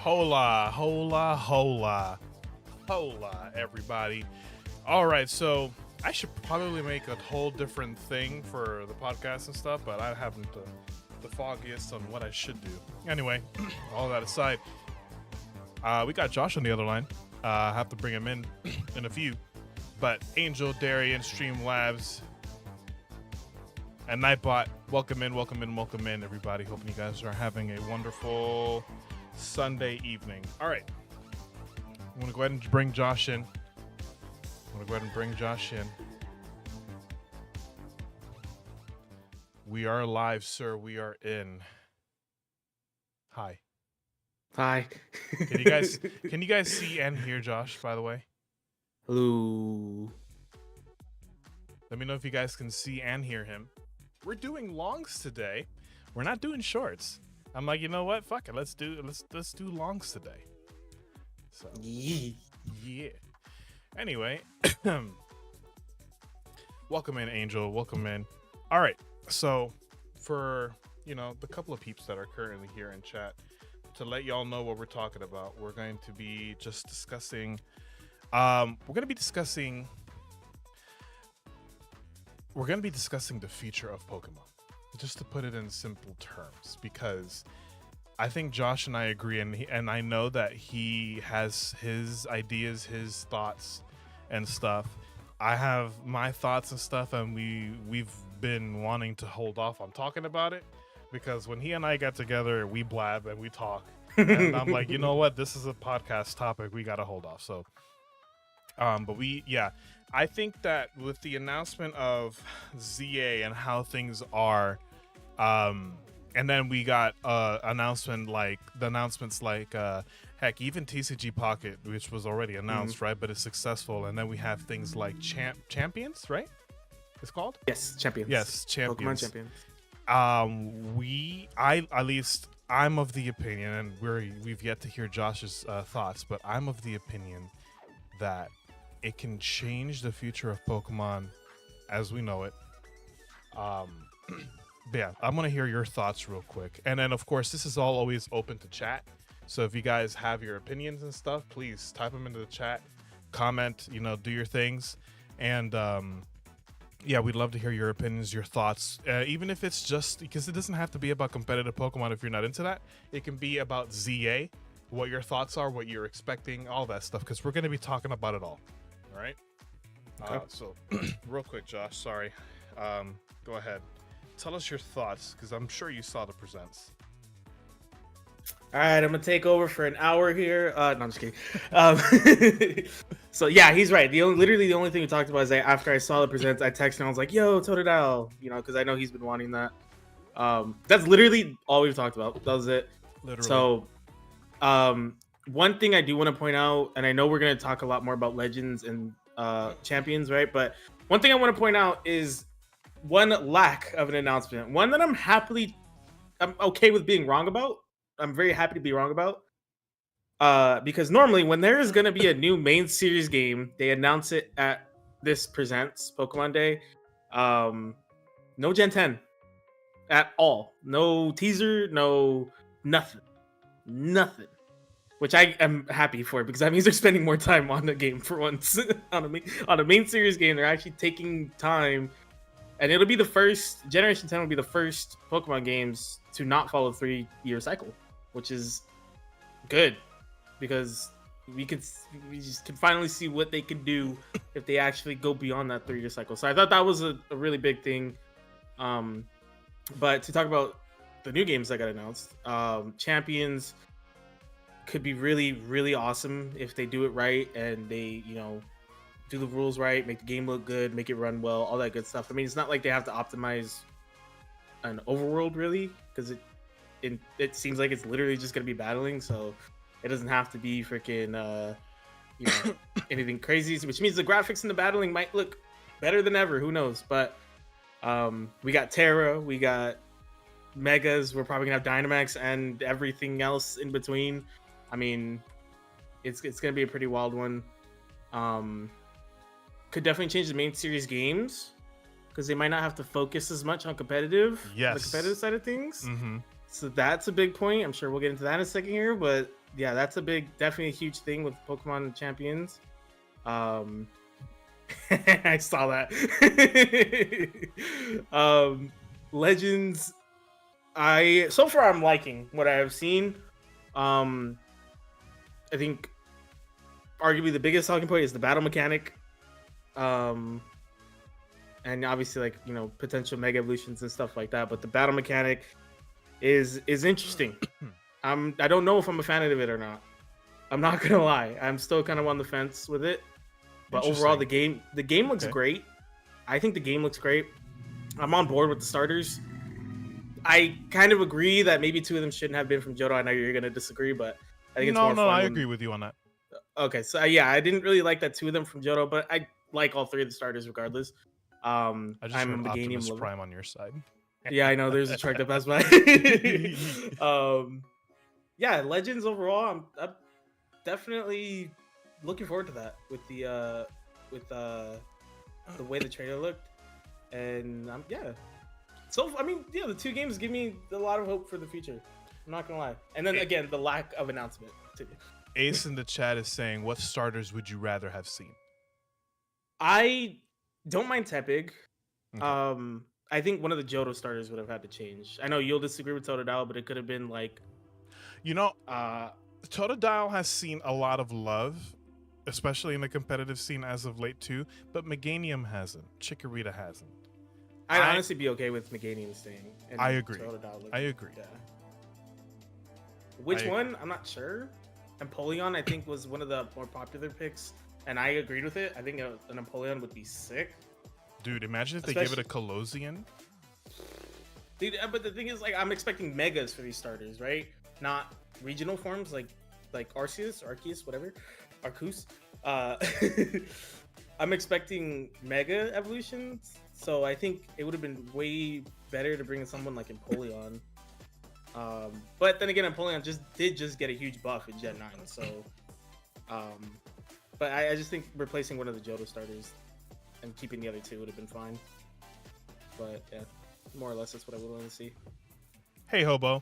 Hola, hola, hola, hola, everybody. All right, so I should probably make a whole different thing for the podcast and stuff, but I haven't the foggiest on what I should do. Anyway, all that aside, we got Josh on the other line. I have to bring him in a few, but Angel, Darian, Streamlabs, and Nightbot, welcome in, everybody. Hoping you guys are having a wonderful Sunday evening. All right, I'm gonna go ahead and bring Josh in. We are live, sir. We are in. Hi. Hi. Can you guys see and hear Josh, by the way? Hello. Let me know if you guys can see and hear him. We're doing longs today. We're not doing shorts. I'm like, you know what? Fuck it. Let's do longs today. So yeah. Anyway, welcome in, Angel. Welcome in. All right. So for the couple of peeps that are currently here in chat, to let y'all know what we're talking about, we're going to be just discussing. We're going to be discussing the future of Pokemon, just to put it in simple terms, because I think Josh and I agree, and I know that he has his ideas, his thoughts, and stuff. I have my thoughts and stuff, and we've been wanting to hold off on talking about it, because when he and I get together, we blab and we talk, and I'm like, you know what, this is a podcast topic, we gotta hold off. So, but I think that with the announcement of ZA and how things are, and then we got announcements like heck, even TCG Pocket, which was already announced, right? But it's successful. And then we have things like Champions, right? It's called? Yes, Champions. Yes, Champions. Pokemon Champions. I'm of the opinion, and we've yet to hear Josh's thoughts, but I'm of the opinion that it can change the future of Pokemon as we know it. But yeah, I'm gonna hear your thoughts real quick, and then of course this is all always open to chat. So if you guys have your opinions and stuff, please type them into the chat, comment, do your things, and we'd love to hear your opinions, your thoughts, even if it's just because it doesn't have to be about competitive Pokemon if you're not into that. It can be about ZA, what your thoughts are, what you're expecting, all that stuff, because we're gonna be talking about it all. All right. Okay. So real quick, Josh, sorry. Go ahead. Tell us your thoughts, because I'm sure you saw the presents. All right, I'm gonna take over for an hour here. No, I'm just kidding. So yeah, he's right. Literally the only thing we talked about is that after I saw the presents, I texted him. I was like, "Yo, Totodile," because I know he's been wanting that. That's literally all we've talked about. That was it. Literally. So, one thing I do want to point out, and I know we're gonna talk a lot more about Legends and Champions, right? But one thing I want to point out is one lack of an announcement. One that I'm okay with being wrong about. I'm very happy to be wrong about. Because normally when there is going to be a new main series game, they announce it at this presents Pokemon Day. No Gen 10 at all. No teaser, no nothing. Which I am happy for, because that means they're spending more time on the game for once. on a main series game, they're actually taking time. And it'll be the first, Generation 10 will be the first Pokemon games to not follow a 3-year cycle, which is good, because we just can finally see what they can do if they actually go beyond that 3-year cycle. So I thought that was a really big thing. But to talk about the new games that got announced, Champions could be really, really awesome if they do it right and they, do the rules right, make the game look good, make it run well, all that good stuff. I mean, it's not like they have to optimize an overworld really, because it seems like it's literally just gonna be battling, so it doesn't have to be freaking anything crazy. Which means the graphics in the battling might look better than ever. Who knows? But we got Tera, we got Megas. We're probably gonna have Dynamax and everything else in between. I mean, it's gonna be a pretty wild one. Could definitely change the main series games, because they might not have to focus as much on competitive, Yes. the competitive side of things. Mm-hmm. So that's a big point. I'm sure we'll get into that in a second here, but yeah, that's definitely a huge thing with Pokemon Champions. I saw that. Legends. So far I'm liking what I have seen. I think arguably the biggest talking point is the battle mechanic. And obviously like, potential mega evolutions and stuff like that. But the battle mechanic is interesting. I don't know if I'm a fan of it or not. I'm not gonna lie. I'm still kind of on the fence with it. But overall, the game looks great. I think the game looks great. I'm on board with the starters. I kind of agree that maybe 2 of them shouldn't have been from Johto. I know you're gonna disagree, but I think it's more fun. I agree with you on that. Okay, so yeah, I didn't really like that 2 of them from Johto, but I like all 3 of the starters regardless. I just heard Optimus Prime on your side. Yeah, I know. There's a truck that passed by. Yeah, Legends overall, I'm definitely looking forward to that with the way the trailer looked, and So I mean, yeah, the 2 games give me a lot of hope for the future. I'm not gonna lie. And then again, the lack of announcement too. Ace in the chat is saying, "What starters would you rather have seen?" I don't mind Tepig. Okay. I think one of the Johto starters would have had to change. I know you'll disagree with Totodile, but it could have been like, Totodile has seen a lot of love, especially in the competitive scene as of late too, but Meganium hasn't. Chikorita hasn't. I'd honestly be okay with Meganium staying. I agree. I agree. Yeah. Which one? I'm not sure. Empoleon, I think, was one of the more popular picks, and I agreed with it. I think an Empoleon would be sick. Dude, imagine if they give it a Colosian. Dude, but the thing is, like, I'm expecting megas for these starters, right? Not regional forms like Arceus, whatever, Arceus. I'm expecting mega evolutions, so I think it would have been way better to bring in someone like Empoleon. But then again, Empoleon did get a huge buff in Gen 9, so. But I just think replacing one of the Johto starters and keeping the other 2 would have been fine. But yeah, more or less that's what I would want to see. Hey, Hobo.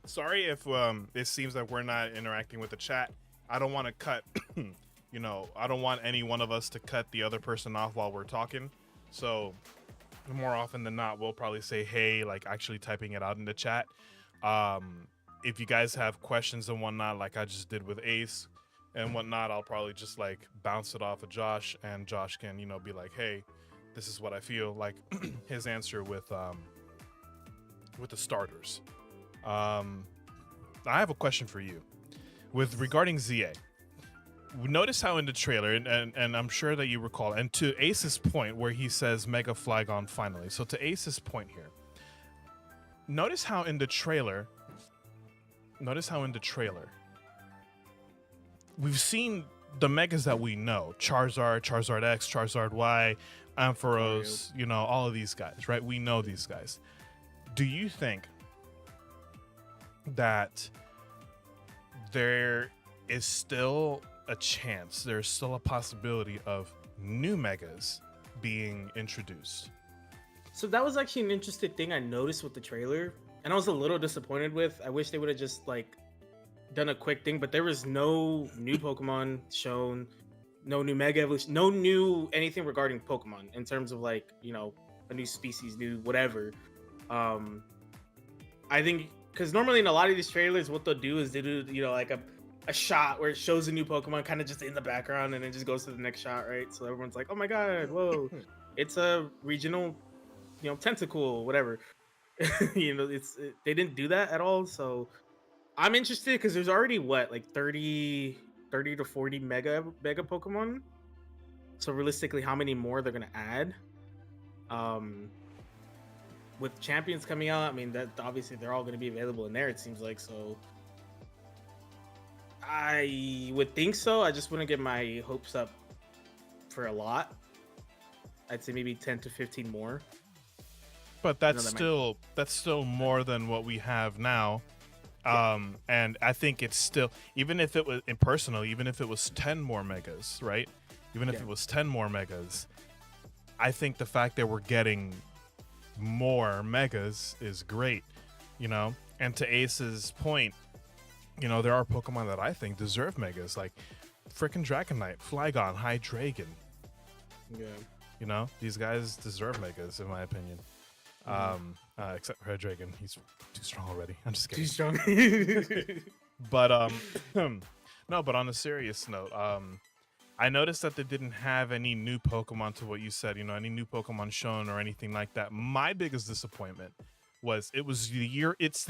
Sorry if it seems like we're not interacting with the chat. I don't want to cut, I don't want any one of us to cut the other person off while we're talking. So more often than not, we'll probably say, hey, like actually typing it out in the chat. If you guys have questions and whatnot, like I just did with Ace and whatnot, I'll probably just like bounce it off of Josh, and Josh can, be like, hey, this is what I feel like his answer with the starters. I have a question for you regarding ZA. Notice how in the trailer, and I'm sure that you recall, and to Ace's point where he says Mega Flygon finally. So to Ace's point here, notice how in the trailer, we've seen the Megas that we know: Charizard, Charizard X, Charizard Y, Ampharos, all of these guys, right? We know these guys. Do you think that there is still a chance, there's still a possibility of new Megas being introduced? So that was actually an interesting thing I noticed with the trailer, and I was a little disappointed with. I wish they would have just like done a quick thing, but there was no new Pokemon shown, no new Mega Evolution, no new anything regarding Pokemon in terms of like, a new species, new whatever. I think because normally in a lot of these trailers, what they'll do is they do, like a shot where it shows a new Pokemon kind of just in the background and it just goes to the next shot, right? So everyone's like, oh my god, whoa, it's a regional, tentacle, whatever. They didn't do that at all. So I'm interested because there's already like 30 to 40 mega Pokemon. So realistically, how many more they're gonna add? With champions coming out, I mean, that obviously they're all gonna be available in there, it seems like. So I would think so. I just wouldn't get my hopes up for a lot. I'd say maybe 10 to 15 more. But that's still more than what we have now. And I think it's still, even if it was impersonal, even if it was 10 more megas, right? Even if it was 10 more megas, I think the fact that we're getting more megas is great. you know. And to Ace's point, you know, there are Pokemon that I think deserve megas, like freaking Dragonite, Flygon, Hydreigon. Yeah. You know, these guys deserve megas, in my opinion. Except for Hydreigon, he's too strong already. I'm just kidding. Too strong. But no. But on a serious note, I noticed that they didn't have any new Pokemon to what you said. You know, any new Pokemon shown or anything like that. My biggest disappointment was it's the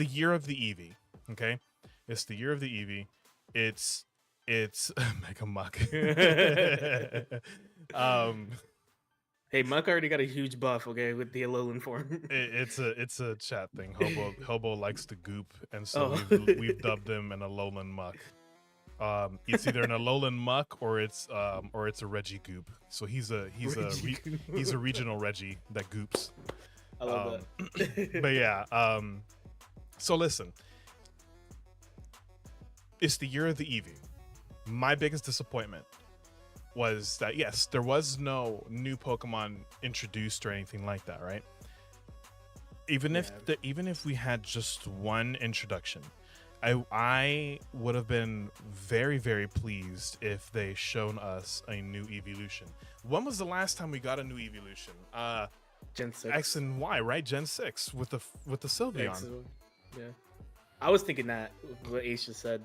year of the Eevee. Okay, it's the year of the Eevee. It's Mega Muck. Hey, Muck already got a huge buff, okay, with the Alolan form. It's a chat thing. Hobo likes to goop, and so Oh. we've dubbed him an Alolan Muck. It's either an Alolan Muck or it's a Reggie goop. So he's a regional Reggie that goops. I love that. But yeah, so listen, it's the year of the Eevee. My biggest disappointment was that yes, there was no new Pokemon introduced or anything like that, right? Even if we had just one introduction, I would have been very, very pleased if they shown us a new evolution. When was the last time we got a new evolution? Gen 6. X and Y, right? Gen 6 with the Sylveon. Yeah. I was thinking that what Ace just said.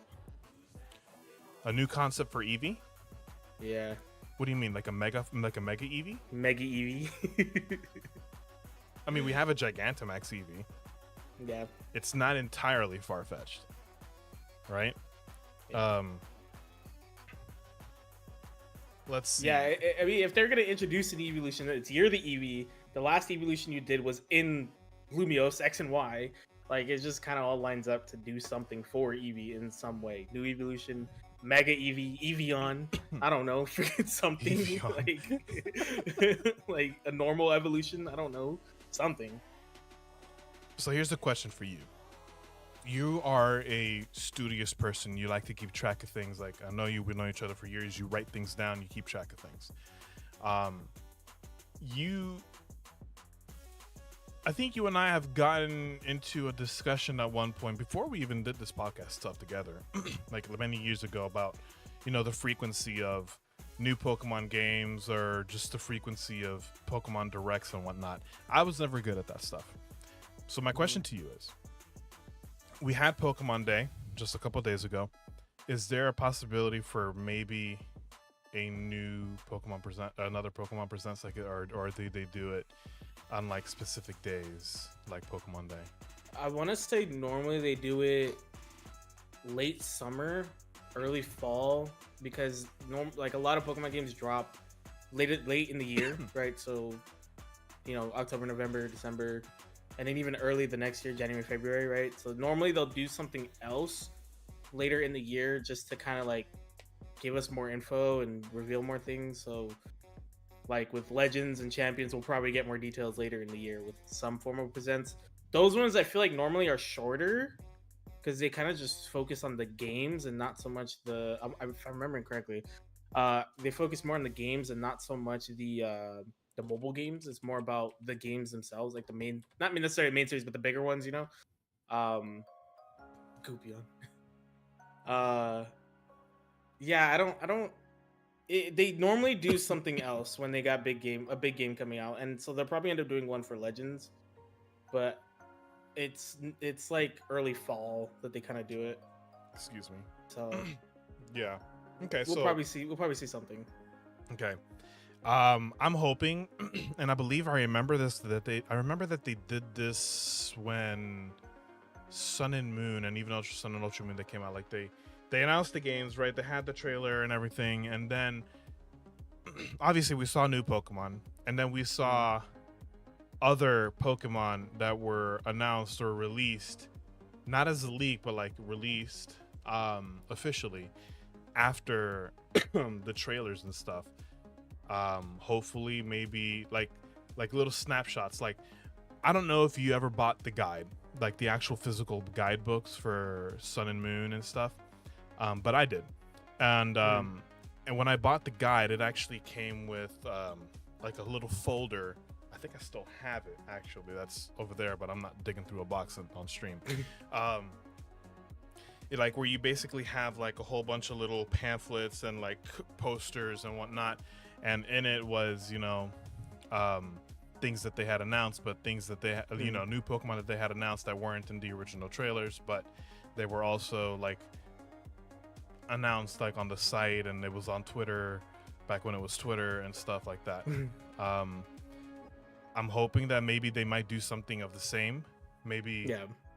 A new concept for Eevee? Yeah. What do you mean, like a mega Eevee? Mega Eevee. I mean, we have a Gigantamax Eevee. Yeah. It's not entirely far-fetched, right? Yeah. Let's see. Yeah, I mean, if they're gonna introduce an evolution, it's Year of the Eevee. The last evolution you did was in Lumiose X and Y. Like, it just kind of all lines up to do something for Eevee in some way. New evolution, Mega Eevee, Evian. I don't know, forget something like a normal evolution. I don't know, something. So here's the question for you. You are a studious person. You like to keep track of things. Like, I know we've known each other for years. You write things down. You keep track of things. I think you and I have gotten into a discussion at one point before we even did this podcast stuff together, like many years ago, about, you know, the frequency of new Pokemon games or just the frequency of Pokemon Directs and whatnot. I was never good at that stuff. So my question to you is, we had Pokemon Day just a couple days ago. Is there a possibility for maybe a new Pokemon another Pokemon Presents like it, or do they do it on like specific days like Pokemon Day? I want to say normally they do it late summer, early fall, because like a lot of Pokemon games drop late in the year, right? So, you know, October, November, December, and then even early the next year, January, February, right? So normally they'll do something else later in the year just to kind of like give us more info and reveal more things. So like with Legends and Champions, we'll probably get more details later in the year with some form of presents. Those ones I feel like normally are shorter because they kind of just focus on the games and not so much if I'm remembering correctly, they focus more on the games and not so much the mobile games. It's more about the games themselves, like the main, not necessarily main series, but the bigger ones, you know. Goopyon. Yeah, I don't. They normally do something else when they got a big game coming out, and so they'll probably end up doing one for Legends, but it's like early fall that they kind of do it. Excuse me. So yeah. Okay. We'll probably see something. Okay. I'm hoping, and I believe I remember that they did this when Sun and Moon and even Ultra Sun and Ultra Moon that came out. Like they announced the games, right? They had the trailer and everything, and then obviously we saw new Pokemon, and then we saw other Pokemon that were announced or released, not as a leak, but like released officially after the trailers and stuff. Hopefully maybe like little snapshots. Like, I don't know if you ever bought the guide, like the actual physical guidebooks for Sun and Moon and stuff, but I did, and when I bought the guide, it actually came with like a little folder I think I still have it actually. That's over there, but I'm not digging through a box on stream. Um, like where you basically have like a whole bunch of little pamphlets and like posters and whatnot, and in it was um, things that they had announced, but things that they new Pokemon that they had announced that weren't in the original trailers, but they were also like announced like on the site, and it was on Twitter back when it was Twitter and stuff like that. um, I'm hoping that maybe they might do something of the same. Maybe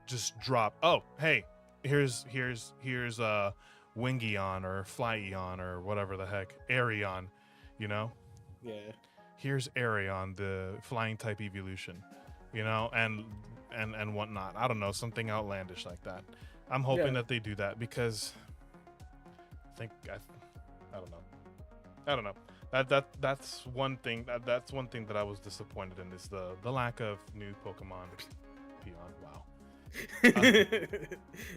just drop. Oh, hey, here's Winguion or Flyeon or whatever the heck, Aerion, you know. Yeah. Here's Aerion, the flying type evolution, and whatnot. I don't know, something outlandish like that. I'm hoping that they do that because I don't know. That's one thing. That's one thing that I was disappointed in is the lack of new Pokemon. Peon, wow. The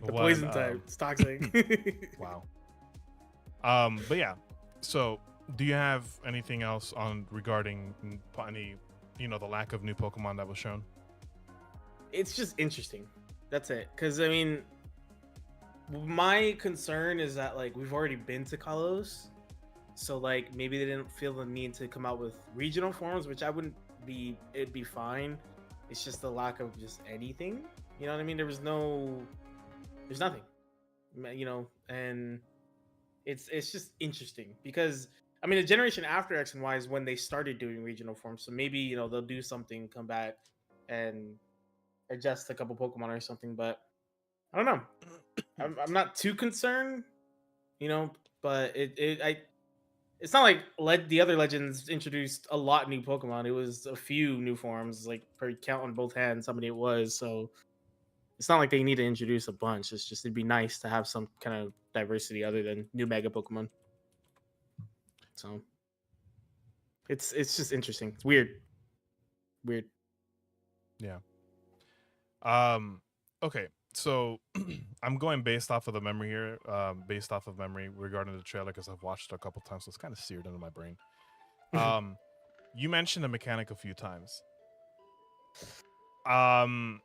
poison type, it's toxic. Wow. But yeah. So, do you have anything else on regarding any, the lack of new Pokemon that was shown? It's just interesting. That's it. Because I mean, my concern is that like we've already been to Kalos, so like maybe they didn't feel the need to come out with regional forms, which I wouldn't be. It'd be fine. It's just the lack of just anything. You know what I mean? There's nothing. And it's just interesting because I mean the generation after X and Y is when they started doing regional forms. So maybe they'll do something, come back, and adjust a couple Pokemon or something. But I don't know. I'm not too concerned, but it's not like the other legends introduced a lot new Pokemon. It was a few new forms, like per count on both hands how many it was. So it's not like they need to introduce a bunch. It's just it'd be nice to have some kind of diversity other than new Mega Pokemon. So it's just interesting. It's weird. Yeah. Okay. So I'm going based off of the memory here, based off of memory regarding the trailer because I've watched it a couple times, so it's kind of seared into my brain. You mentioned the mechanic a few times. I'm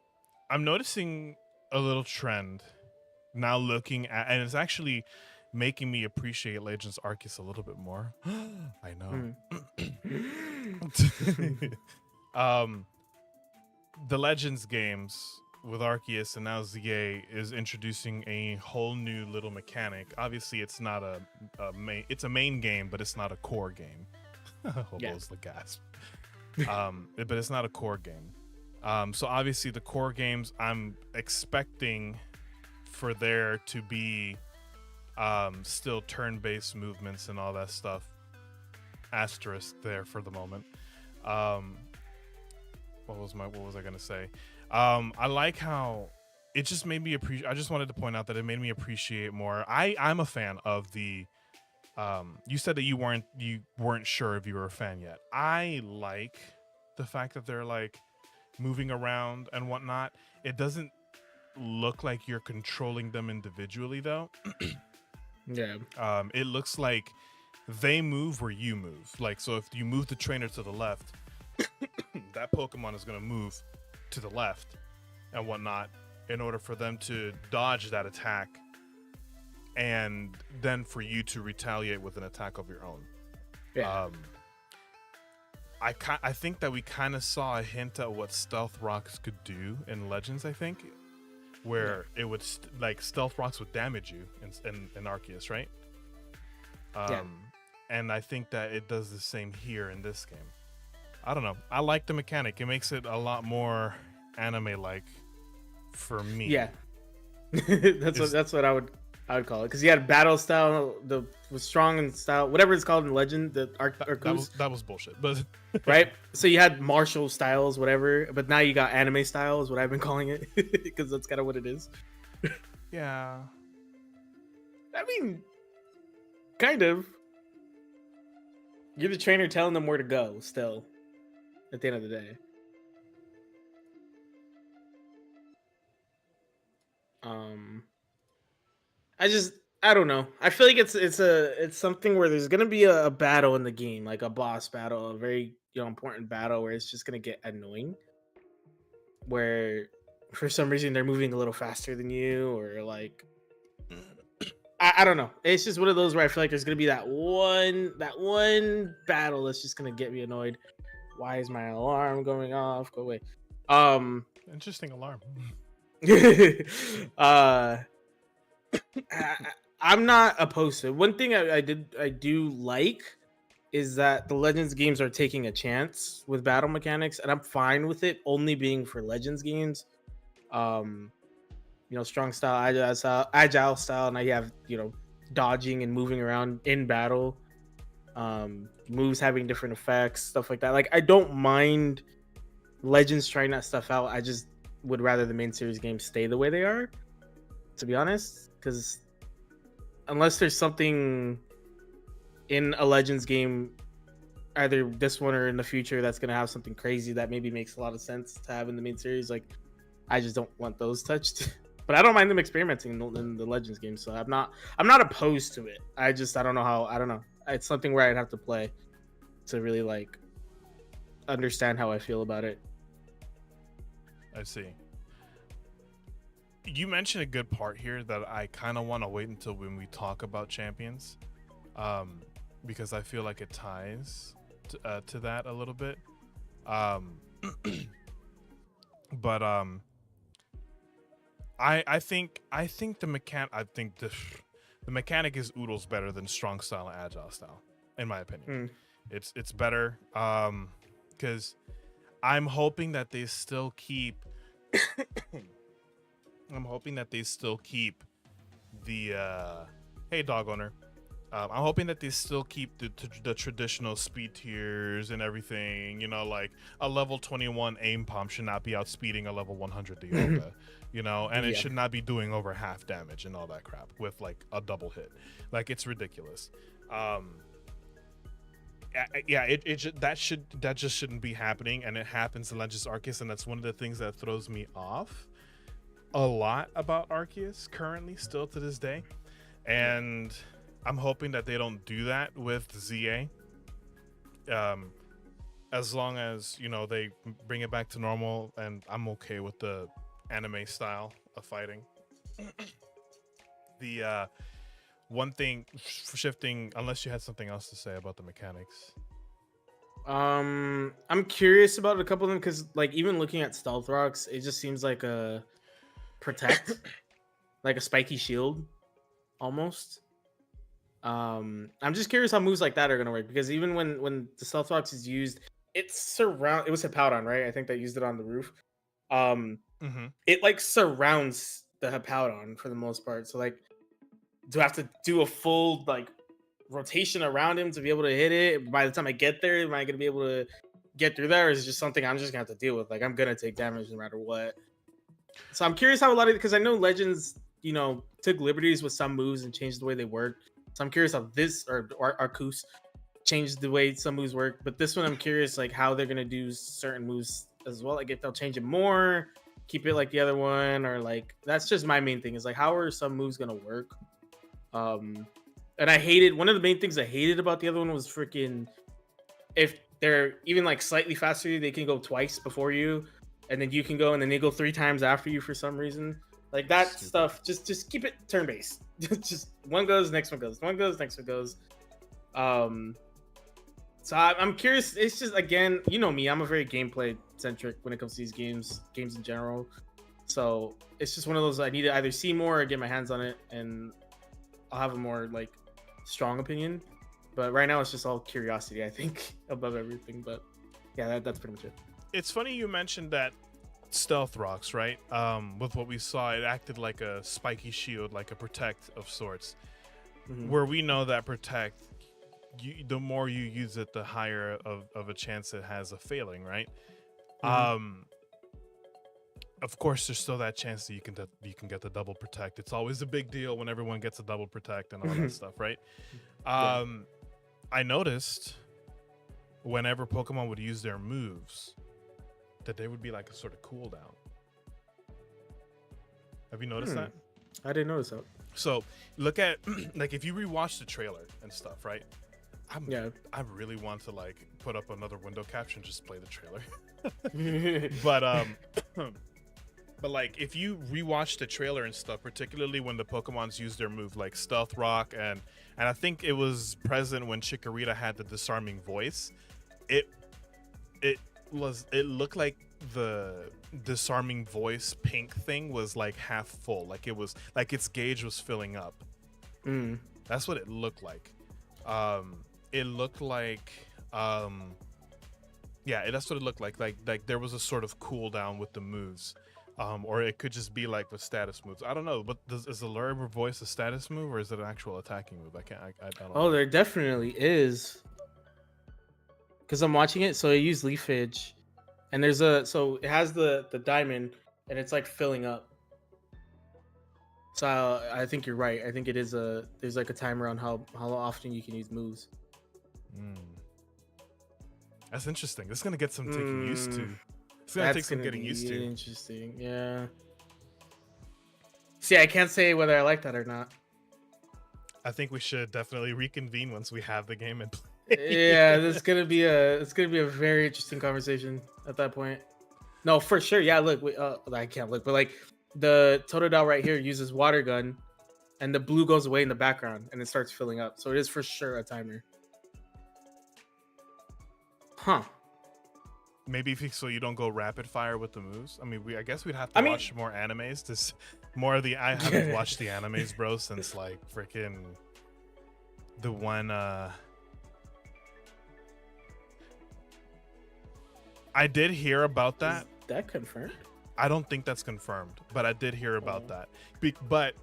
noticing a little trend now looking at, and it's actually making me appreciate Legends Arceus a little bit more. I know. The Legends games with Arceus and now ZA is introducing a whole new little mechanic. Obviously, it's not it's a main game, but it's not a core game. Hobo's the gasp. But it's not a core game. So obviously, the core games, I'm expecting for there to be still turn-based movements and all that stuff. Asterisk there for the moment. What was I gonna say? I like how it just made me appreciate. I just wanted to point out that it made me appreciate more. I'm a fan of the. You said that you weren't sure if you were a fan yet. I like the fact that they're like moving around and whatnot. It doesn't look like you're controlling them individually though. Yeah. It looks like they move where you move. Like, so if you move the trainer to the left, that Pokemon is going to move to the left and whatnot in order for them to dodge that attack and then for you to retaliate with an attack of your own. Yeah. I think that we kind of saw a hint at what Stealth Rocks could do in Legends, I think, where it would like Stealth Rocks would damage you in Arceus, right? And I think that it does the same here in this game. I don't know. I like the mechanic. It makes it a lot more anime-like for me. Yeah, that's what I would call it, because you had battle style, was strong in style, whatever it's called in Legend, the that was bullshit, but right. So you had martial styles, whatever, but now you got anime style, is what I've been calling it, because that's kind of what it is. Yeah, I mean, kind of. You're the trainer telling them where to go. Still, at the end of the day. I don't know. I feel like it's something where there's gonna be a battle in the game, like a boss battle, a very important battle where it's just gonna get annoying. Where for some reason they're moving a little faster than you, or like I don't know. It's just one of those where I feel like there's gonna be that one battle that's just gonna get me annoyed. Why is my alarm going off? Go away. Um Interesting alarm. uh I, I'm not opposed to it. One thing I do like is that the Legends games are taking a chance with battle mechanics, and I'm fine with it only being for Legends games. Um, strong style, agile style. Now you have dodging and moving around in battle. Moves having different effects, stuff like that. Like I don't mind Legends trying that stuff out. I just would rather the main series games stay the way they are, to be honest, because unless there's something in a Legends game, either this one or in the future, that's gonna have something crazy that maybe makes a lot of sense to have in the main series. Like, I just don't want those touched. But I don't mind them experimenting in the Legends game, so I'm not opposed to it. I don't know how. I don't know. It's something where I'd have to play to really like understand how I feel about it. I see. You mentioned a good part here that I kind of want to wait until when we talk about champions, because I feel like it ties to that a little bit. But I think the mechanic is oodles better than strong style and agile style, in my opinion. It's better because I'm hoping that they still keep the hey dog owner. I'm hoping that they still keep the traditional speed tiers and everything. Like a level 21 aim pump should not be outspeeding a level 100 Dialga, and it should not be doing over half damage and all that crap with like a double hit. Like it's ridiculous. That just shouldn't be happening, and it happens in Legends Arceus, and that's one of the things that throws me off a lot about Arceus currently, still to this day, and I'm hoping that they don't do that with ZA. As long as they bring it back to normal, and I'm okay with the anime style of fighting. The one thing shifting, unless you had something else to say about the mechanics. I'm curious about a couple of them because, like, even looking at Stealth Rocks, it just seems like a protect, like a spiky shield, almost. I'm just curious how moves like that are gonna work because even when the Stealth Rocks is used, it was Hippowdon, right? I think that used it on the roof. It like surrounds the Hippowdon for the most part. So like, do I have to do a full like rotation around him to be able to hit it? By the time I get there, am I gonna be able to get through that, or is it just something I'm just gonna have to deal with? Like I'm gonna take damage no matter what. So I'm curious how a lot of, because I know Legends, took liberties with some moves and changed the way they work. So I'm curious how this or Arceus changed the way some moves work. But this one, I'm curious like how they're gonna do certain moves as well. Like if they'll change it more, keep it like the other one, or like that's just my main thing is like how are some moves gonna work. And I hated, one of the main things I hated about the other one was freaking, if they're even like slightly faster, they can go twice before you, and then you can go, and then they go 3 times after you for some reason. Like that Stupid. Stuff, just keep it turn based. Just one goes, next one goes, one goes, next one goes. So I'm curious. It's just, again, you know me, I'm a very gameplay centric when it comes to these games in general. So it's just one of those I need to either see more or get my hands on it, and I'll have a more like strong opinion. But right now it's just all curiosity, I think, above everything. But yeah, that's pretty much it. It's funny you mentioned that Stealth Rocks, right? With what we saw, it acted like a spiky shield, like a protect of sorts. Where we know that protect, the more you use it, the higher of a chance it has of failing, right? Of course, there's still that chance that you can get the double protect. It's always a big deal when everyone gets a double protect and all that stuff, right? I noticed whenever Pokemon would use their moves, that there would be like a sort of cooldown. Have you noticed that? I didn't notice that. So look at like if you rewatch the trailer and stuff, right? Yeah. I really want to like put up another window caption, just play the trailer. But but like if you rewatch the trailer and stuff, particularly when the Pokemons use their move like Stealth Rock, and I think it was present when Chikorita had the disarming voice. It it looked like the disarming voice pink thing was like half full, like it was like its gauge was filling up. That's what it looked like. It looked like yeah, that's what it looked like there was a sort of cooldown with the moves. Or it could just be like with status moves. I don't know, but is the Lure voice a status move or is it an actual attacking move? I don't know. Oh, there definitely is. Because I'm watching it, so I use leafage, and so it has the diamond, and it's like filling up. So I think you're right. I think it is there's like a timer on how often you can use moves. That's interesting. This is gonna get some taking used to. It's gonna take some getting used to. Interesting, yeah. See, I can't say whether I like that or not. I think we should definitely reconvene once we have the game and play. Yeah, it's gonna be a very interesting conversation at that point. No, for sure. Yeah, look, I can't look, but like the Totodile right here uses water gun, and the blue goes away in the background, and it starts filling up. So it is for sure a timer. Huh. Maybe so you don't go rapid fire with the moves. I mean, I guess we'd have to watch more animes. More of the I haven't watched the animes, bro, since like freaking the one. I did hear about that. Is that confirmed? I don't think that's confirmed, but I did hear about that. But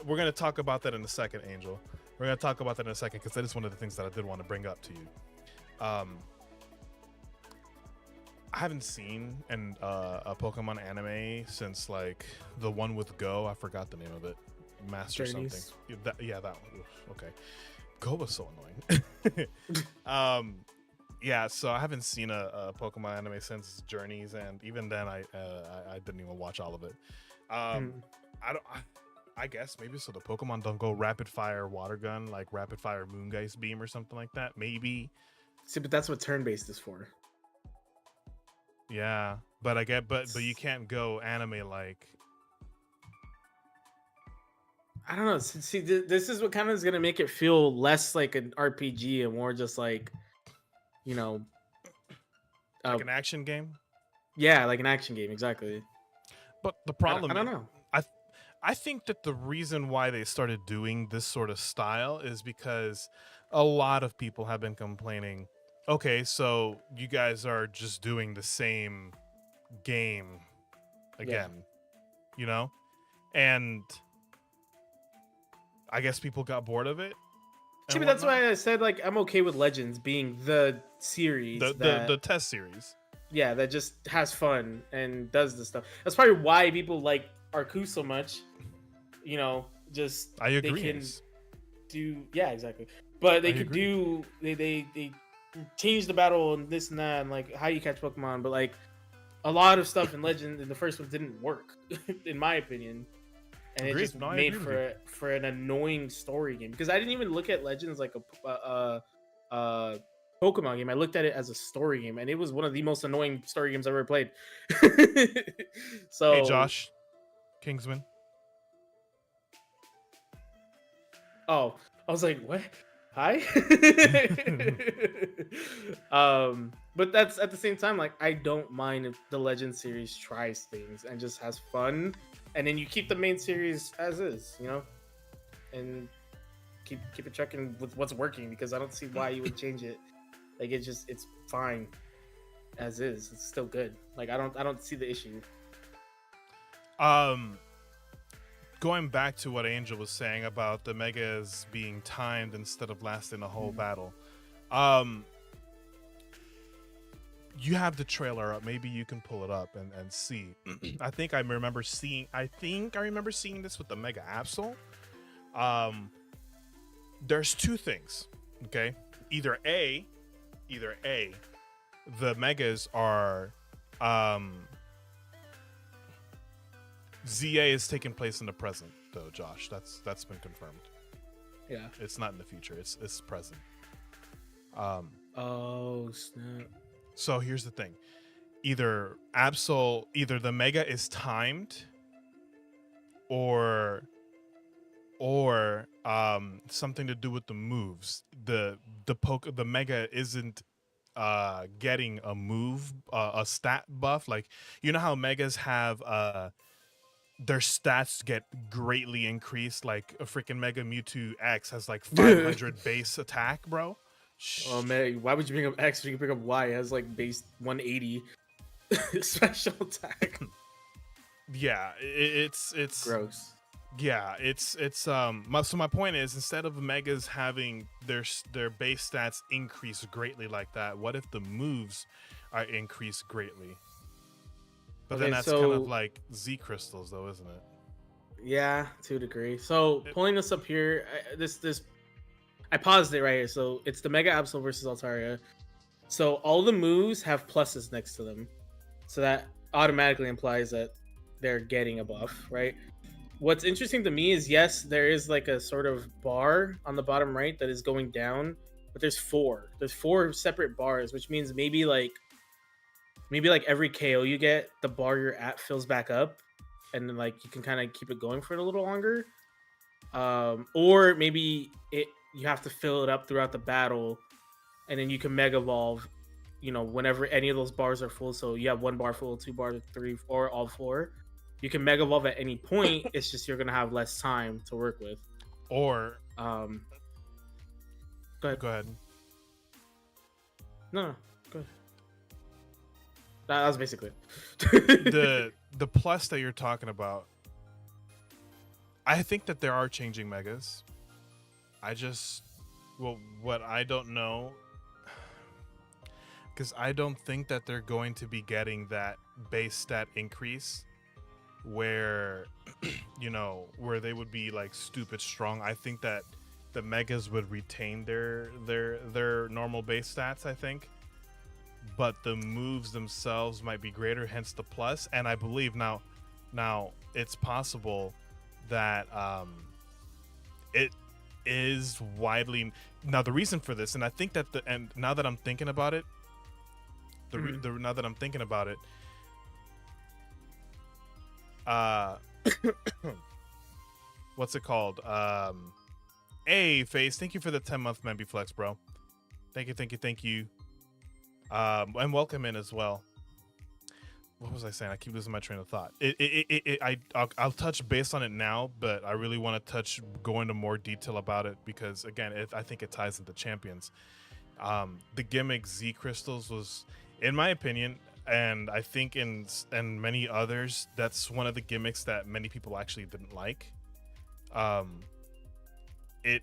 we're gonna talk about that in a second, Angel. We're gonna talk about that in a second because that is one of the things that I did want to bring up to you. I haven't seen a Pokemon anime since like the one with Go. I forgot the name of it. Master Journeys. something. That one. Oof, okay. Go was so annoying. Yeah, so I haven't seen a Pokemon anime since Journeys, and even then I didn't even watch all of it. I guess maybe so the Pokemon don't go rapid fire water gun, like rapid fire Moongeist beam or something like that. Maybe. See, but that's what turn-based is for. Yeah, but but you can't go anime like. I don't know. See, this is what kind of is gonna make it feel less like an RPG and more just like, you know, like an action game. Yeah, like an action game, exactly. But the problem, I don't know. I think that the reason why they started doing this sort of style is because a lot of people have been complaining. Okay, so you guys are just doing the same game again, you know? And I guess people got bored of it. See, but that's why I said like I'm okay with Legends being the series, the test series. Yeah, that just has fun and does the stuff. That's probably why people like Arceus so much. You know, just I agree. They can do exactly. But they could do they change the battle and this and that and like how you catch Pokemon, but like a lot of stuff in Legend in the first one didn't work, in my opinion. And it just made for an annoying story game, because I didn't even look at Legends like a Pokemon game. I looked at it as a story game, and it was one of the most annoying story games I've ever played. So, hey, Josh, Kingsman. Oh, I was like, what? Hi. But that's at the same time, like, I don't mind if the Legend series tries things and just has fun, and then you keep the main series as is, you know, and keep it checking with what's working, because I don't see why you would change it. Like, it's fine as is. It's still good. Like, I don't see the issue. Going back to what Angel was saying about the megas being timed instead of lasting a whole battle. You have the trailer up. Maybe you can pull it up and see. I think I remember seeing this with the Mega Absol. There's two things. Okay. Either A, the megas are ZA is taking place in the present. though, Josh. That's been confirmed. Yeah. It's not in the future. It's present. Oh snap. So here's the thing. Either the mega is timed, or something to do with the moves. The mega isn't getting a move, a stat buff. Like, you know how megas have their stats get greatly increased. Like a freaking Mega Mewtwo X has like 500 base attack, bro. Oh man, why would you bring up X when you can bring up Y? It has like base 180 special attack. Yeah, it's Gross. Yeah, so my point is, instead of megas having their base stats increase greatly like that, what if the moves are increased greatly? But then that's kind of like Z crystals, though, isn't it? Yeah, to a degree. So pulling this up here, I paused it right here. So it's the Mega Absol versus Altaria. So all the moves have pluses next to them, so that automatically implies that they're getting a buff, right? What's interesting to me is, yes, there is like a sort of bar on the bottom right that is going down, but there's four separate bars, which means maybe like every KO you get, the bar you're at fills back up, and then like you can kind of keep it going for a little longer. Or maybe you have to fill it up throughout the battle, and then you can mega evolve, whenever any of those bars are full. So you have one bar full, two bars, three, or all four. You can mega evolve at any point. It's just you're gonna have less time to work with. Or go ahead. Go ahead. No, go ahead. That was basically it. The plus that you're talking about. I think that there are changing megas. What I don't know, because I don't think that they're going to be getting that base stat increase where where they would be like stupid strong. I think that the megas would retain their normal base stats, I think, but the moves themselves might be greater, hence the plus. And I believe now it's possible that it is widely, now the reason for this, and I think that now that I'm thinking about it, now that I'm thinking about it, what's it called? Hey, Face, thank you for the 10-month Memby Flex, bro. Thank you. And welcome in as well. What was I saying? I keep losing my train of thought. I'll touch base on it now, but I really want to go into more detail about it because, again, I think it ties into champions. The gimmick Z crystals was, in my opinion, and I think in many others, that's one of the gimmicks that many people actually didn't like. It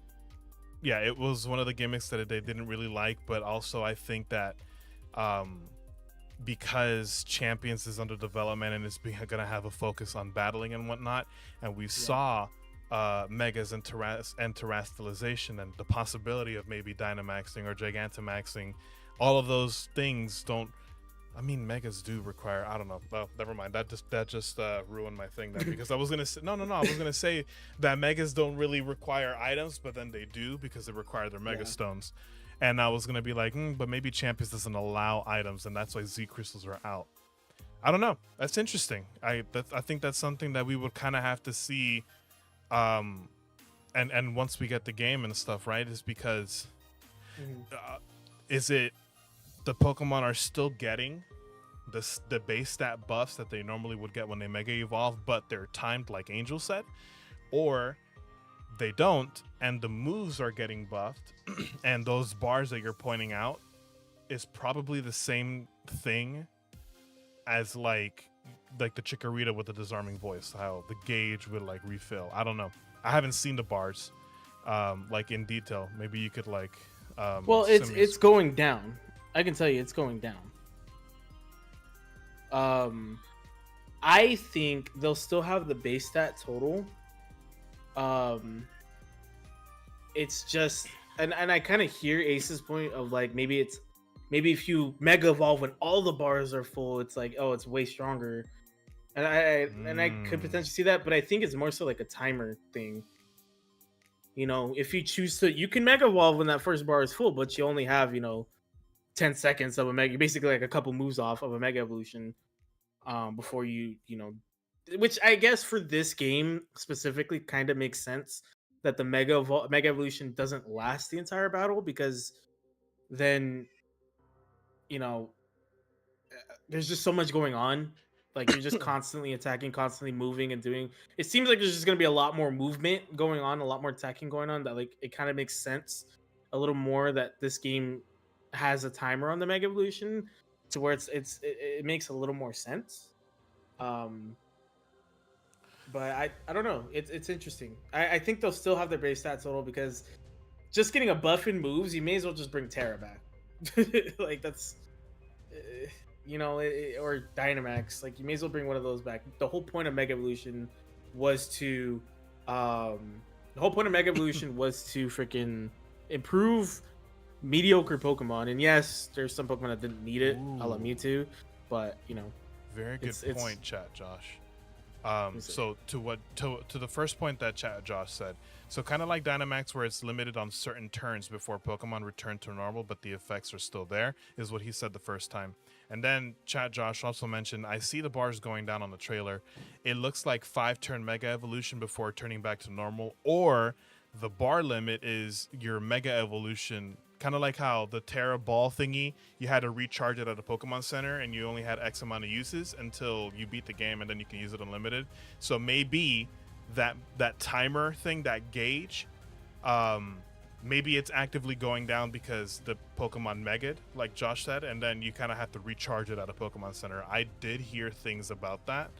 was one of the gimmicks that they didn't really like, but also I think that because Champions is under development and is gonna have a focus on battling and whatnot, and we saw Megas and Terastallization and the possibility of maybe Dynamaxing or Gigantamaxing, all of those things don't. I mean, Megas do require, I don't know. Well, never mind. That just ruined my thing then, because I was gonna say I was gonna say that Megas don't really require items, but then they do because they require their Mega Stones. And I was gonna be like, but maybe Champions doesn't allow items, and that's why Z crystals are out. I don't know. That's interesting. I think that's something that we would kind of have to see, and once we get the game and stuff, right? Is because is it the Pokemon are still getting the base stat buffs that they normally would get when they Mega Evolve, but they're timed like Angel said, or they don't, and the moves are getting buffed, and those bars that you're pointing out is probably the same thing as like the Chikorita with the disarming voice, how the gauge would like refill. I don't know. I haven't seen the bars like in detail. Maybe you could like well, it's going down. I can tell you it's going down. I think they'll still have the base stat total. It's just, and I kind of hear Ace's point of like maybe if you Mega Evolve when all the bars are full, it's like, oh, it's way stronger. And I could Mm. potentially see that, but I think it's more so like a timer thing. You know, if you choose to, you can mega evolve when that first bar is full, but you only have 10 seconds of a mega, basically like a couple moves off of a mega evolution, before which I guess for this game specifically kind of makes sense that the mega evolution doesn't last the entire battle, because then you know there's just so much going on. Like you're just constantly attacking, constantly moving and doing. It seems like there's just gonna be a lot more movement going on, a lot more attacking going on. That like it kind of makes sense a little more that this game has a timer on the Mega Evolution, to where it makes a little more sense. Um, but I don't know. It's interesting. I think they'll still have their base stats total, because just getting a buff in moves, you may as well just bring Tera back. Like that's uh, or Dynamax. Like you may as well bring one of those back. The whole point of Mega Evolution was to, the whole point of Mega Evolution was to freaking improve mediocre Pokemon. And yes, there's some Pokemon that didn't need it, a la Ooh. Mewtwo, but Very good it's point, chat Josh. it's So to the first point that chat Josh said, so kind of like Dynamax, where it's limited on certain turns before Pokemon return to normal, but the effects are still there, is what he said the first time. And then chat Josh also mentioned, I see the bars going down on the trailer. It looks like 5-turn Mega Evolution before turning back to normal, or the bar limit is your Mega Evolution. Kind of like how the Tera ball thingy, you had to recharge it at a Pokemon Center, and you only had X amount of uses until you beat the game, and then you can use it unlimited. So maybe that timer thing, that gauge, maybe it's actively going down because the Pokemon Megad, like Josh said, and then you kind of have to recharge it at a Pokemon Center. I did hear things about that.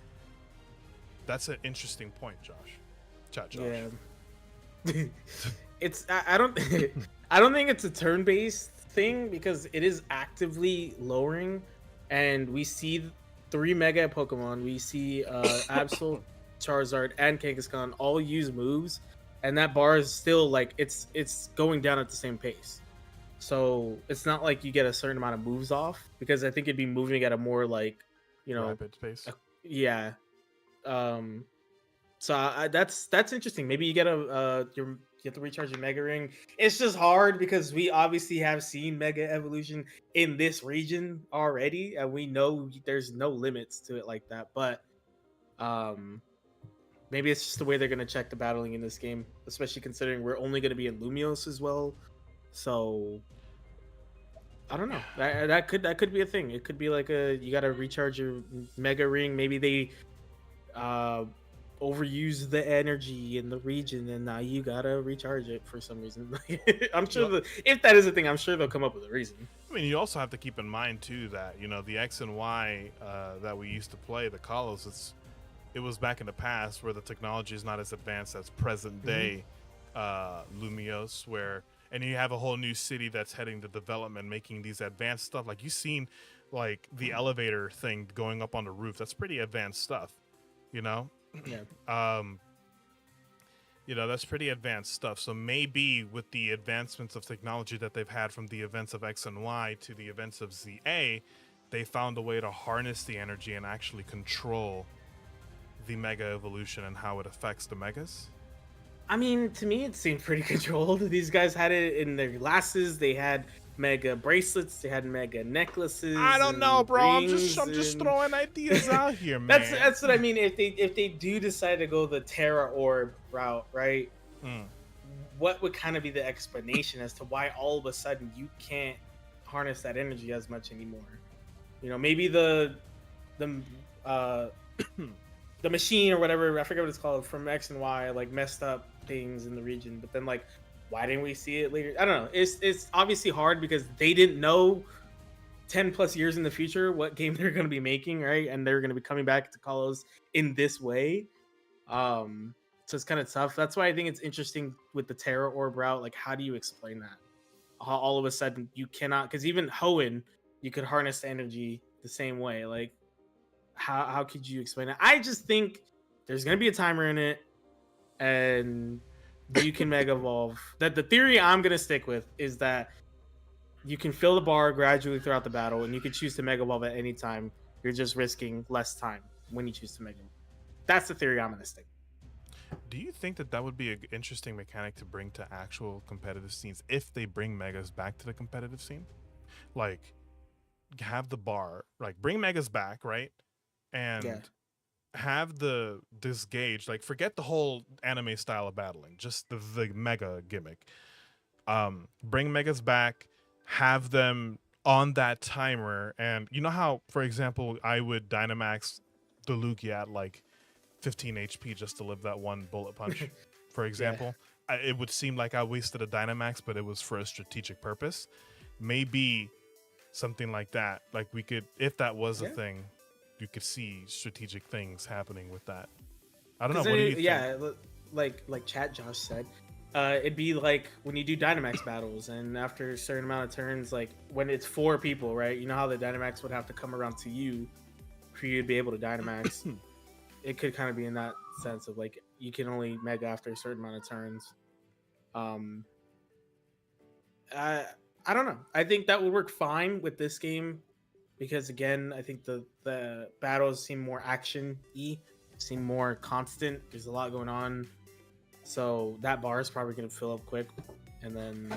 That's an interesting point, Josh. Chat Josh. yeah. I don't I don't think it's a turn-based thing, because it is actively lowering, and we see 3 Mega Pokemon. We see Absol, Charizard, and Kangaskhan all use moves, and that bar is still like it's going down at the same pace. So it's not like you get a certain amount of moves off, because I think it'd be moving at a more like, Rapid pace. yeah. Um, so that's interesting. Maybe you get you have to recharge your Mega Ring. It's just hard because we obviously have seen Mega Evolution in this region already, and we know there's no limits to it like that. But um, maybe it's just the way they're gonna check the battling in this game, especially considering we're only gonna be in Lumios as well. So I don't know. That could be a thing. It could be like you gotta recharge your Mega Ring. Maybe they uh overuse the energy in the region, and now you gotta recharge it for some reason. I'm sure if that is a thing, I'm sure they'll come up with a reason. I mean, you also have to keep in mind too that the X and Y that we used to play, the Kalos, it was back in the past where the technology is not as advanced as present day Lumios, and you have a whole new city that's heading to development, making these advanced stuff. Like you've seen, like the elevator thing going up on the roof. That's pretty advanced stuff, you know. Yeah. That's pretty advanced stuff. So maybe with the advancements of technology that they've had from the events of X and Y to the events of ZA, they found a way to harness the energy and actually control the Mega Evolution and how it affects the Megas. I mean, to me, it seemed pretty controlled. These guys had it in their glasses. They had Mega bracelets. They had Mega necklaces. I don't know, bro. I'm just and... throwing ideas out here, man. That's what I mean. If they do decide to go the Tera Orb route, right? What would kind of be the explanation as to why all of a sudden you can't harness that energy as much anymore? Maybe the the machine or whatever, I forget what it's called, from X and Y, like messed up things in the region. But then, like, why didn't we see it later? I don't know. It's obviously hard because they didn't know 10 plus years in the future what game they're going to be making, right? And they're going to be coming back to Kalos in this way. So it's kind of tough. That's why I think it's interesting with the Tera Orb route. Like, how do you explain that? How all of a sudden you cannot, because even Hoenn, you could harness the energy the same way. Like, how could you explain it? I just think there's gonna be a timer in it, and you can mega evolve. That the theory I'm gonna stick with is that you can fill the bar gradually throughout the battle, and you can choose to mega evolve at any time. You're just risking less time. when you choose to mega. That's the theory I'm gonna stick. Do you think that that would be an interesting mechanic to bring to actual competitive scenes if they bring megas back to the competitive scene? Like, have the bar, like, bring megas back, right? Yeah. And have the this gauge, like, forget the whole anime style of battling, just the mega gimmick. Bring megas back, have them on that timer, and you know how, for example, I would Dynamax the Lugia at like 15 HP just to live that one bullet punch, for Yeah. example. It would seem like I wasted a Dynamax, but it was for a strategic purpose. Maybe something like that. Like, we could, if that was a Yeah. thing, you could see strategic things happening with that. I don't know. 'Cause What then do you think? yeah, like Chat Josh said, it'd be like when you do Dynamax battles, and after a certain amount of turns, like when it's 4 people, right? You know how the Dynamax would have to come around to you for you to be able to Dynamax. It could kind of be in that sense of like you can only mega after a certain amount of turns. Um, I don't know. I think that would work fine with this game because again, I think the battles seem more action-y, seem more constant. There's a lot going on, so that bar is probably gonna fill up quick, and then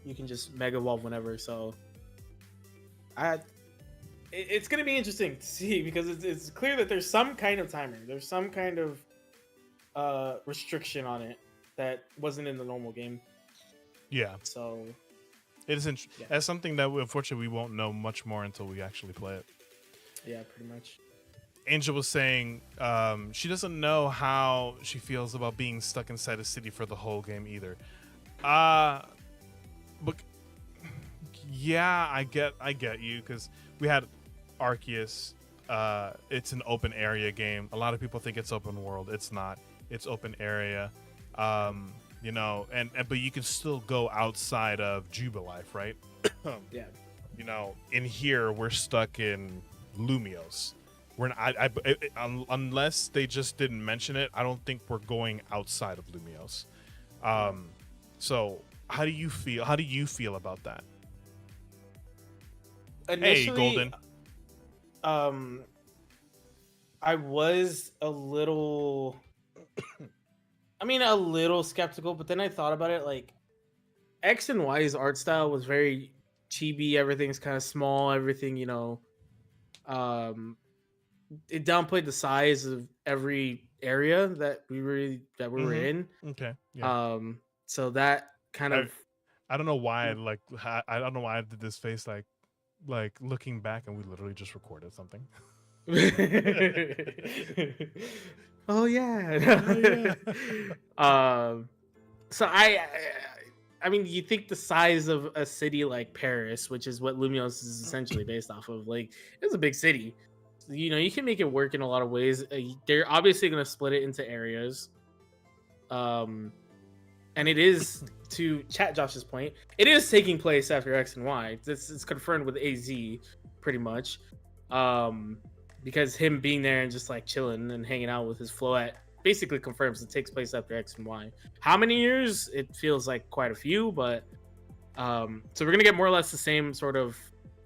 you can just mega evolve whenever. So, it's gonna be interesting to see because it's clear that there's some kind of timer, there's some kind of restriction on it that wasn't in the normal game. Yeah, So it is. Yeah. That's something that unfortunately we won't know much more until we actually play it. yeah, pretty much. Angel was saying she doesn't know how she feels about being stuck inside a city for the whole game either. But yeah, I get you, because we had Arceus. It's an open area game. A lot of people think it's open world. It's not. It's open area. You know, and but you can still go outside of Jubilife, right? Yeah. You know, in here we're stuck in Lumios. We're not, unless they just didn't mention it, I don't think we're going outside of Lumios. So how do you feel? How do you feel about that? Initially, Golden. I was a little a little skeptical, but then I thought about it. Like X and Y's art style was very chibi. Everything's kind of small. Everything, it downplayed the size of every area that we were in. Okay. Yeah. So that kind of I don't know why. I don't know why I did this face. Like looking back, and we literally just recorded something. Oh yeah. So I mean, you think the size of a city like Paris, which is what Lumios is essentially based off of, like it's a big city. You can make it work in a lot of ways. They're obviously going to split it into areas. And it is, to Chat Josh's point, it is taking place after X and Y. It's confirmed with AZ, pretty much. Because him being there and just like chilling and hanging out with his Floette basically confirms it takes place after X and Y. How many years? It feels like quite a few, but so we're gonna get more or less the same sort of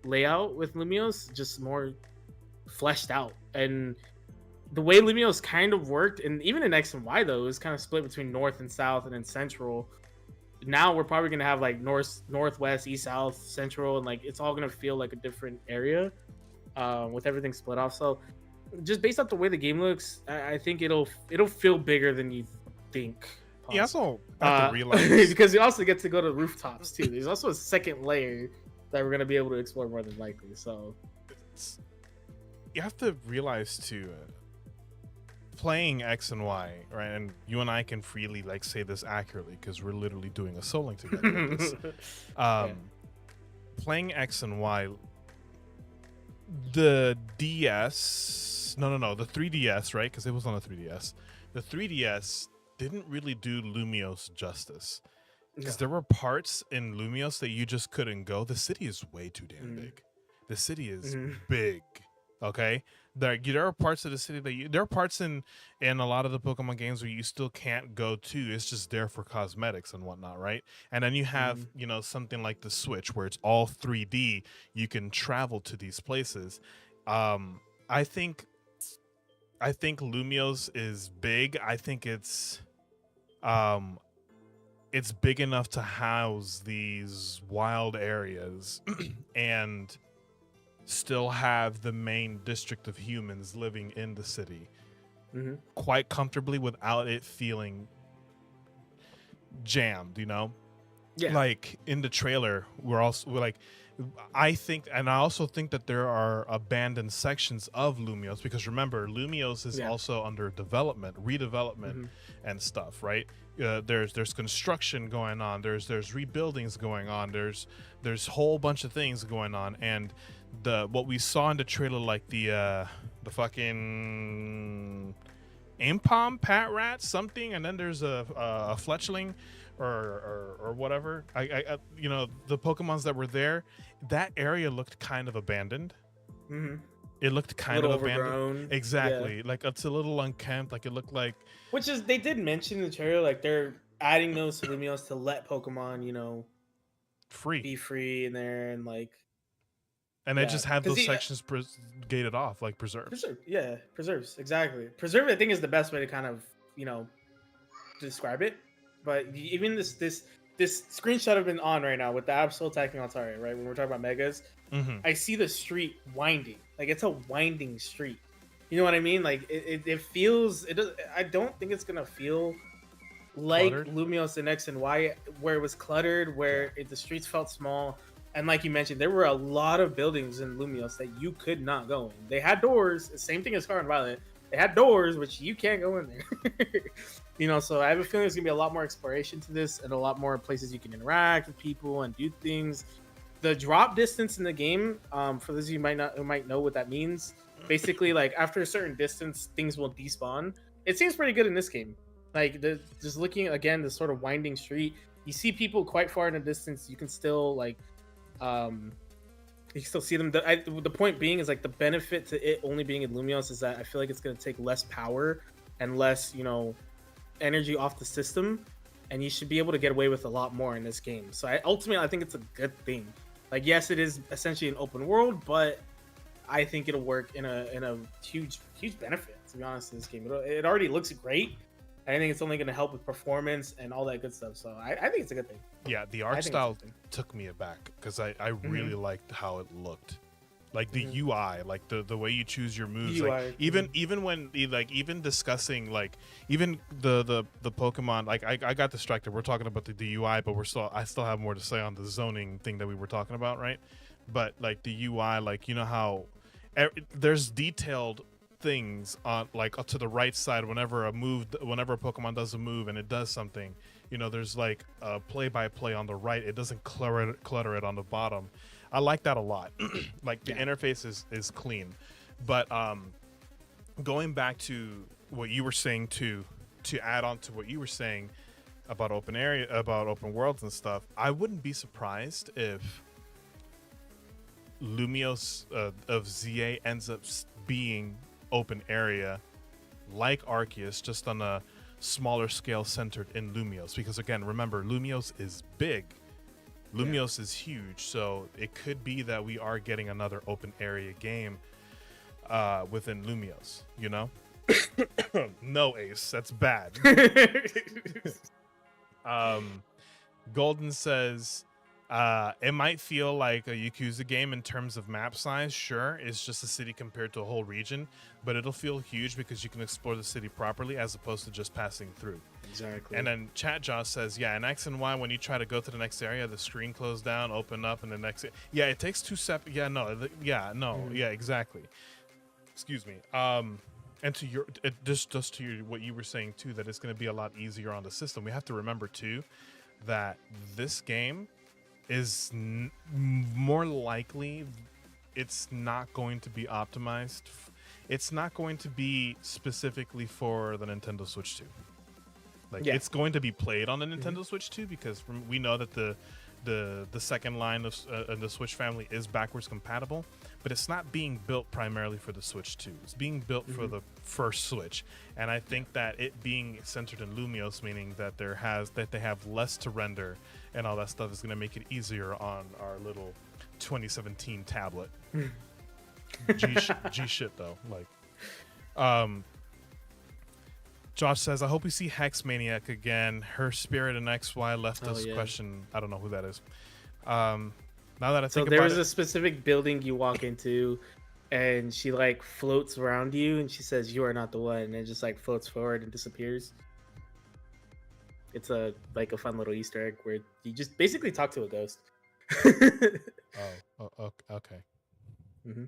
layout with Lumios, just more fleshed out. And the way Lumios kind of worked, and even in X and Y though, it was kind of split between north and south and then central. Now we're probably gonna have like north, northwest, east, south, central, and like it's all gonna feel like a different area. With everything split off. So just based off the way the game looks, I think it'll feel bigger than you think. You also have to realize because you also get to go to rooftops too. There's also a second layer that we're gonna be able to explore more than likely. So you have to realize too, playing X and Y, right? And you and I can freely like say this accurately because we're literally doing a soul link together. With this. Playing X and Y. The DS, the 3DS, right? Because it was on the 3DS. The 3DS didn't really do Lumios justice. Because there were parts in Lumios that you just couldn't go. The city is way too damn big. The city is big. Okay, there are parts of the city that there are parts in a lot of the Pokemon games where you still can't go to. It's just there for cosmetics and whatnot, right? And then you have something like the Switch where it's all 3D. You can travel to these places. I think I think Lumios is big. I think um it's big enough to house these wild areas and still have the main district of humans living in the city quite comfortably without it feeling jammed, you know? Yeah. Like in the trailer, we're like, I think, and I also think that there are abandoned sections of Lumios because remember, Lumios is also under development, redevelopment, and stuff, right? There's construction going on. There's rebuildings going on. There's a whole bunch of things going on, and what we saw in the trailer, like the fucking Impom Pat Rat something, and then there's a Fletchling or whatever. I you know, the Pokemons that were there, that area looked kind of abandoned. It looked kind of abandoned. Exactly. Like it's a little unkempt. Like it looked like. Which is they did mention in the trailer, like they're adding those to Lumios to let Pokemon, you know, be free in there and like. And they just have those sections gated off, like preserves. Preserves, exactly. Preserve, I think, is the best way to kind of, you know, describe it. But even this screenshot I've been on right now with the Absol attacking Altaria, right? When we're talking about Megas, I see the street winding. Like it's a winding street. You know what I mean? Like it feels. I don't think it's gonna feel like cluttered. Lumios and X and Y, where it was cluttered, where the streets felt small. And like you mentioned, there were a lot of buildings in Lumios that you could not go in. They had doors, same thing as Scarlet and Violet. They had doors, which you can't go in there. You know, so I have a feeling there's gonna be a lot more exploration to this, and a lot more places you can interact with people and do things. The drop distance in the game, for those of you who might know what that means, basically, like after a certain distance, things will despawn. It seems pretty good in this game. Like just looking again, this sort of winding street, you see people quite far in the distance. You can still like. You can still see them. The point being is like the benefit to it only being in Lumios is that I feel like it's going to take less power and less, you know, energy off the system, and you should be able to get away with a lot more in this game. So ultimately, I think it's a good thing. Like, yes, it is essentially an open world, but I think it'll work in a huge benefit. To be honest, in this game, it already looks great. I think it's only going to help with performance and all that good stuff. So I think it's a good thing. Yeah, the art style took me aback because I really liked how it looked. Like the UI, like the way you choose your moves. UI, like even when even discussing like even the Pokemon, like I got distracted. We're talking about the UI, but I still have more to say on the zoning thing that we were talking about, right? But like the UI, like you know how there's detailed things on like to the right side whenever a Pokemon does a move and it does something, you know, there's like a play-by-play on the right. It doesn't clutter it on the bottom. I like that a lot. Like the interface is clean. But going back to what you were saying to add on to what you were saying about open worlds and stuff, I wouldn't be surprised if Lumios of ZA ends up being open area like Arceus, just on a smaller scale centered in Lumios, because again, remember, Lumios is big. Lumios is huge, so it could be that we are getting another open area game within Lumios, you know? No, Ace, that's bad. Golden says it might feel like a Yakuza game in terms of map size. Sure, it's just a city compared to a whole region, but it'll feel huge because you can explore the city properly as opposed to just passing through. Exactly. And then Chat Josh says, yeah, in X and Y, when you try to go to the next area, the screen closed down, open up, and the next... Yeah, it takes 2 separate... Yeah, exactly. Excuse me. And to your... Just to your, what you were saying, too, that it's going to be a lot easier on the system. We have to remember, too, that this game is more likely it's not going to be optimized. It's not going to be specifically for the Nintendo Switch 2. Like it's going to be played on the Nintendo Switch 2 because we know that the second line of the Switch family is backwards compatible, but it's not being built primarily for the Switch 2. It's being built for the first Switch, and I think that it being centered in Lumios, meaning that they have less to render and all that stuff, is going to make it easier on our little 2017 tablet. G shit though, like Josh says, I hope we see Hex Maniac again. Her spirit in XY left us yeah. question. I don't know who that is. Now that I So think there about was it, a specific building you walk into, and she like floats around you, and she says, "You are not the one," and it just like floats forward and disappears. It's a like a fun little Easter egg where you just basically talk to a ghost. okay. Mm-hmm.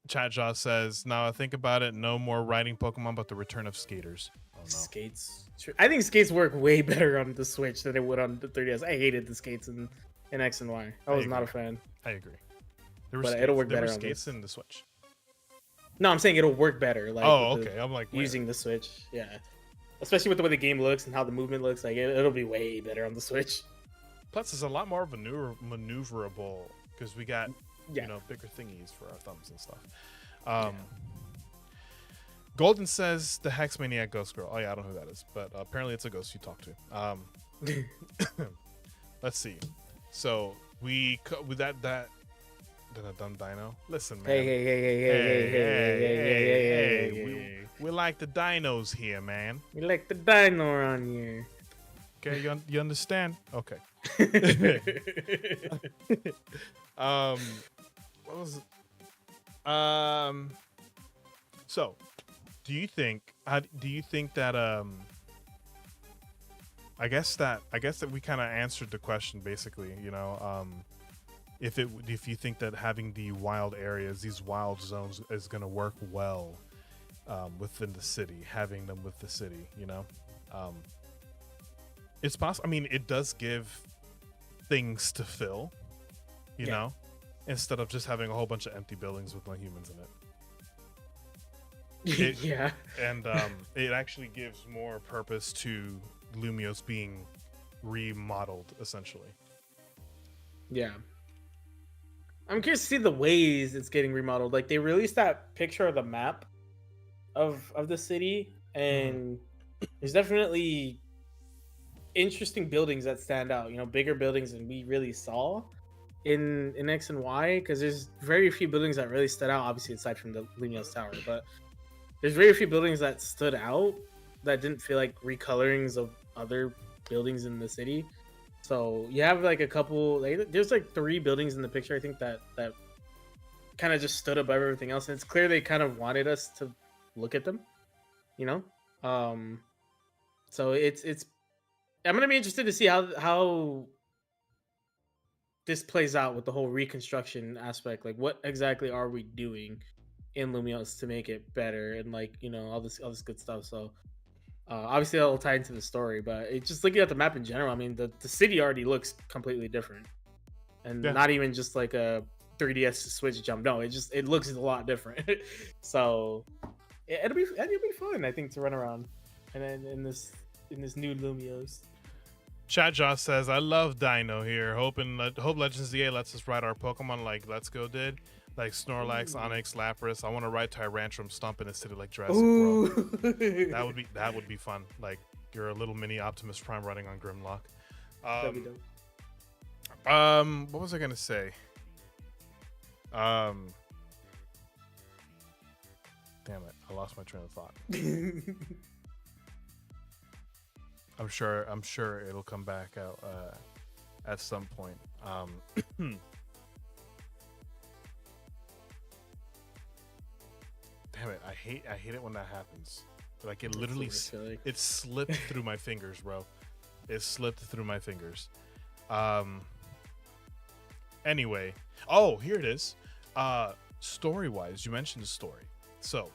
Chat Jaw says, now I think about it, no more riding Pokemon, but the return of skaters. Oh no. Skates. I think skates work way better on the Switch than it would on the 3DS. I hated the skates in X and Y. I was not a fan. I agree. There But it'll work there better were on skates this. in the Switch. No, I'm saying it'll work better. Like, oh, with okay. I'm like, where? using the Switch. Yeah. Especially with the way the game looks and how the movement looks. Like, it'll be way better on the Switch. Plus, it's a lot more maneuverable because we got Yeah. you know, bigger thingies for our thumbs and stuff. Golden says the Hex Maniac Ghost Girl. Oh yeah, I don't know who that is, but apparently it's a ghost you talk to. Let's see. So with that dumb dino. Listen, man. Hey. We like the dinos here, man. We like the dino around here. Okay, you understand? Okay. What was it? So do you think that I guess that we kind of answered the question basically, you know, if you think that having the wild areas, these wild zones is going to work well within the city, having them with the city, you know, it's possible. I mean, it does give things to fill, you know, instead of just having a whole bunch of empty buildings with no humans in it. Yeah. And it actually gives more purpose to Lumios being remodeled, essentially. Yeah. I'm curious to see the ways it's getting remodeled. Like, they released that picture of the map of the city, and there's definitely interesting buildings that stand out, you know, bigger buildings than we really saw in X and Y, because there's very few buildings that really stood out, obviously aside from the Lumios Tower, but there's very few buildings that stood out that didn't feel like recolorings of other buildings in the city. So you have like a couple, like, there's like 3 buildings in the picture, I think, that kind of just stood above everything else, and it's clear they kind of wanted us to look at them, you know. So it's I'm gonna be interested to see how this plays out with the whole reconstruction aspect. Like, what exactly are we doing in Lumios to make it better, and, like, you know, all this good stuff. So obviously that'll tie into the story, but it's just looking at the map in general. I mean, the city already looks completely different, and not even just like a 3DS to Switch jump. No, it looks a lot different. So it'll be fun, I think, to run around and then in this new Lumios. Chat Josh says, I love Dino here. Hope Legends DA lets us ride our Pokemon like Let's Go did. Like Snorlax, Onix, Lapras. I want to ride Tyrantrum Stomp in a city like Jurassic World. That would be fun. Like, you're a little mini Optimus Prime riding on Grimlock. That'd be dope. What was I gonna say? Damn it, I lost my train of thought. I'm sure it'll come back out at some point. Damn it, I hate it when that happens. Like, it literally it slipped through my fingers, bro. It slipped through my fingers. Anyway, oh, here it is. Story-wise, you mentioned the story. So,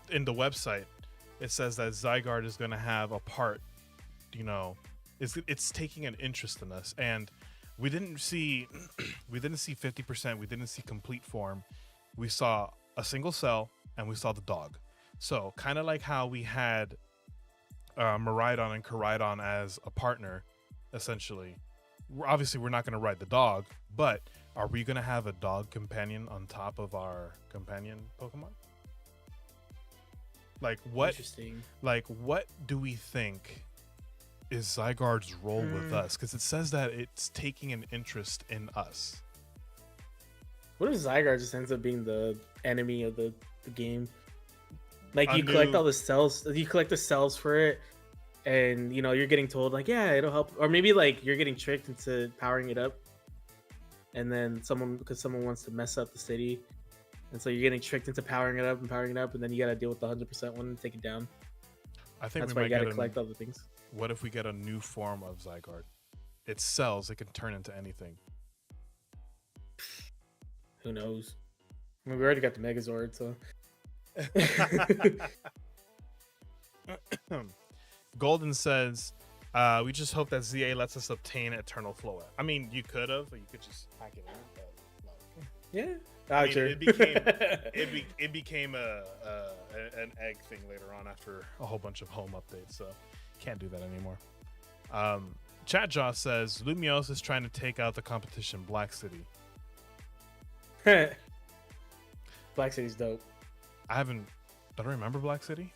in the website, it says that Zygarde is going to have a part, you know, it's taking an interest in us, and we didn't see 50%, we didn't see complete form. We saw a single cell, and we saw the dog. So, kind of like how we had Miraidon and Koraidon as a partner, essentially. Obviously, we're not going to ride the dog, but are we going to have a dog companion on top of our companion Pokemon? Like, what do we think is Zygarde's role with us? Because it says that it's taking an interest in us. What if Zygarde just ends up being the enemy of the game? Like A you collect new all the cells, you collect the cells for it, and you're getting told like, yeah, it'll help, or maybe like you're getting tricked into powering it up, and then someone wants to mess up the city, and so you're getting tricked into powering it up and powering it up, and then you gotta deal with the 100% one and take it down. I think That's we why you might gotta get collect all the things. what if we get a new form of Zygarde? It cells, it can turn into anything. Who knows? I mean, we already got the Megazord, so. Golden says, we just hope that ZA lets us obtain Eternal Flow. I mean, you could have, but you could just hack it in. But no. Yeah. I mean, Sure. it became an egg thing later on after a whole bunch of home updates, so can't do that anymore. Chat Jaw says Lumiose is trying to take out the competition Black City. Black City's dope. Don't remember Black City.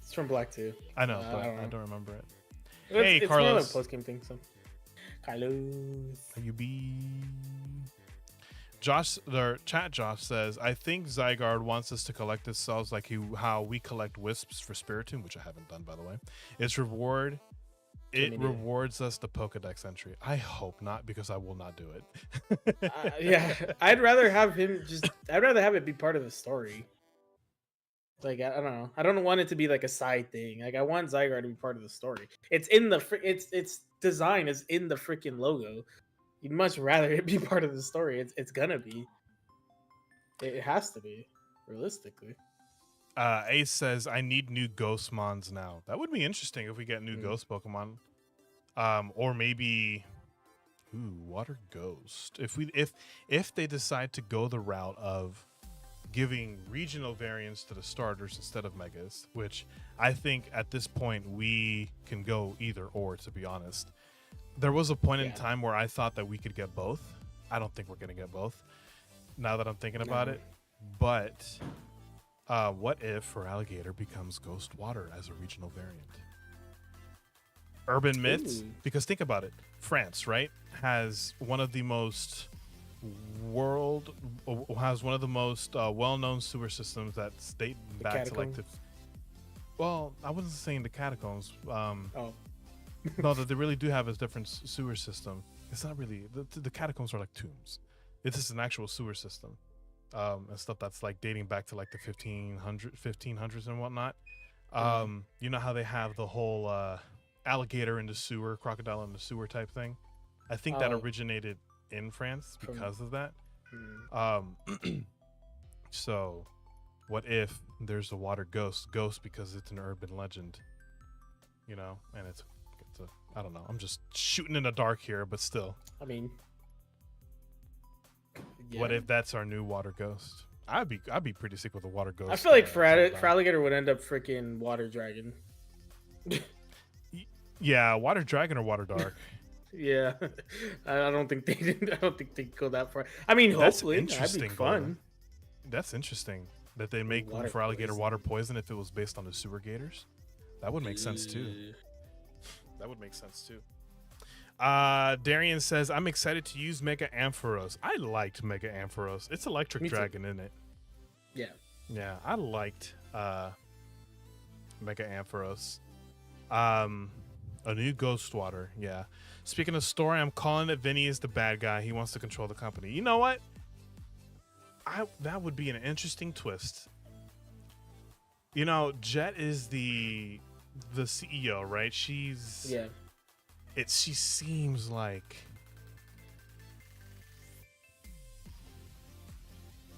It's from Black 2. I know, but I I don't remember it. It's Carlos. more of a post-game thing, so. Carlos. How you be? Josh, their chat Josh says, I think Zygarde wants us to collect his cells like how we collect wisps for Spiritomb, which I haven't done, by the way. It rewards us the Pokedex entry. I hope not, because I will not do it. Yeah, I'd rather have it be part of the story. Like, I don't know. I don't want it to be like a side thing. Like, I want Zygarde to be part of the story. It's in the its design is in the freaking logo. You'd much rather it be part of the story. It's gonna be. It has to be, realistically. Ace says, I need new Ghost Mons now. That would be interesting if we get new Ghost Pokemon. Or maybe Water Ghost. If they decide to go the route of giving regional variants to the starters instead of Megas, which I think at this point we can go either or, to be honest. There was a point in time where I thought that we could get both. I don't think we're going to get both now that I'm thinking about it. But what if for Alligator becomes Ghost Water as a regional variant? Urban myths, because think about it. France, right, has one of the most well-known sewer systems that's dating back to like the. Well, I wasn't saying the catacombs. No, that they really do have a different sewer system. It's not really the catacombs are like tombs. It's just an actual sewer system, and stuff that's like dating back to like the 1500s and whatnot. You know how they have the whole alligator in the sewer, crocodile in the sewer type thing. I think that originated in France because of that. So, what if there's a water ghost because it's an urban legend, and it's a, I don't know. I'm just shooting in the dark here, but still. I mean, what if that's our new water ghost? I'd be pretty sick with a water ghost. I feel like for alligator would end up freaking water dragon. Yeah, water dragon or water dark. Yeah, I don't think they did. I don't think they go that far. I mean, hopefully, that'd be fun. That's interesting that they make one for alligator water poison if it was based on the sewer gators. That would make sense too. That would make sense too. Darian says, I'm excited to use Mega Ampharos. I liked Mega Ampharos. It's electric dragon, isn't it? Yeah. Yeah, I liked Mega Ampharos. A new Ghost Water, yeah. Speaking of story, I'm calling it Vinny is the bad guy. He wants to control the company. You know what? That would be an interesting twist. Jet is the CEO, right? She seems like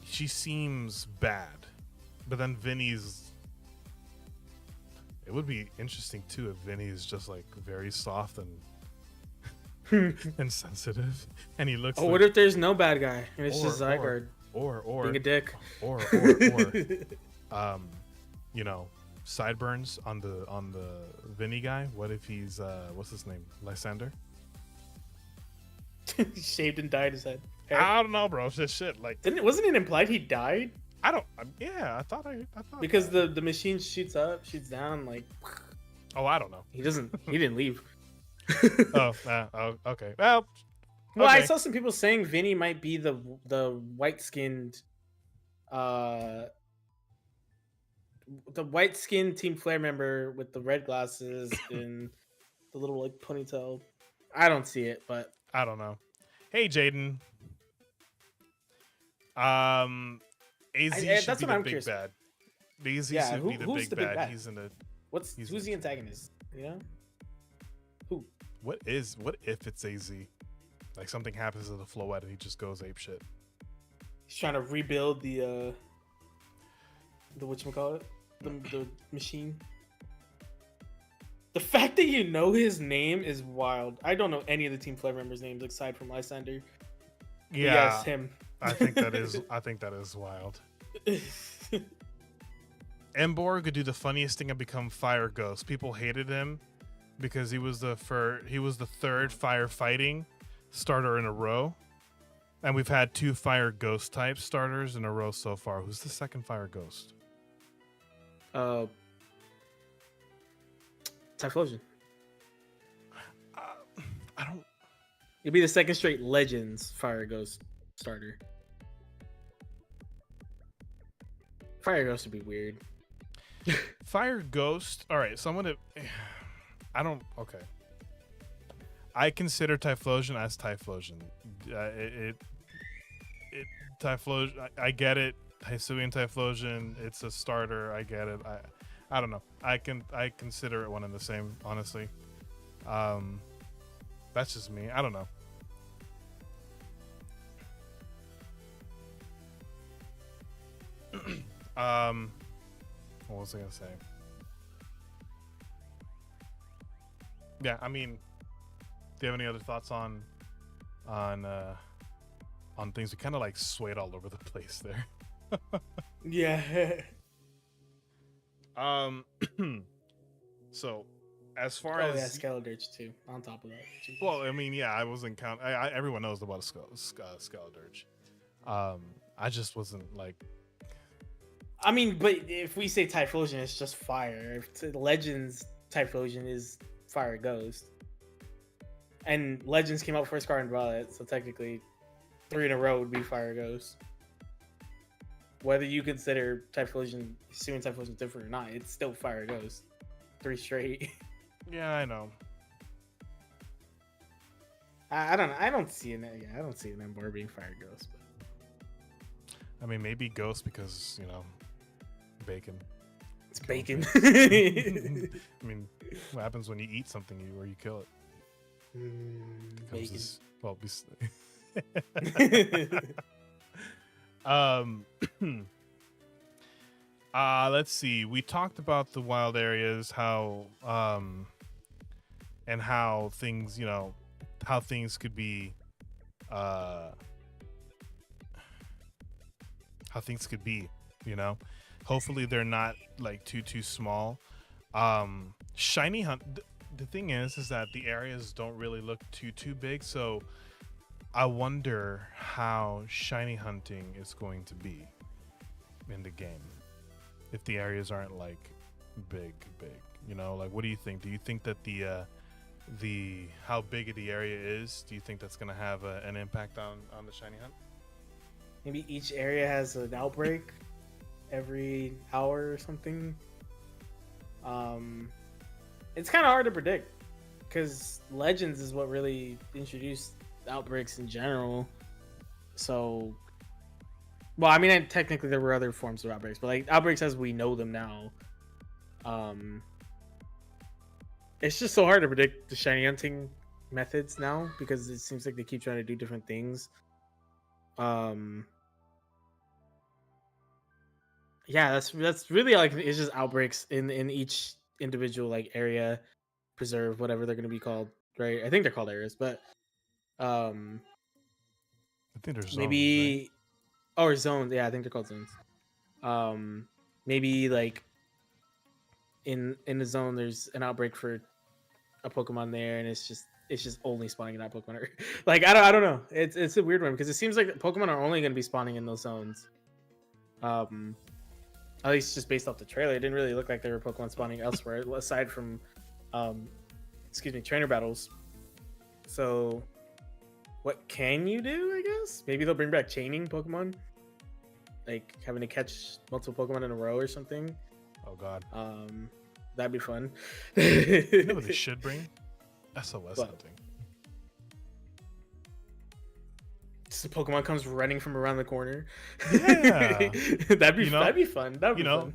she seems bad, but then Vinny's. It would be interesting too if Vinny is just like very soft and and sensitive, and he looks. Oh, what if there's no bad guy and it's just Zygarde? Or being a dick. Or sideburns on the Vinny guy. What if he's what's his name? Lysander? Shaved and dyed his head. I don't know, bro. It's just shit. Like, wasn't it implied he died? I thought because the machine shoots down, like. Oh, I don't know. He didn't leave. Okay. Well, okay. I saw some people saying Vinny might be the white skinned the white skinned Team Flare member with the red glasses and the little like ponytail. I don't see it, but I don't know. Hey, Jaden. Az should that's be what the I'm big curious about. bad. Az Yeah, should be the who's big the big bad. bad? He's in the. He's Who's in the the- antagonist? You know, who? What if it's Az? Like something happens to the Floette and he just goes ape shit. He's trying to rebuild the whatchamacallit? The machine. The fact that you know his name is wild. I don't know any of the Team Flare members' names aside from Lysander. Yeah, Yes, him. I think that is. I think that is wild. Embor could do the funniest thing and become Fire Ghost. People hated him because he was the third firefighting starter in a row, and we've had 2 Fire Ghost type starters in a row so far. Who's the second Fire Ghost? Typhlosion. I don't. It'd be the second straight Legends Fire Ghost starter. Fire Ghost would be weird. Fire Ghost. All right, someone. I don't. Okay. I consider Typhlosion as Typhlosion. Typhlosion. I get it. Hisuian Typhlosion. It's a starter. I get it. I don't know. I consider it one and the same. Honestly. That's just me. I don't know. What was I gonna say? Yeah, I mean, do you have any other thoughts on things? We kind of like swayed all over the place there. Yeah. So as far Oh yeah, as Skeledirge too. On top of that. Jesus. well, I mean, yeah, I wasn't count. Everyone knows about a Skeledirge. I just wasn't like. I mean, but if we say Typhlosion, it's just fire. If Legends Typhlosion is Fire Ghost, and Legends came out before Scar and Violet, so technically 3 in a row would be Fire Ghost. Whether you consider Typhlosion, assuming Typhlosion different or not, it's still Fire Ghost. 3 straight. Yeah, I know. I don't know. I don't see an Embor being Fire Ghost. But... I mean, maybe Ghost because bacon. It's bacon. I mean, what happens when you eat something or you kill it? Bacon. Let's see. We talked about the wild areas, how and how things, how things could be hopefully they're not like too small. Shiny hunt, the thing is that the areas don't really look too big, so I wonder how shiny hunting is going to be in the game if the areas aren't like big. Like, what do you think? Do you think that the how big the area is, do you think that's going to have an impact on the shiny hunt? Maybe each area has an outbreak every hour or something. It's kind of hard to predict because Legends is what really introduced outbreaks in general. So, well, I mean, technically there were other forms of outbreaks, but like outbreaks as we know them now, it's just so hard to predict the shiny hunting methods now because it seems like they keep trying to do different things. Yeah, that's really like it's just outbreaks in each individual like area, preserve, whatever they're gonna be called, right? I think they're called areas, but I think there's maybe or zones. Yeah, I think they're called zones. Maybe like in the zone there's an outbreak for a Pokemon there, and it's just only spawning in that Pokemon. Like I don't know. It's a weird one because it seems like Pokemon are only gonna be spawning in those zones. At least just based off the trailer, it didn't really look like there were Pokemon spawning elsewhere aside from, trainer battles. So, what can you do? I guess maybe they'll bring back chaining Pokemon, like having to catch multiple Pokemon in a row or something, Oh God. That'd be fun. You know what they should bring? SOS What? hunting. Just the Pokemon comes running from around the corner. Yeah. that'd be You know? that'd be fun. That'd be fun.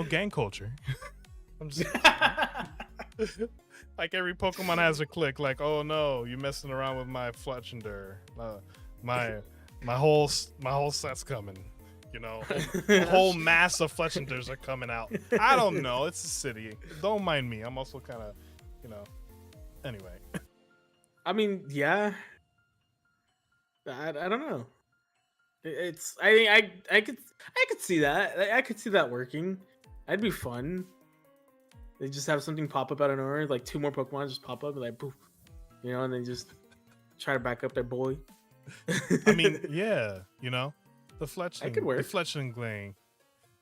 Gang culture. I'm just like every Pokemon has a click. Like, oh no, you messing around with my Fletchender. My whole set's coming. You know, a whole mass of Fletchenders are coming out. I don't know. It's a city. Don't mind me. I'm also kind of, Anyway. I mean, yeah. I don't know. It's I could see that. I could see that working. That'd be fun. They just have something pop up out of nowhere, like 2 more Pokemon just pop up, like poof, and then just try to back up their boy. I mean, yeah, the Fletchling. That could work. The Fletchling Glang.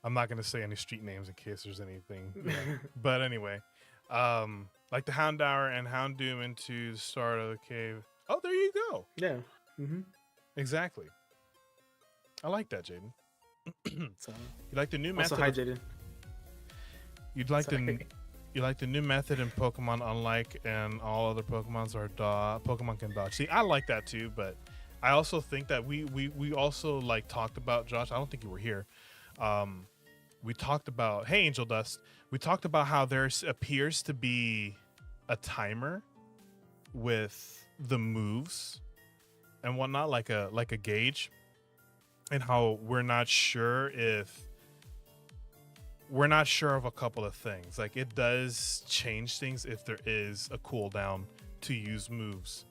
I'm not gonna say any street names in case there's anything. But anyway, like the Houndour and Houndoom into the start of the cave. Oh, there you go. Yeah. Mm-hmm. Exactly. I like that, Jaden. So, You like the new also, method? hi, Jaden. You like the new method in Pokemon, unlike in all other Pokemons, or Pokemon can dodge. See, I like that too, but I also think that we also like talked about, Josh. I don't think you were here. We talked about, hey, Angel Dust. We talked about how there appears to be a timer with the moves and whatnot, like a gauge, and how we're not sure of a couple of things. Like, it does change things if there is a cooldown to use moves.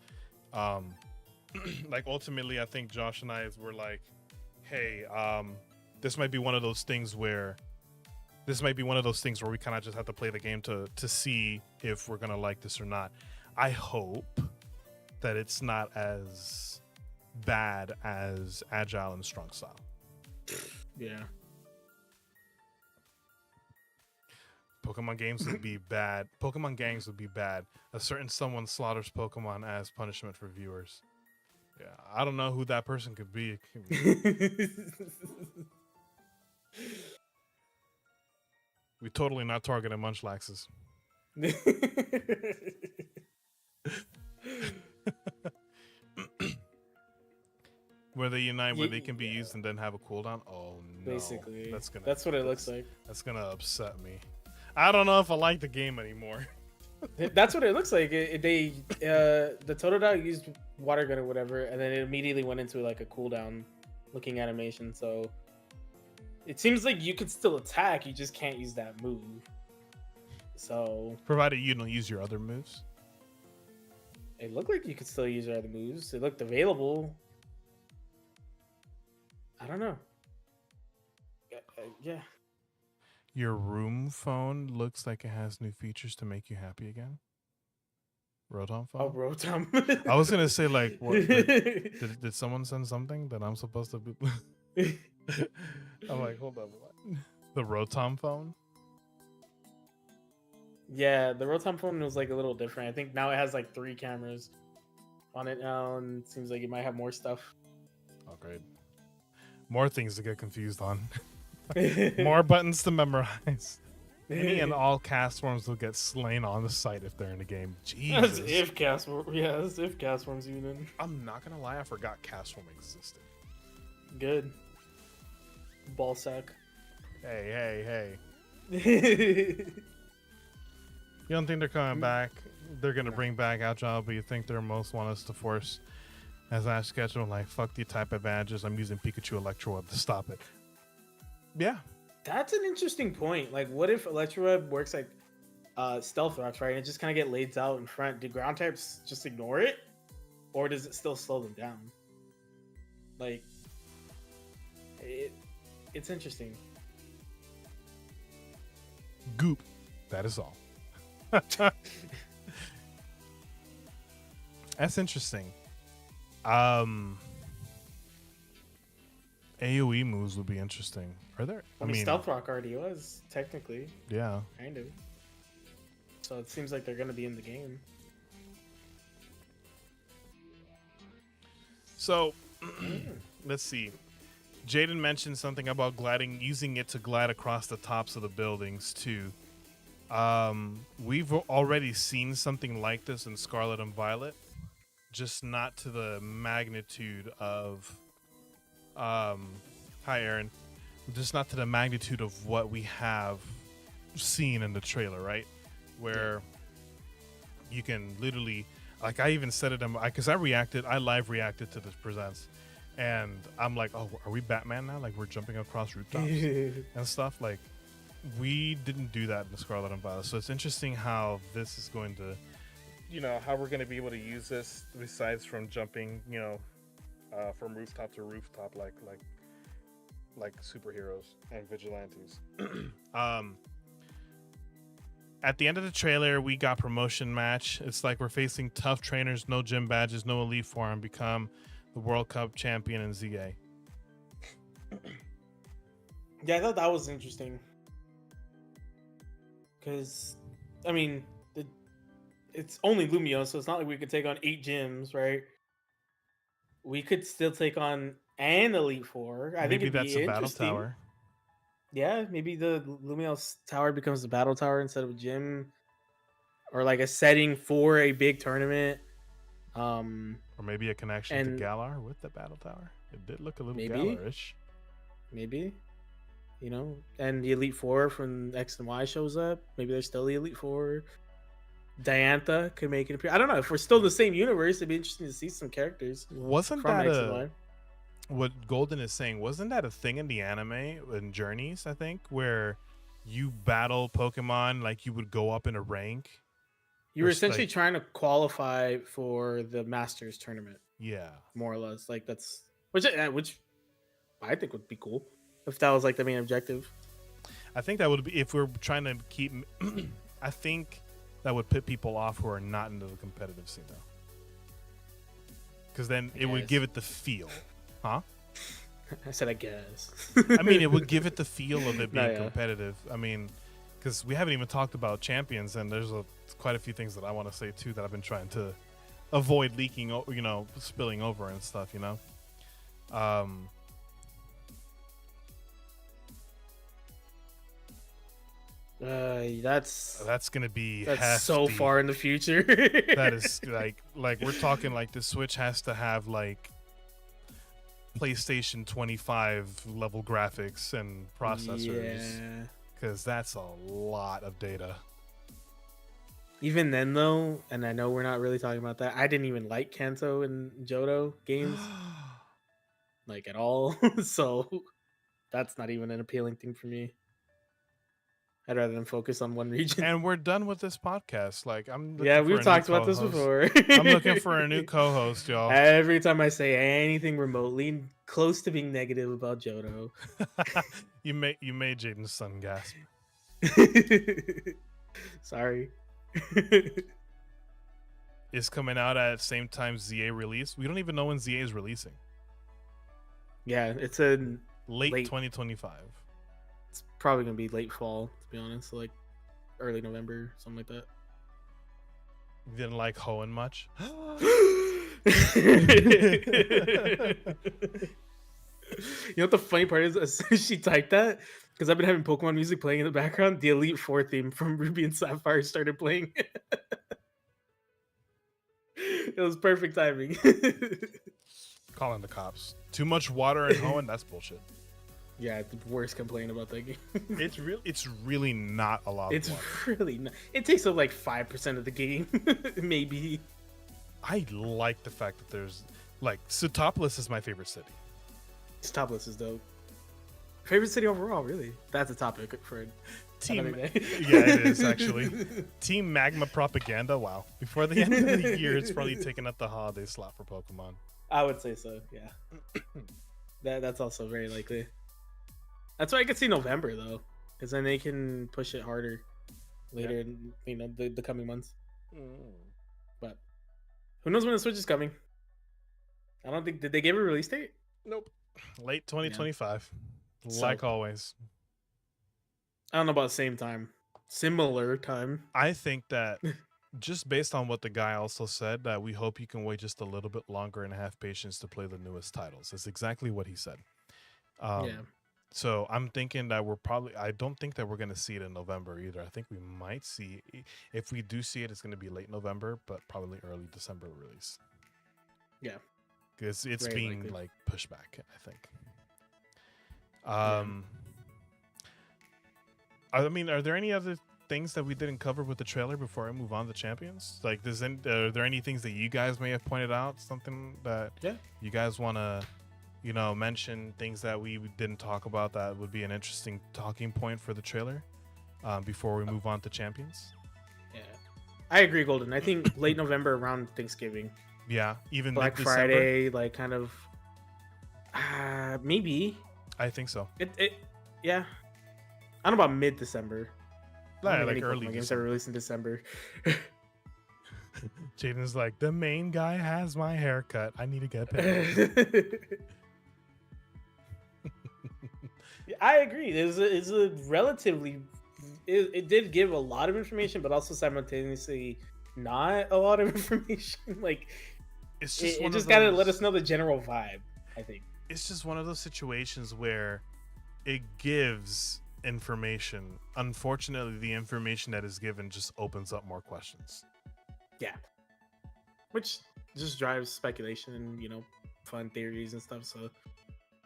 Like, ultimately, I think Josh and I were like, hey, this might be one of those things where we kind of just have to play the game to see if we're gonna like this or not. I hope that it's not as bad as Agile and Strong Style. Yeah. Pokemon games would be bad. Pokemon gangs would be bad. A certain someone slaughters Pokemon as punishment for viewers. Yeah, I don't know who that person could be. We totally not targeting Munchlaxes. Where they unite, where they can be used and then have a cooldown. Oh no! Basically, that's what it looks like. That's gonna upset me. I don't know if I like the game anymore. That's what it looks like. The Totodile used water gun or whatever, and then it immediately went into like a cooldown looking animation. So it seems like you could still attack, you just can't use that move. So provided you don't use your other moves. It looked like you could still use your other moves. It looked available. I don't know. Yeah. Your room phone looks like it has new features to make you happy again. Rotom phone? Oh, Rotom. I was going to say, like, what, did someone send something that I'm supposed to be... I'm like, hold up. What? The Rotom phone? Yeah, the Rotom phone was like a little different. I think now it has like 3 cameras on it now, and it seems like it might have more stuff. Oh, great. More things to get confused on. More buttons to memorize. Any and all cast forms will get slain on the site if they're in the game. Jesus. That's if cast forms even in. I'm not gonna lie, I forgot cast form existed. Good. Ball sack. Hey. You don't think they're coming back? They're gonna bring back Agile, but you think they're most want us to force as I schedule, like, fuck the type advantages. I'm using Pikachu Electroweb to stop it. Yeah. That's an interesting point. Like, what if Electroweb works like Stealth Rocks, right? And it just kind of get laid out in front. Do ground types just ignore it? Or does it still slow them down? Like, it's interesting. Goop. That is all. That's interesting. AoE moves would be interesting. Are there? I mean, Stealth Rock already was, technically. Yeah. Kind of. So it seems like they're going to be in the game. So, let's see. Jaden mentioned something about using it to glide across the tops of the buildings too. We've already seen something like this in Scarlet and Violet, just not to the magnitude of. Hi, Aaron. Just not to the magnitude of what we have seen in the trailer, right? Where you can literally, like, I even said it because I live reacted to this presents, and I'm like, oh, are we Batman now? Like, we're jumping across rooftops and stuff. Like, we didn't do that in the Scarlet and Violet, so it's interesting how this is going to, how we're going to be able to use this besides from jumping, from rooftop to rooftop, like superheroes and vigilantes. At the end of the trailer, we got promotion match. It's like we're facing tough trainers, no gym badges, no elite form, become the World Cup champion in ZA. Yeah, I thought that was interesting. Because, I mean, it's only Lumio, so it's not like we could take on 8 gyms, right? We could still take on an Elite Four. I think it'd that's be a battle interesting. tower. Yeah, maybe the Lumio's tower becomes the battle tower instead of a gym, or like a setting for a big tournament. Or maybe a connection to Galar with the battle tower. It did look a little Galar-ish. Maybe. And the Elite Four from X and Y shows up. Maybe they're still the Elite Four. Diantha could make it appear. I don't know. If we're still in the same universe, it'd be interesting to see some characters. Wasn't that what Golden is saying? Wasn't that a thing in the anime in Journeys, I think, where you battle Pokemon like you would go up in a rank? You were essentially trying to qualify for the Masters tournament. Yeah. More or less. Like that's which I think would be cool if that was like the main objective. I think that would be, if we're trying to keep I think that would put people off who are not into the competitive scene though. Because then it would give it the feel. Huh? I said I guess. I mean, it would give it the feel of it being competitive. I mean, because we haven't even talked about champions, and there's quite a few things that I want to say too that I've been trying to avoid leaking, spilling over and stuff, That's gonna be so far in the future. That is like we're talking like the Switch has to have like PlayStation 25 level graphics and processors, because that's a lot of data. Even then though, and I know we're not really talking about that, I didn't even like Kanto and Johto games like at all. So that's not even an appealing thing for me. I'd rather than focus on one region. And we're done with this podcast. Like, we've talked about this before. I'm looking for a new co-host, y'all. Every time I say anything remotely close to being negative about Johto, you made Jaden's son gasp. Sorry. Is coming out at the same time ZA release. We don't even know when ZA is releasing. Yeah, it's a late 2025. It's probably gonna be late fall, to be honest, like early November, something like that. You didn't like Hoenn much? You know what the funny part is? As soon as she typed that, because I've been having Pokemon music playing in the background, the Elite Four theme from Ruby and Sapphire started playing. It was perfect timing. Calling the cops. Too much water in Hoenn? That's bullshit. Yeah, the worst complaint about that game. It's really not a lot of water. It's really not. It takes up like 5% of the game, maybe. I like the fact that there's like Sootopolis is my favorite city. Sootopolis is dope. Favorite city overall, really? That's a topic for Team. Yeah, it is actually. Team Magma Propaganda. Wow. Before the end of the year, it's probably taking up the holiday slot for Pokemon. I would say so. Yeah. That's also very likely. That's why I could see November though, because then they can push it harder later in the coming months. But who knows when the Switch is coming? I don't think, did they give a release date? Nope. Late 2025, like always. I don't know about same time, similar time. I think that just based on what the guy also said, that we hope you can wait just a little bit longer and have patience to play the newest titles. That's exactly what he said. Um, Yeah. so I'm thinking that I don't think that we're going to see it in November either. I think we might see, if we do see it, it's going to be late November, but probably early December release. Yeah. Because it's Very being likely. like pushed back, I think. Yeah. I mean, are there any other things that we didn't cover with the trailer before I move on to champions? Like, are there any things that you guys may have pointed out? Something that Yeah. you guys want to, mention, things that we didn't talk about that would be an interesting talking point for the trailer before we move on to champions? Yeah. I agree, Golden. I think late November around Thanksgiving, Yeah, even Black mid-December? Friday, like kind of. Maybe I think so. Yeah. I don't know about mid-December. I don't Yeah, think like any early Pokemon games ever December. released in December. Jaden's like, the main guy has my haircut. I need to get paid. I agree. It's a relatively. It did give a lot of information, but also simultaneously not a lot of information. Like It's just it one just of gotta those, let us know the general vibe. I think. it's just one of those situations where it gives information. Unfortunately, the information that is given just opens up more questions. Yeah. Which just drives speculation and fun theories and stuff. So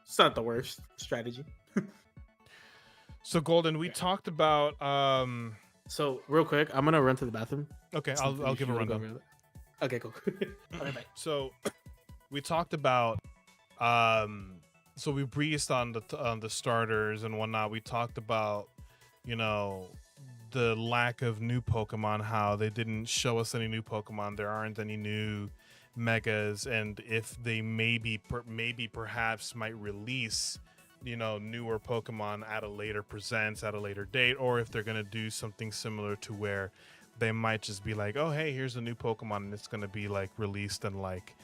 it's not the worst strategy. So Golden, we Yeah. talked about So real quick, I'm gonna run to the bathroom. okay, Something I'll if give a you wanna go rundown. over that. Okay, cool. Okay, bye. So we talked about so we breezed on the starters and whatnot. We talked about the lack of new Pokemon, how they didn't show us any new Pokemon. There aren't any new megas, and if they maybe perhaps might release newer Pokemon at a later date, or if they're gonna do something similar to where they might just be like, oh hey, here's a new Pokemon, and it's gonna be like released and like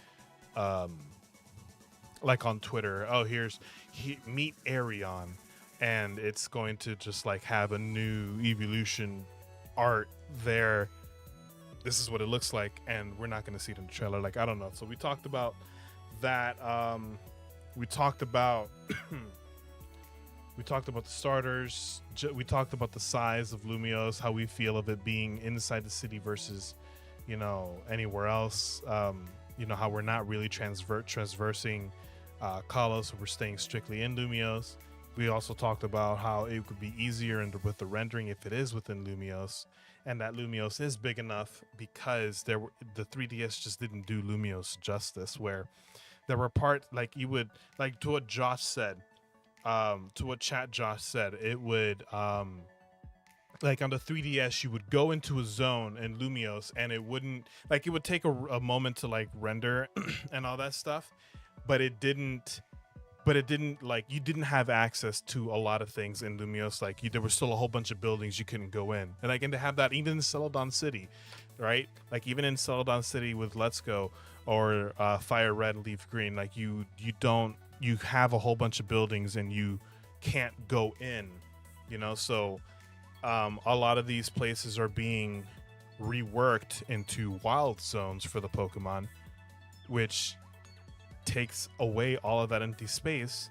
on Twitter, oh meet Arion, and it's going to just like have a new evolution art there. This is what it looks like, and we're not going to see it in the trailer. Like, I don't know. So we talked about that. We talked about we talked about the starters. We talked about the size of Lumios, how we feel of it being inside the city versus anywhere else. How we're not really transversing Kalos, so we're staying strictly in Lumios. We also talked about how it could be easier with the rendering if it is within Lumios, and that Lumios is big enough because the 3DS just didn't do Lumios justice, where there were parts like you would like to what Josh said, to what chat Josh said, it would like on the 3DS you would go into a zone in Lumios and it wouldn't like, it would take a moment to like render and all that stuff, but it didn't like, you didn't have access to a lot of things in Lumios. Like there was still a whole bunch of buildings you couldn't go in, and like, and to have that even in Celadon City, right? Like even in Celadon City with Let's Go or Fire Red, Leaf Green, like you have a whole bunch of buildings and you can't go in, so a lot of these places are being reworked into wild zones for the Pokemon, which takes away all of that empty space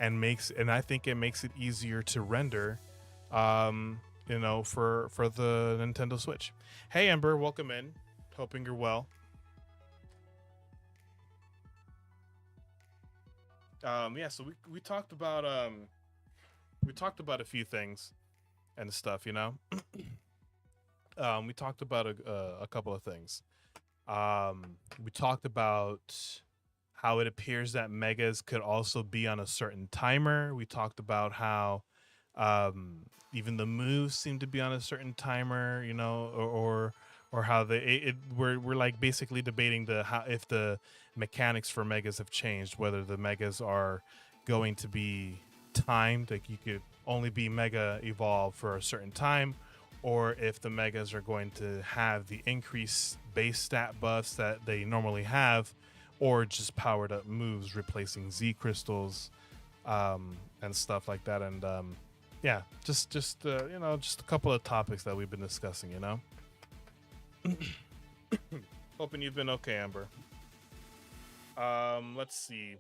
and I think it makes it easier to render for the Nintendo Switch. Hey Ember, welcome in, hoping you're well. So we talked about a few things and stuff, we talked about a couple of things. We talked about how it appears that megas could also be on a certain timer. We talked about how even the moves seem to be on a certain timer, or how we're like basically debating if the mechanics for megas have changed, whether the megas are going to be timed, like you could only be mega evolved for a certain time, or if the megas are going to have the increased base stat buffs that they normally have, or just powered up moves replacing Z crystals and stuff like that. And just a couple of topics that we've been discussing, Hoping you've been okay, Amber. Let's see.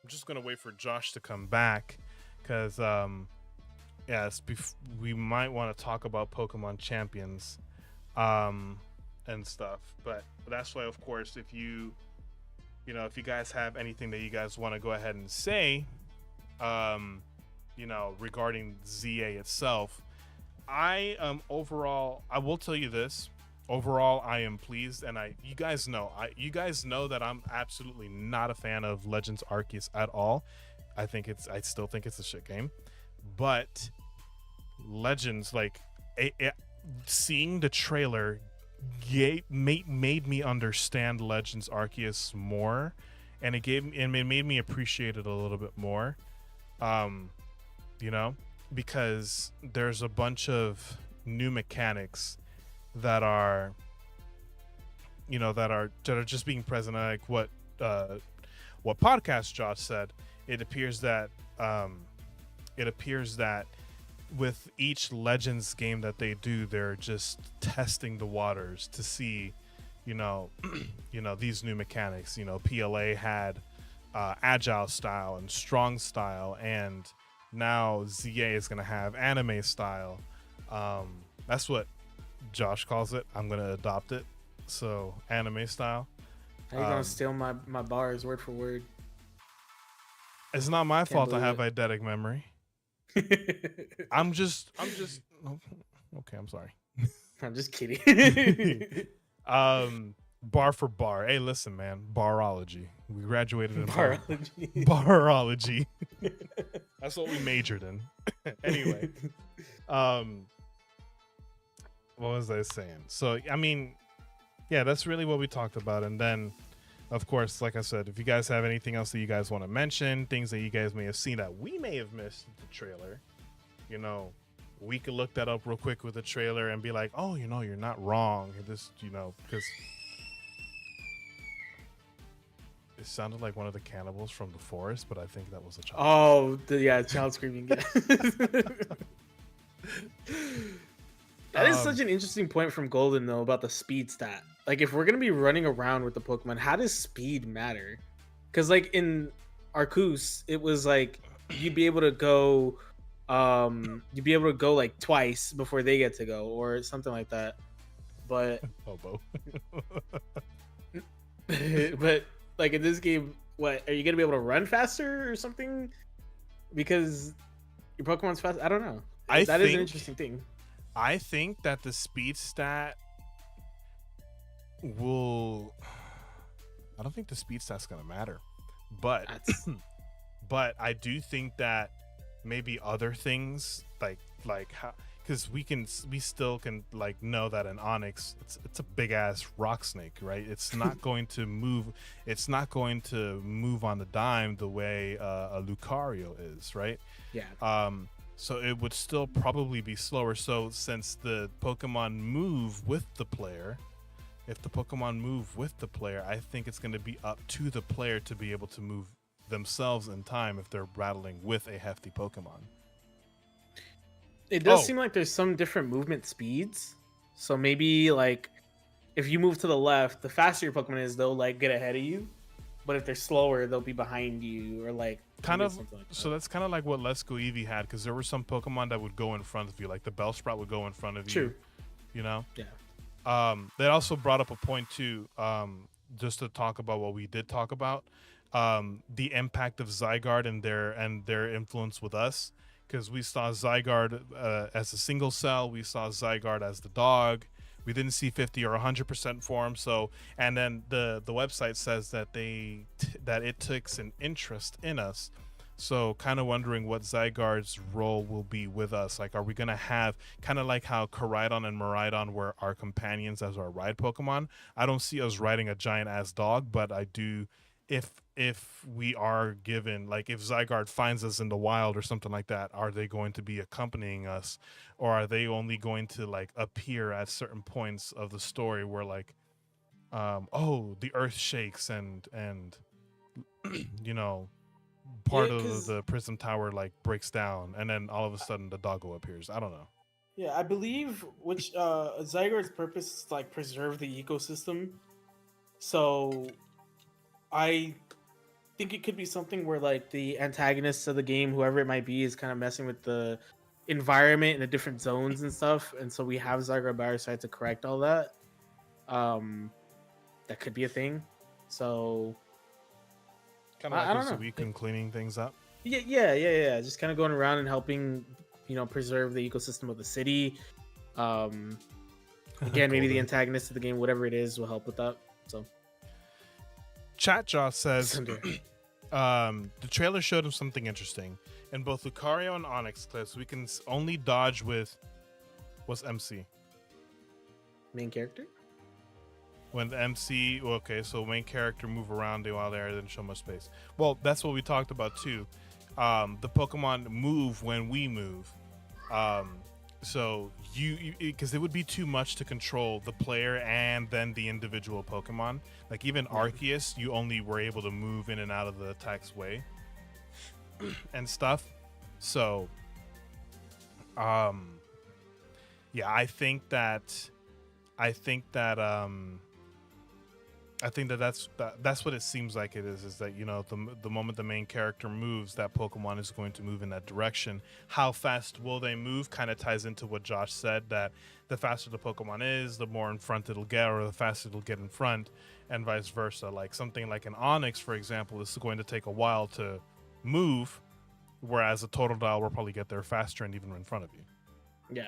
I'm just gonna wait for Josh to come back. because yes, we might want to talk about Pokemon Champions, and stuff. But that's why, of course, if if you guys have anything that you guys want to go ahead and say, um, regarding ZA itself, overall, I will tell you this. Overall, I am pleased, and you guys know that I'm absolutely not a fan of Legends Arceus at all. I still think it's a shit game, but Legends, like, seeing the trailer made me understand Legends Arceus more, and it made me appreciate it a little bit more. Um, because there's a bunch of new mechanics that are just being present. Like what podcast Josh said, it appears that with each Legends game that they do, they're just testing the waters to see these new mechanics. PLA had agile style and strong style, and now ZA is going to have anime style. That's what Josh calls it. I'm going to adopt it. So anime style. How you gonna steal my bars word for word? It's not my fault I have eidetic memory. I'm just okay, I'm sorry. I'm just kidding. Bar for bar. Hey, listen, man. Barology. We graduated in Barology. Barology. That's what we majored in. Anyway, what was I saying? So, I mean, yeah, that's really what we talked about. And then, of course, like I said, if you guys have anything else that you guys want to mention, things that you guys may have seen that we may have missed in the trailer, we could look that up real quick with the trailer and be like, oh, you're not wrong. This, because it sounded like one of the cannibals from the forest, but I think that was a child. Oh, child screaming. That is such an interesting point from Golden, though, about the speed stat. Like, if we're going to be running around with the Pokemon, how does speed matter? Because, like, in Arceus, it was like you'd be able to go like twice before they get to go, or something like that. But Bobo. but like in this game, what are you gonna be able to run faster or something? Because your Pokemon's fast. I don't know. That is an interesting thing. I think that the speed stat will. I don't think the speed stat's gonna matter, but but I do think that maybe other things like how, because we still can like know that an Onyx, it's a big ass rock snake, right? It's not going to move. It's not going to move on the dime the way a Lucario is, right? Yeah. So it would still probably be slower. So since the Pokemon move with the player, if the Pokemon move with the player, I think it's going to be up to the player to be able to move themselves in time if they're battling with a hefty Pokemon. It does seem like there's some different movement speeds. So maybe like if you move to the left, the faster your Pokemon is, they'll like get ahead of you. But if they're slower, they'll be behind you, or like kind of. Like that. So that's kind of like what Let's Go Eevee had, because there were some Pokemon that would go in front of you, like the Bellsprout would go in front of True. you. Yeah. They also brought up a point too, just to talk about what we did talk about, the impact of Zygarde and their influence with us, because we saw Zygarde as a single cell, we saw Zygarde as the dog. We didn't see 50 or 100% form. So, and then the website says that that it takes an interest in us. So, kind of wondering what Zygarde's role will be with us. Like, are we gonna have kind of like how Koraidon and Miraidon were our companions as our ride Pokemon? I don't see us riding a giant ass dog, but I do. If we are given, like, if Zygarde finds us in the wild or something like that, are they going to be accompanying us, or are they only going to like appear at certain points of the story where like, the earth shakes and part of the Prism Tower like breaks down, and then all of a sudden the doggo appears. I don't know. Yeah, I believe which Zygarde's purpose is to like preserve the ecosystem. So I think it could be something where like the antagonists of the game, whoever it might be, is kind of messing with the environment and the different zones and stuff, and so we have Zygarde Bioside to correct all that. That could be a thing. So Kind of like I don't with know. Suicune cleaning things up. Yeah. Just kind of going around and helping, preserve the ecosystem of the city. Again, maybe the Golden. antagonist of the game, whatever it is, will help with that. So Chat Jaw says Cinder. the trailer showed him something interesting. In both Lucario and Onyx clips, we can only dodge with what's MC? Main character? When the MC, okay, so main character move around while there, then show much space. Well, that's what we talked about too. The Pokemon move when we move. So you because it would be too much to control the player and then the individual Pokemon. Like even Arceus, you only were able to move in and out of the attack's way and stuff. So, yeah, I think that that's what it seems like it is that the moment the main character moves, that Pokemon is going to move in that direction. How fast will they move kind of ties into what Josh said, that the faster the Pokemon is, the more in front it'll get, or the faster it'll get in front, and vice versa. Like something like an Onyx, for example, is going to take a while to move, whereas a Totodile will probably get there faster and even in front of you. Yeah.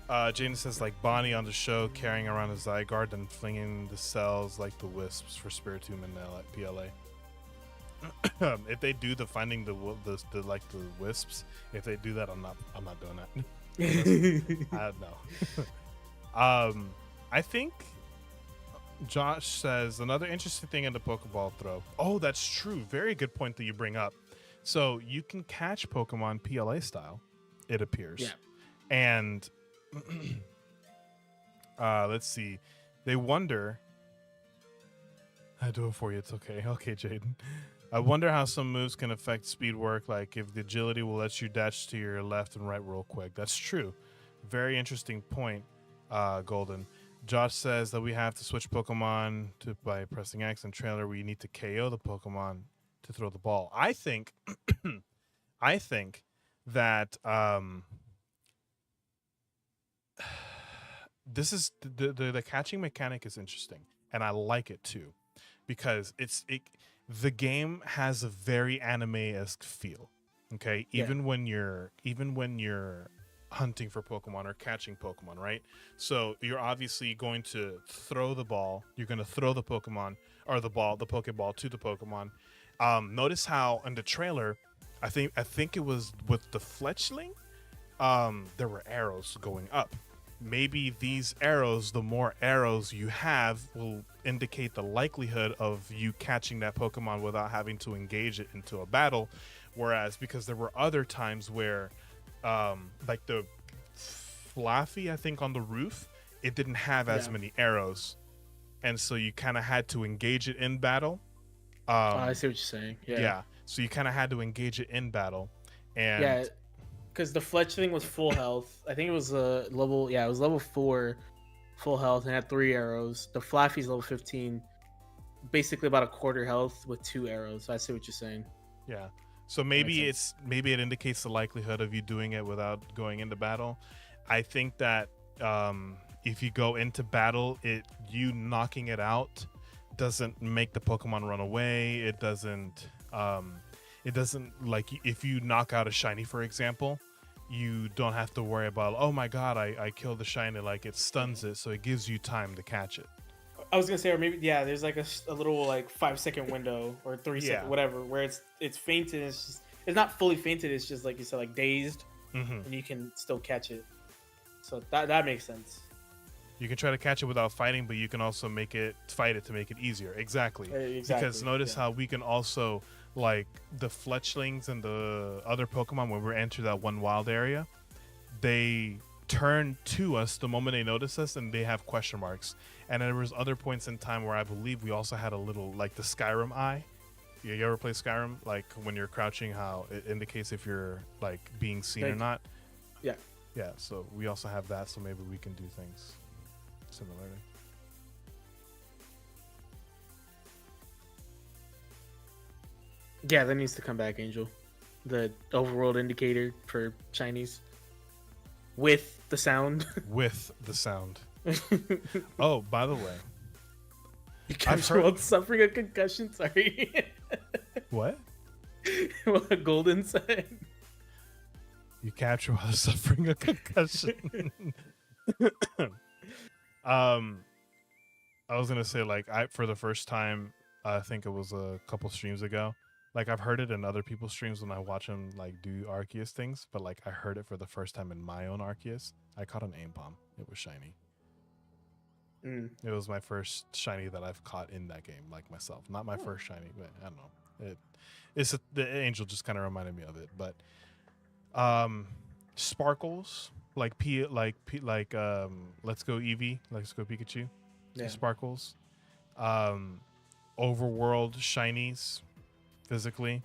Jaden says, like Bonnie on the show carrying around a Zygarde and flinging the cells like the wisps for Spiritomb and PLA. If they do the finding the like the wisps, if they do that, I'm not doing that. I don't know. I think Josh says another interesting thing in the Pokeball throw. Oh, that's true. Very good point that you bring up. So you can catch Pokemon PLA style, it appears. Yeah. And let's see. They wonder. I do it for you. It's okay. Okay, Jaden. I wonder how some moves can affect speed work, like if the agility will let you dash to your left and right real quick. That's true. Very interesting point, Golden. Josh says that we have to switch Pokemon by pressing X in trailer where you need to KO the Pokemon to throw the ball. I think that this is the catching mechanic is interesting, and I like it too, because the game has a very anime-esque feel. Okay, even when you're hunting for Pokemon or catching Pokemon, right? So you're obviously going to throw the ball. You're going to throw the Pokemon or the Pokeball to the Pokemon. Notice how in the trailer, I think it was with the Fletchling, there were arrows going up. Maybe these arrows, the more arrows you have, will indicate the likelihood of you catching that Pokemon without having to engage it into a battle. Whereas, because there were other times where, like the Fluffy, I think on the roof, it didn't have as many arrows, and so you kind of had to engage it in battle. I see what you're saying. Yeah. So you kind of had to engage it in battle, and yeah, because the Fletchling was full health. I think it was level. Yeah, it was level 4, full health, and had 3 arrows. The Flaffy's level 15, basically about a quarter health with 2 arrows. So I see what you're saying. Yeah. So maybe it indicates the likelihood of you doing it without going into battle. I think that if you go into battle, you knocking it out doesn't make the Pokemon run away. It doesn't like if you knock out a shiny, for example, you don't have to worry about, oh my god, I killed the shiny, like it stuns it, so it gives you time to catch it. I was gonna say, or maybe there's like a little like 5-second window or 3-second whatever where it's fainted. It's not fully fainted. It's just like you said, like dazed, and you can still catch it. So that makes sense. You can try to catch it without fighting, but you can also fight it to make it easier. Exactly. Because notice how we can also, like the Fletchlings and the other Pokemon, when we enter that one wild area, they turn to us the moment they notice us, and they have question marks. And there was other points in time where I believe we also had a little, like the Skyrim eye. You ever play Skyrim? Like when you're crouching, how it indicates if you're like being seen or not. Yeah. Yeah. So we also have that. So maybe we can do things similarly. Yeah, that needs to come back, Angel. The overworld indicator for Chinese with the sound. with the sound. You Oh, by the way, I've capture heard while suffering a concussion. Sorry. what? What Golden said. You capture while suffering a concussion. um, I was gonna say like I for the first time, I think it was a couple streams ago. Like I've heard it in other people's streams when I watch them like do Arceus things, but like I heard it for the first time in my own Arceus. I caught an aim bomb. It was shiny. It was my first shiny that I've caught in that game, like myself. Not my first shiny, but I don't know. The angel just kind of reminded me of it, but sparkles like let's go Eevee, let's go Pikachu. Yeah. Sparkles, overworld shinies, physically,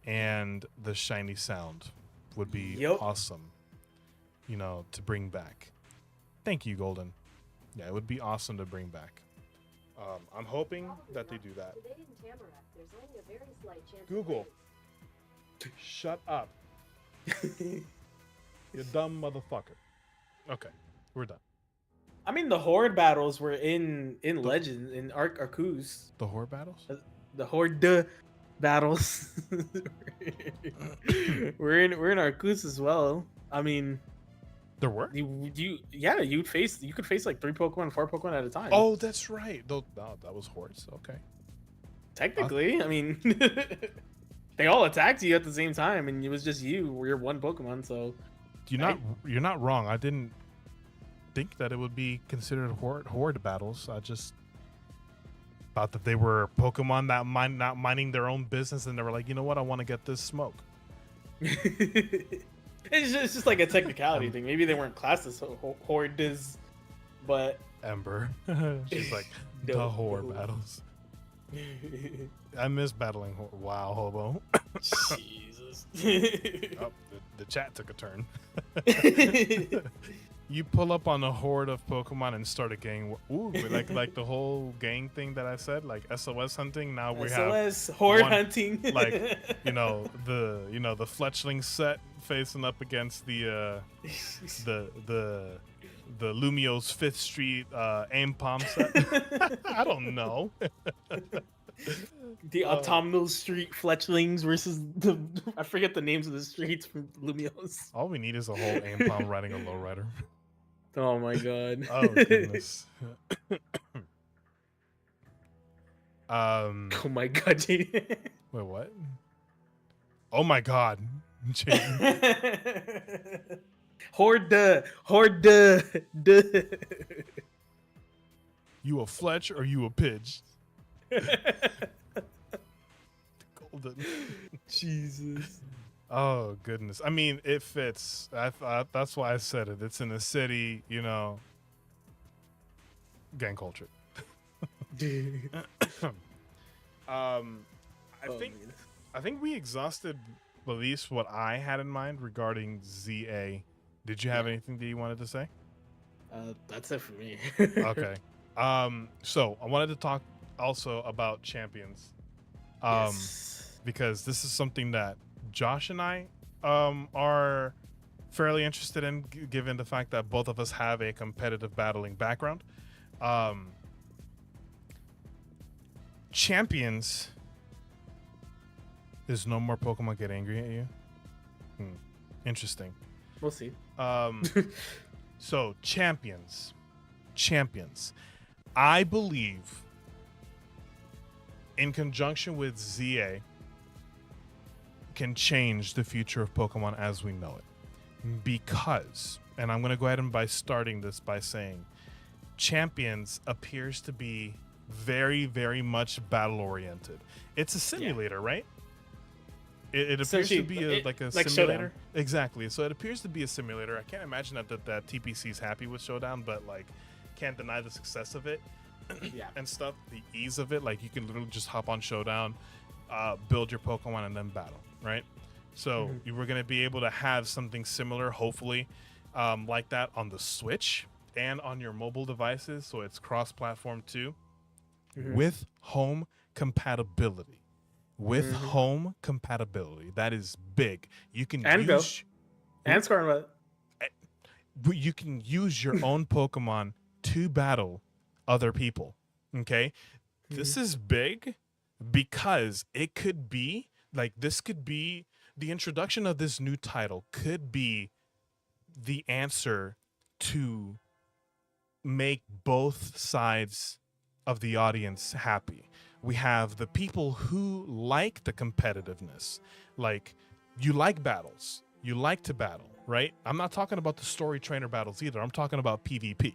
and the shiny sound would be awesome. You know, to bring back. Thank you, Golden. Yeah, it would be awesome to bring back. I'm hoping that they do that. Google, shut up. You dumb motherfucker. Okay, we're done. I mean, the horde battles were in Legend in Arceus. The horde battles? The horde battles. we're in Arceus as well. I mean, there were. You could face like 3 Pokemon, 4 Pokemon at a time. Oh, that's right. Though that was hordes. Okay. Technically, I mean, they all attacked you at the same time, and it was just you're one Pokemon. So you're not wrong. I didn't think that it would be considered horde battles. I just thought that they were Pokemon that not minding their own business, and they were like, you know what, I want to get this smoke. It's just like a technicality thing. Maybe they weren't classed as hordes, but Ember, she's like the horde battles. I miss battling. Wow, hobo. Jesus. Oh, the chat took a turn. You pull up on a horde of Pokemon and start a gang. Ooh, like the whole gang thing that I said, like SOS hunting. Now we have SOS horde hunting. Like the fletchling set facing up against the Lumio's 5th Street aim palm set. I don't know. The Autumnal Street Fletchlings versus I forget the names of the streets from Lumio's. All we need is a whole aim palm riding a lowrider. Oh my god. Oh goodness. Oh my god, Jaden. Wait, what? Oh my god. Horde. You a Fletch or you a Pidge? Golden. Jesus. Oh goodness. I mean, it fits. That's why I said it. It's in a city, gang culture. I think we exhausted at least what I had in mind regarding ZA. Did you have anything that you wanted to say? That's it for me. Okay. So I wanted to talk also about champions. Because this is something that Josh and I are fairly interested in, given the fact that both of us have a competitive battling background. Champions is no more Pokemon get angry at you. Interesting. We'll see. So champions. I believe in conjunction with ZA can change the future of Pokemon as we know it. Because, and I'm going to go ahead and by starting this by saying, Champions appears to be very, very much battle oriented. It's a simulator, right? It appears to be a simulator. Showdown. Exactly. So it appears to be a simulator. I can't imagine that TPC is happy with Showdown, but like can't deny the success of it. Yeah. And stuff, the ease of it. Like you can literally just hop on Showdown, build your Pokemon, and then battle, right? So you were going to be able to have something similar, hopefully, like that on the Switch and on your mobile devices. So it's cross-platform too, with home compatibility. with home compatibility. That is big. You can And Go. use And Scarlet. you can use your own Pokemon to battle other people. Okay? This is big because it could be like this could be the introduction of this new title could be the answer to make both sides of the audience happy. We have the people who like the competitiveness, like you like battles, you like to battle, right? I'm not talking about the story trainer battles either. I'm talking about PvP,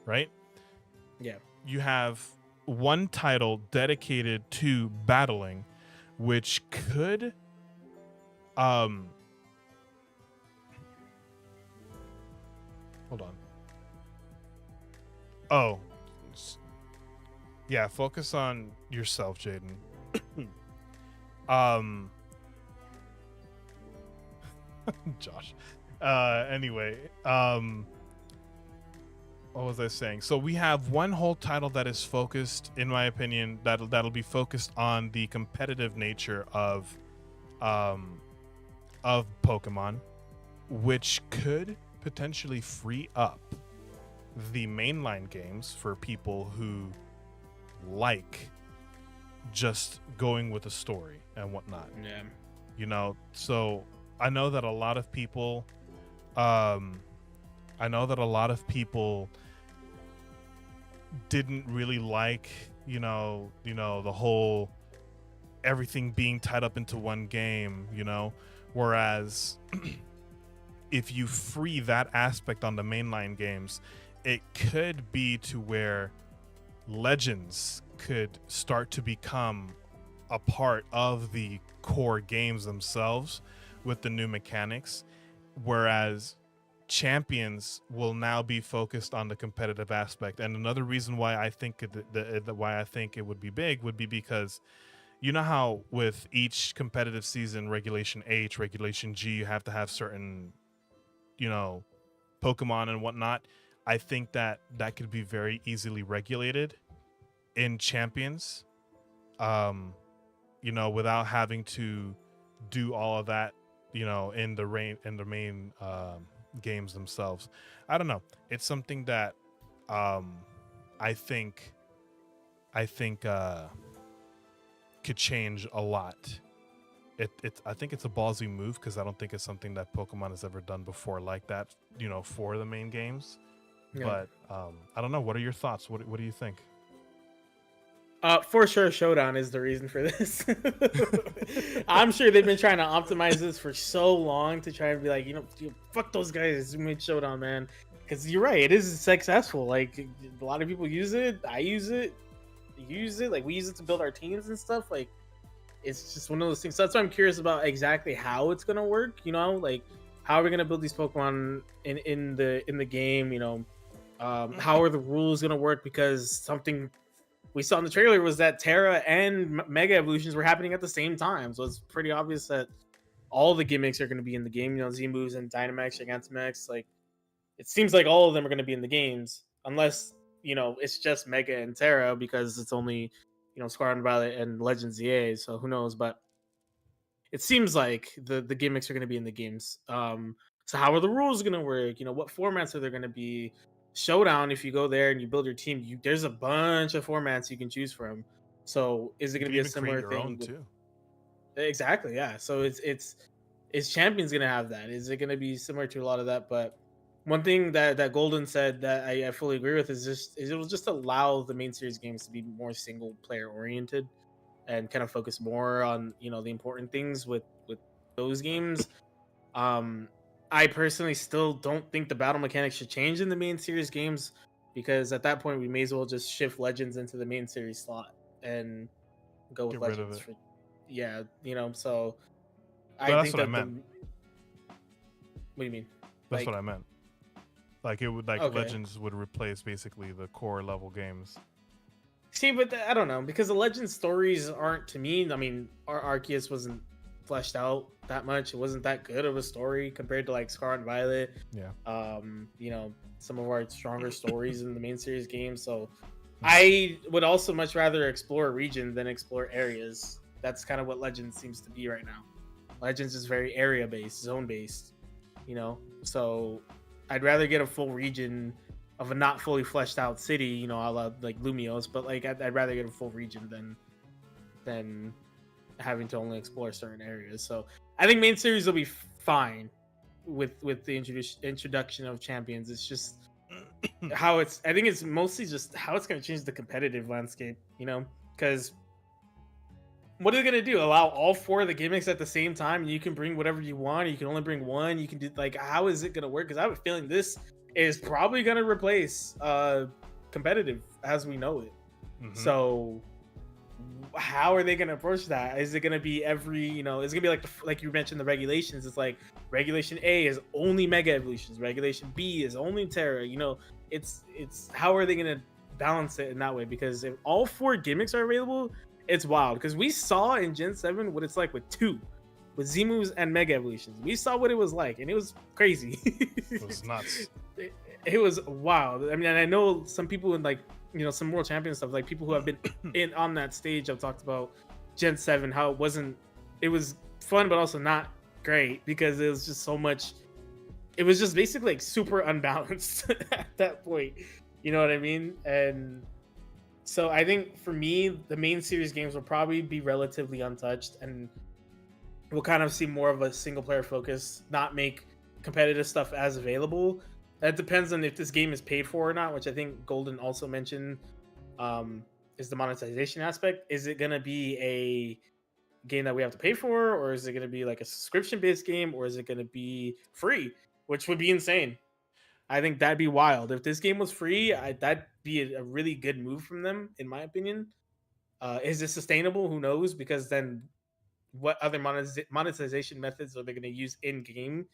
right? Yeah. You have one title dedicated to battling, which could hold on. Oh, yeah, focus on yourself, Jaden. Josh. Anyway, what was I saying? So we have one whole title that is focused, in my opinion, that'll be focused on the competitive nature of Pokemon, which could potentially free up the mainline games for people who like just going with a story and whatnot. Yeah. You know, so I know that a lot of people didn't really like, the whole everything being tied up into one game, whereas if you free that aspect on the mainline games, it could be to where Legends could start to become a part of the core games themselves with the new mechanics, whereas Champions will now be focused on the competitive aspect. And another reason why I think it would be big would be because you know how with each competitive season, Regulation H, Regulation G, you have to have certain, Pokemon and whatnot. I think that could be very easily regulated in Champions, without having to do all of that, in the main games themselves. I don't know. It's something that I think could change a lot. I think it's a ballsy move because I don't think it's something that Pokemon has ever done before like that, for the main games. Yeah. But I don't know. What are your thoughts? What do you think? For sure, Showdown is the reason for this. I'm sure they've been trying to optimize this for so long to try and be like, fuck those guys who made Showdown, man. Because you're right, it is successful. Like a lot of people use it. I use it. You use it. Like we use it to build our teams and stuff. Like it's just one of those things. So that's why I'm curious about exactly how it's gonna work. Like how are we gonna build these Pokemon in the game? How are the rules gonna work? Because something we saw in the trailer was that Tera and Mega Evolutions were happening at the same time. So it's pretty obvious that all the gimmicks are going to be in the game. Z moves and Dynamax, Gigantamax. Like it seems like all of them are going to be in the games, unless it's just Mega and Tera because it's only Scarlet and Violet and Legends EA. So who knows? But it seems like the gimmicks are going to be in the games. So how are the rules going to work? What formats are there going to be? Showdown, if you go there and you build your team, there's a bunch of formats you can choose from. So is it going to be a similar thing? Too. Exactly, yeah. So is Champions going to have that? Is it going to be similar to a lot of that? But one thing that Golden said that I fully agree with is it will just allow the main series games to be more single player oriented and kind of focus more on the important things with those games. I personally still don't think the battle mechanics should change in the main series games because at that point we may as well just shift Legends into the main series slot and go with Legends. So I think that what do you mean? That's what I meant. Like it would Legends would replace basically the core level games. See, but I don't know because the Legends stories aren't to me. I mean, Arceus wasn't fleshed out that much. It wasn't that good of a story compared to like Scarlet and Violet. Yeah. Some of our stronger stories in the main series games. So I would also much rather explore a region than explore areas. that's kind of what Legends seems to be right now. Legends is very area based, zone based, you know. So I'd rather get a full region of a not fully fleshed out city, you know, a la like Lumios, but like I'd rather get a full region than having to only explore certain areas. So I think main series will be fine with the introduction of champions. It's just how it's. I think it's mostly just how it's going to change the competitive landscape. You know, because what are they going to do? Allow all 4 of the gimmicks at the same time, and you can bring whatever you want. Or you can only bring one. You can do like how is it going to work? Because I have a feeling this is probably going to replace competitive as we know it. Mm-hmm. So how are they going to approach that? Is it going to be every, you know, it's going to be like you mentioned the regulations. It's like regulation A is only mega evolutions, regulation B is only Tera. You know, it's how are they going to balance it in that way? Because if all 4 gimmicks are available, it's wild. Because we saw in Gen 7 what it's like with Z moves and mega evolutions. We saw what it was like, and it was crazy. It was nuts. It was wild. I mean, and I know some people in like, you know, some world champion stuff, like people who have been on that stage have talked about Gen 7, how it was fun but also not great because it was just so much, it was just basically like super unbalanced at that point, you know what I mean? And so I think for me the main series games will probably be relatively untouched, and we'll kind of see more of a single player focus, not make competitive stuff as available. That depends on if this game is paid for or not, which I think Golden also mentioned is the monetization aspect. Is it going to be a game that we have to pay for, or is it going to be like a subscription-based game, or is it going to be free, which would be insane. I think that'd be wild. If this game was free, that'd be a really good move from them, in my opinion. Is it sustainable? Who knows? Because then what other monetization methods are they going to use in-game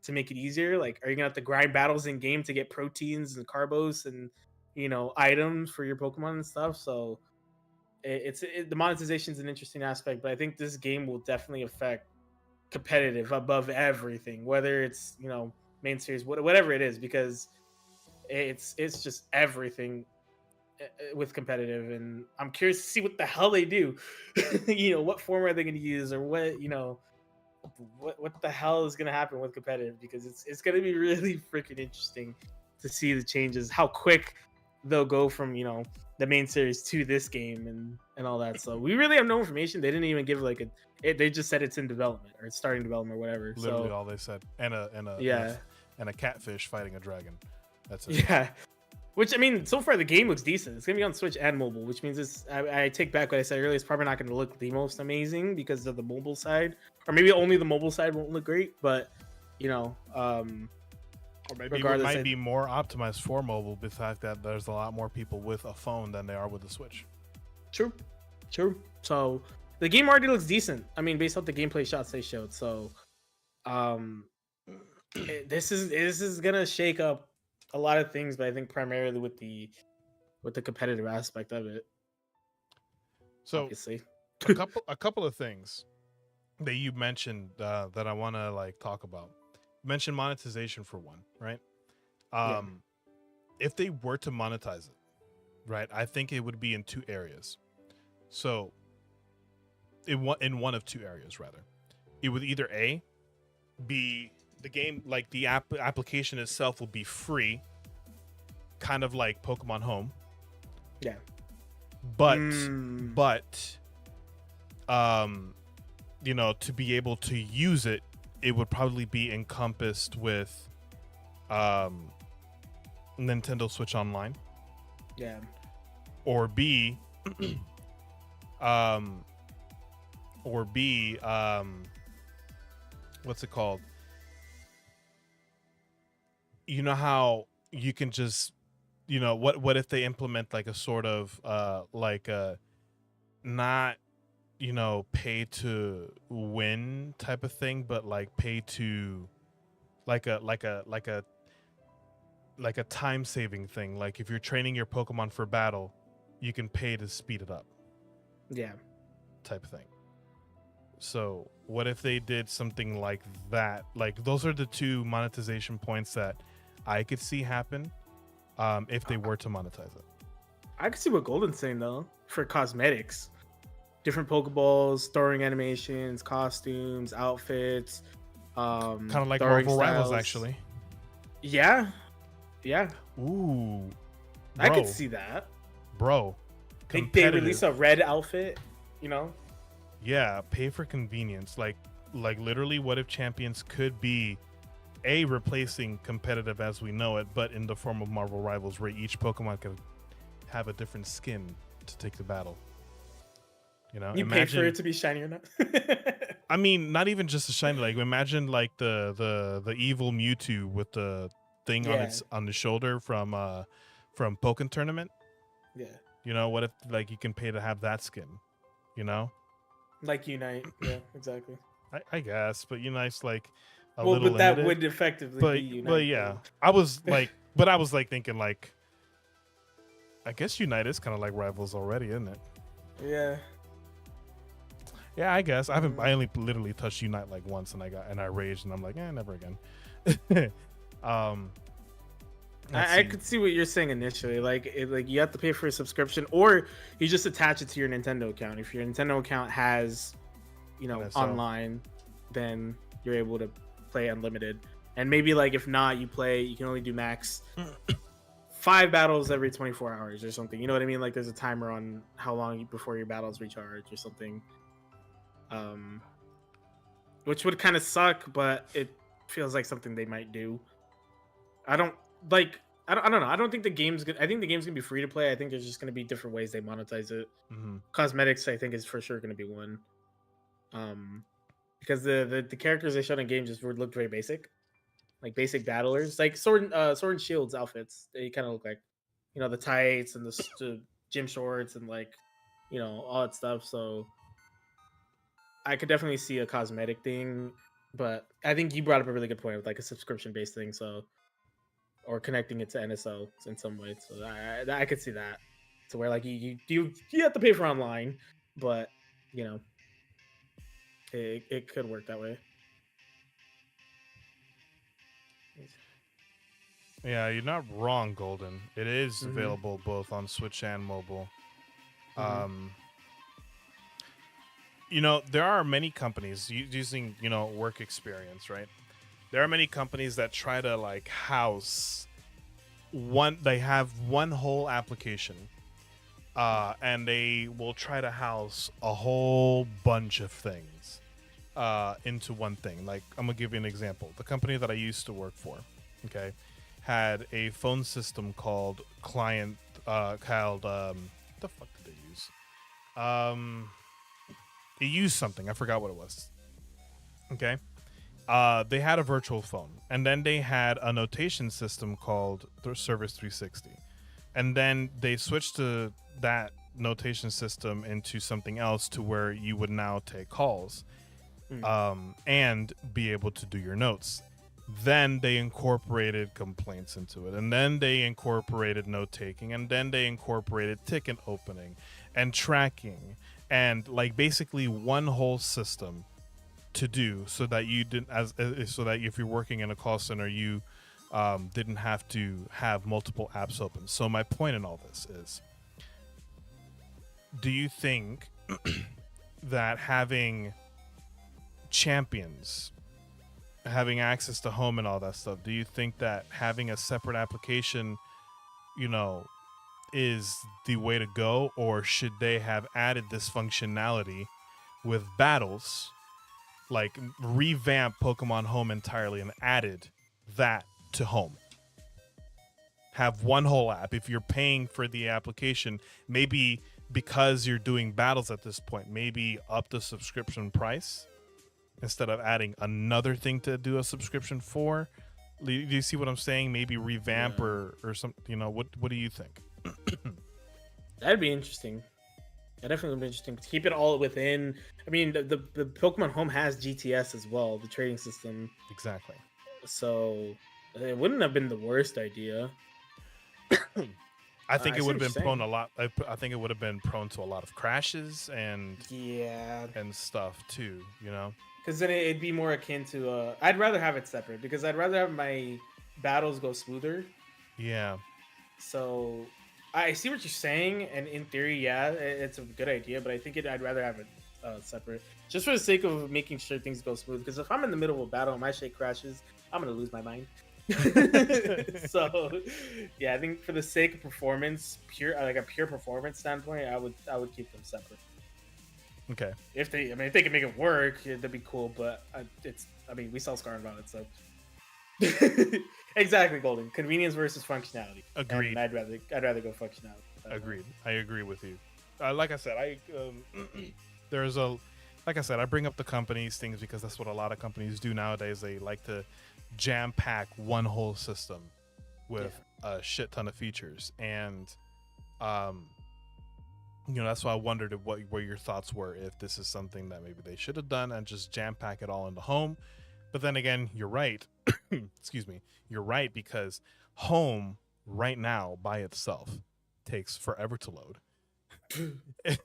to make it easier? Like, are you gonna have to grind battles in game to get proteins and carbos and, you know, items for your Pokemon and stuff? So the monetization is an interesting aspect, but I think this game will definitely affect competitive above everything, whether it's, you know, main series, whatever it is, because it's just everything with competitive. And I'm curious to see what the hell they do. You know, what form are they going to use, or what, you know, what the hell is going to happen with competitive, because it's going to be really freaking interesting to see the changes, how quick they'll go from, you know, the main series to this game and all that. So we really have no information. They didn't even give like they just said it's in development or it's starting development or whatever. Literally all they said. And a catfish fighting a dragon. That's it. Yeah. Which, I mean, so far the game looks decent. It's gonna be on Switch and mobile, which means I take back what I said earlier. It's probably not gonna look the most amazing because of the mobile side, or maybe only the mobile side won't look great. But, you know, or maybe it might be more optimized for mobile, the fact that there's a lot more people with a phone than there are with a Switch. True. So the game already looks decent. I mean, based off the gameplay shots they showed. So, this is gonna shake up a lot of things, but I think primarily with the competitive aspect of it. So, obviously, a couple of things that you mentioned that I want to like talk about. You mentioned monetization for one, right? If they were to monetize it, right, I think it would be in 2 areas. So, in one of 2 areas, rather, it would either be the game, like the application itself will be free, kind of like Pokemon Home. Yeah. But you know, to be able to use it, it would probably be encompassed with Nintendo Switch Online. Yeah. Or B what's it called? You know how you can just, you know, what if they implement like a sort of like a not, you know, pay to win type of thing, but like pay to like a time saving thing. Like if you're training your Pokemon for battle, you can pay to speed it up. Yeah. Type of thing. So what if they did something like that? Like those are the 2 monetization points that I could see happen if they were to monetize it. I could see what Golden's saying though, for cosmetics. different Pokeballs, throwing animations, costumes, outfits, Kind of like throwing Marvel Rivals, styles. actually. Yeah, yeah, Ooh, I could bro, see that. bro, They release competitive. a red outfit, you know. Yeah, pay for convenience. Like literally, what if Champions could be a replacing competitive as we know it, but in the form of Marvel Rivals, where each Pokemon could have a different skin to take the battle. You know, You pay for it imagine. to be shiny or not. I mean, not even just a shiny. Like imagine like the evil Mewtwo with the thing on Yeah, its on the shoulder from Pokken Tournament. yeah. You know, what if like you can pay to have that skin? You know, Like Unite. Yeah, exactly. I guess, but Unite's like a Well, little but that limited. would effectively be But Unite, yeah, though. I was like thinking like, I guess Unite is kind of like Rivals already, isn't it? Yeah. Yeah, I guess I Mm. only literally touched Unite like once, and I raged, and I'm like, never again. um, let's I see. could see what you're saying initially. Like you have to pay for a subscription, or you just attach it to your Nintendo account. If your Nintendo account has, NSO. online, then you're able to play unlimited. And maybe like if not, you can only do max 5 battles every 24 hours or something. You know what I mean? Like there's a timer on how long before your battles recharge or something. Um, which would kind of suck, but it feels like something they might do. I don't like. I don't know. I don't think the game's good. I think the game's gonna be free to play. I think there's just gonna be different ways they monetize it. Mhm. Cosmetics, I think, is for sure gonna be one. Um, because the characters they showed in games just looked very basic, like basic battlers, like Sword and Shield's outfits. They kind of look like, the tights and the gym shorts and like, all that stuff. So I could definitely see a cosmetic thing, but I think you brought up a really good point with like a subscription based thing. So or connecting it to NSO in some way. So I could see that to where like you have to pay for online, but you know it could work that way. Yeah, you're not wrong, Golden. It is Mm-hmm. available both on Switch and mobile. Mm-hmm. Um, there are many companies using work experience, right? There are many companies that try to like house one. They have one whole application, and they will try to house a whole bunch of things into one thing. Like I'm gonna give you an example. The company that I used to work for, okay, had a phone system called Client. Called what the fuck did they use? They used something. I forgot what it was. Okay. They had a virtual phone, and then they had a notation system called Service 360, and then they switched to that notation system into something else to where you would now take calls Mm. and be able to do your notes. Then they incorporated complaints into it, and then they incorporated note taking, and then they incorporated ticket opening and tracking, and like basically one whole system to do so that you didn't so that if you're working in a call center you didn't have to have multiple apps open. So my point in all this is, do you think that having champions, having access to home and all that stuff, do you think that having a separate application, you know, is the way to go, or should they have added this functionality with battles, like revamp Pokemon Home entirely and added that to Home? Have one whole app. If you're paying for the application, maybe because you're doing battles at this point, maybe up the subscription price instead of adding another thing to do a subscription for. Do you see what I'm saying? Maybe revamp Yeah, or something. What do you think? that'd be interesting. That definitely would be interesting. Keep it all within. I mean, the Pokemon Home has GTS as well, the trading system. Exactly. So it wouldn't have been the worst idea. I think I it see would have what you're been prone saying. a lot. I think it would have been prone to a lot of crashes Yeah, and stuff too. because then it'd be more akin to. I'd rather have it separate because I'd rather have my battles go smoother. Yeah. So I see what you're saying, and in theory, yeah, it's a good idea. But I think I'd rather have it separate, just for the sake of making sure things go smooth. Because if I'm in the middle of a battle and my shit crashes, I'm gonna lose my mind. So, yeah, I think for the sake of performance, a pure performance standpoint, I would keep them separate. Okay. If they can make it work, that'd be cool. But we sell Scarlet on it, so exactly, Golden. Convenience versus functionality. Agreed. And I'd rather go functionality. Agreed. I agree with you. Like I said, there's a like I said, I bring up the companies things because that's what a lot of companies do nowadays. They like to jam pack one whole system with a shit ton of features, and that's why I wondered what your thoughts were, if this is something that maybe they should have done and just jam pack it all into home. But then again, you're right. Excuse me. You're right, because home right now by itself takes forever to load.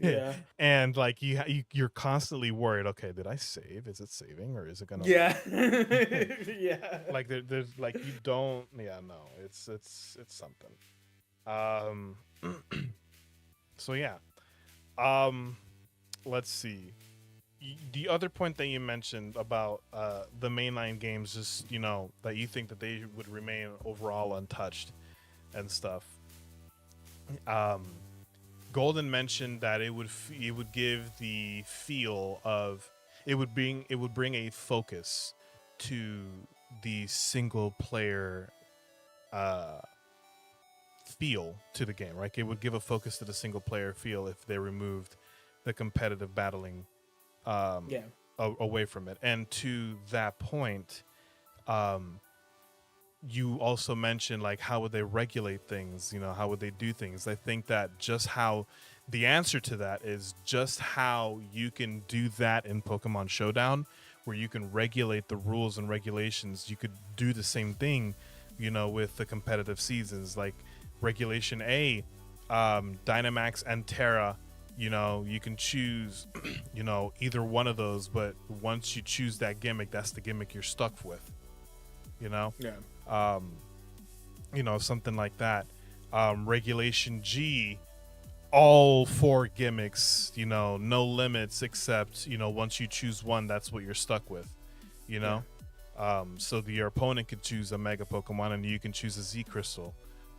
Yeah. And like you're constantly worried, okay, did I save? Is it saving, or is it gonna Yeah. Yeah. like there's like you don't no, it's something. So yeah. Let's see. The other point that you mentioned about the mainline games, just that you think that they would remain overall untouched and stuff. Golden mentioned that it would give the feel of it would bring a focus to the single player feel to the game, right? It would give a focus to the single player feel if they removed the competitive battling away from it. And to that point, you also mentioned, like, how would they regulate things? How would they do things? I think that just how the answer to that is just how you can do that in Pokemon Showdown, where you can regulate the rules and regulations. You could do the same thing, with the competitive seasons, like Regulation A, Dynamax and Tera. You can choose, either one of those, but once you choose that gimmick, that's the gimmick you're stuck with. Yeah. Something like that. Regulation G, all 4 gimmicks, no limits, except, once you choose one, that's what you're stuck with, so your opponent could choose a Mega Pokemon and you can choose a Z Crystal,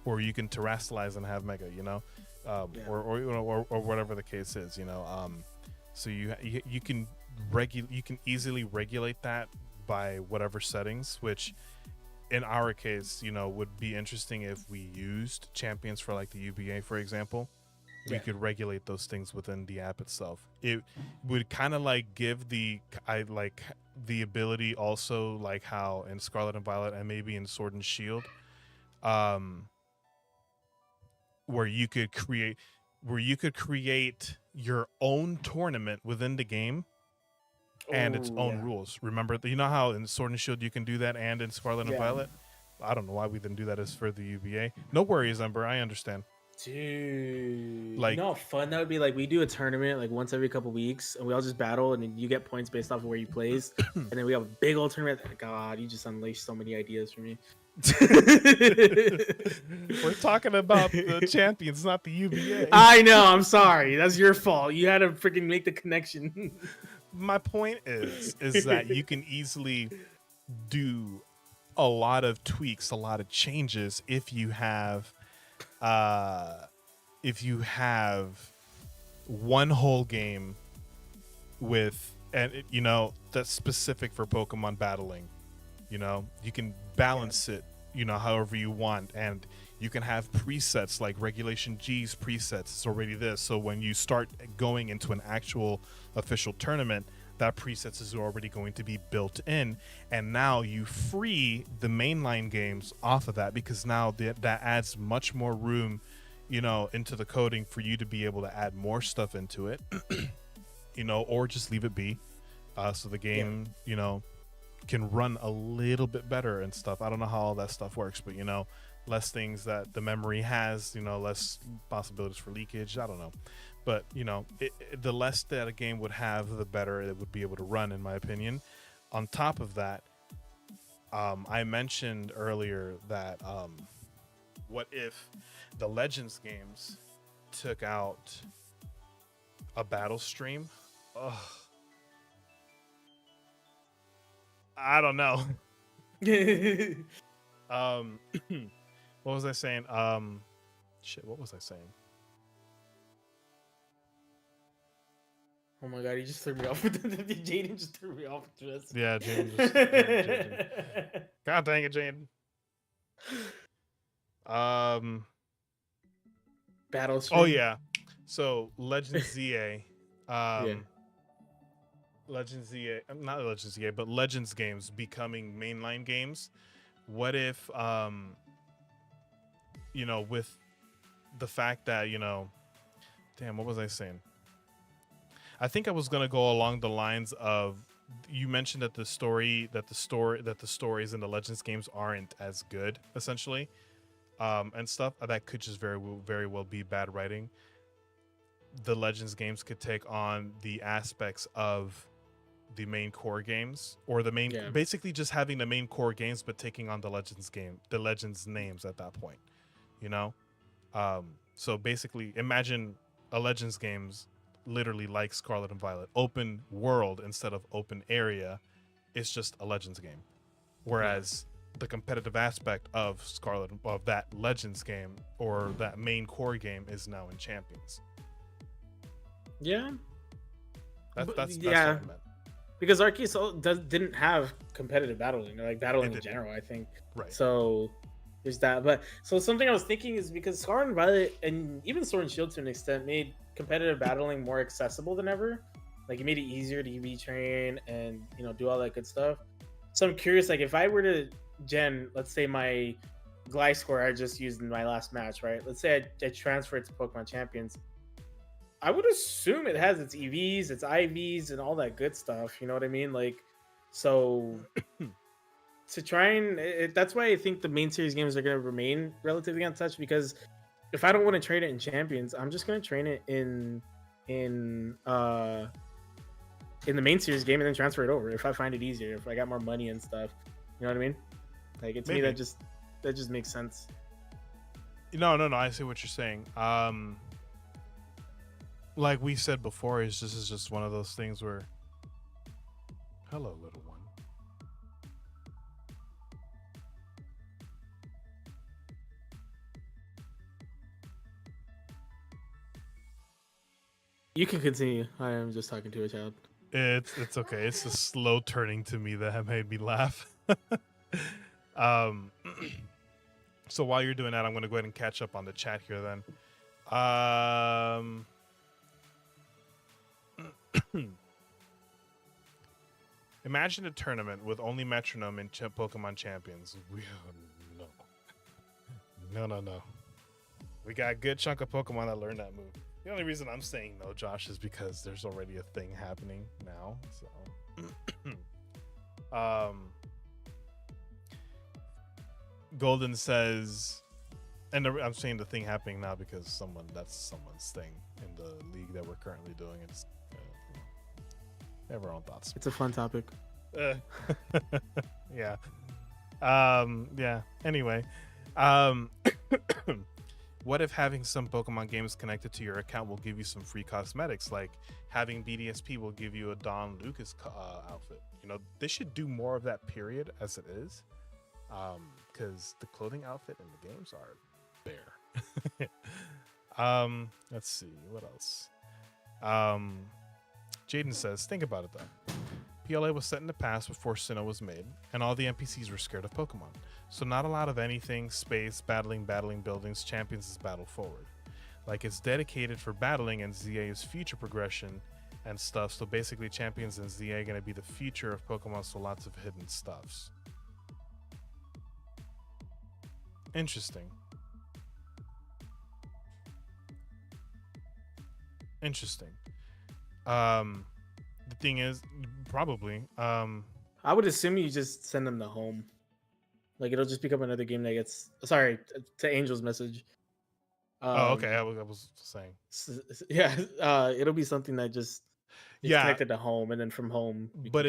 or you can Terastallize and have Mega, or whatever the case is, so you can easily regulate that by whatever settings, which in our case, would be interesting if we used champions for like the UBA, for example. We could regulate those things within the app itself. It would kind of like give the ability also, like how in Scarlet and Violet and maybe in Sword and Shield, where you could create your own tournament within the game and its own rules. Remember, how in Sword and Shield you can do that, and in Scarlet and Violet? I don't know why we didn't do that as for the UBA. No worries, Ember. I understand. Dude, like, how fun that would be? Like, we do a tournament like once every couple weeks, and we all just battle, and then you get points based off of where you plays, and then we have a big old tournament. God, you just unleashed so many ideas for me. We're talking about the champions, not the UBA. I know. I'm sorry. That's your fault. You had to freaking make the connection. My point is that you can easily do a lot of tweaks, a lot of changes if you have one whole game with, and that's specific for Pokemon battling. You can balance it, however you want, and you can have presets like Regulation G's presets. It's already this, so when you start going into an actual official tournament, that presets is already going to be built in, and now you free the mainline games off of that, because now that adds much more room, into the coding for you to be able to add more stuff into it, or just leave it be, so the game, can run a little bit better and stuff. I don't know how all that stuff works, but less things that the memory has, less possibilities for leakage. I don't know. But, the less that a game would have, the better it would be able to run, in my opinion. On top of that, I mentioned earlier that what if the Legends games took out a battle stream? Ugh, I don't know. Um, what was I saying? Shit, what was I saying? Oh my god, he just threw me off. Jaden just threw me off with this. Yeah, Jaden just. Jaden. God dang it, Jaden. Battle stream. Oh yeah. So Legends ZA, Yeah. Legends ZA, not Legends ZA, but Legends games becoming mainline games. What if, with the fact that, damn, what was I saying? I think I was gonna go along the lines of, you mentioned that the stories in the Legends games aren't as good, essentially, and stuff. That could just very well be bad writing. The Legends games could take on the aspects of the main core games, or basically just having the main core games, but taking on the Legends names at that point, so basically imagine a Legends games literally like Scarlet and Violet, open world instead of open area. It's just a Legends game, whereas the competitive aspect of that Legends game or that main core game is now in Champions. Yeah. That's what I meant. Because Arceus didn't have competitive battling, or like battling in general, I think. Right. So there's that. But so something I was thinking is, because Scarlet and Violet and even Sword and Shield to an extent made competitive battling more accessible than ever. Like, it made it easier to EV train and do all that good stuff. So I'm curious, like, if I were to let's say my Gliscor I just used in my last match, right? Let's say I transfer it to Pokemon Champions. I would assume it has its EVs, its IVs, and all that good stuff. You know what I mean? Like, so to try and that's why I think the main series games are going to remain relatively untouched, because if I don't want to train it in Champions, I'm just going to train it in the main series game and then transfer it over if I find it easier, if I got more money and stuff. You know what I mean? Like, to me, that just makes sense. No, I see what you're saying. Like we said before, this is just one of those things where, hello, little one. You can continue. I am just talking to a child. It's okay. It's the slow turning to me that made me laugh. So while you're doing that, I'm going to go ahead and catch up on the chat here then. Imagine a tournament with only metronome and Pokemon Champions. No. We got a good chunk of Pokemon that learned that move. The only reason I'm saying no, Josh, is because there's already a thing happening now. So, Golden says, and I'm saying the thing happening now because that's someone's thing in the league that we're currently doing. It's have our own thoughts. It's a fun topic. Yeah. Yeah. Anyway, what if having some Pokemon games connected to your account will give you some free cosmetics? Like having BDSP will give you a Don Lucas outfit. They should do more of that, period, as it is. Because the clothing outfit in the games are bare. Let's see what else. Jaden says, think about it though. PLA was set in the past before Sinnoh was made, and all the NPCs were scared of Pokemon. So not a lot of anything, space, battling buildings, Champions is battle forward. Like, it's dedicated for battling, and ZA is future progression and stuff. So basically Champions and ZA are going to be the future of Pokemon, so lots of hidden stuffs. Interesting. The thing is, probably. I would assume you just send them to home. Like, it'll just become another game that gets. Sorry, to Angel's message. Okay. I was saying. Yeah, it'll be something that just is connected to home, and then from home. But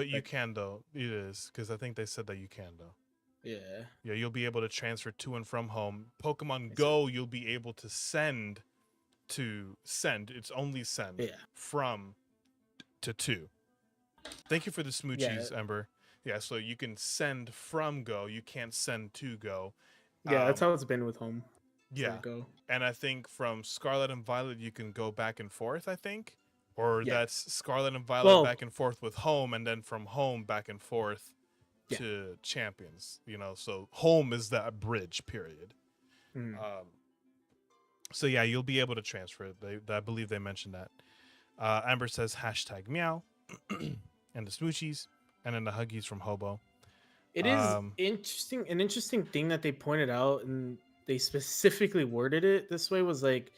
you can though. It is, because I think they said that you can though. Yeah. Yeah, you'll be able to transfer to and from home. Pokemon It's- Go, you'll be able to send to send. It's only send Yeah. from to. Thank you for the Yeah. smoochies, Ember. Yeah, so you can send from Go. You can't send to Go. Yeah. That's Um, how it's been with home for yeah, Go. and I think from Scarlet and Violet you can go back and forth. I think, or Yeah. that's Scarlet and Violet Well. back and forth with Home, and then from Home back and forth Yeah. to Champions. So Home is that bridge period. Mm. So yeah, you'll be able to transfer. I believe they mentioned that. Amber says hashtag meow, and the smoochies, and then the huggies from Hobo. It is interesting. An interesting thing that they pointed out, and they specifically worded it this way, was like,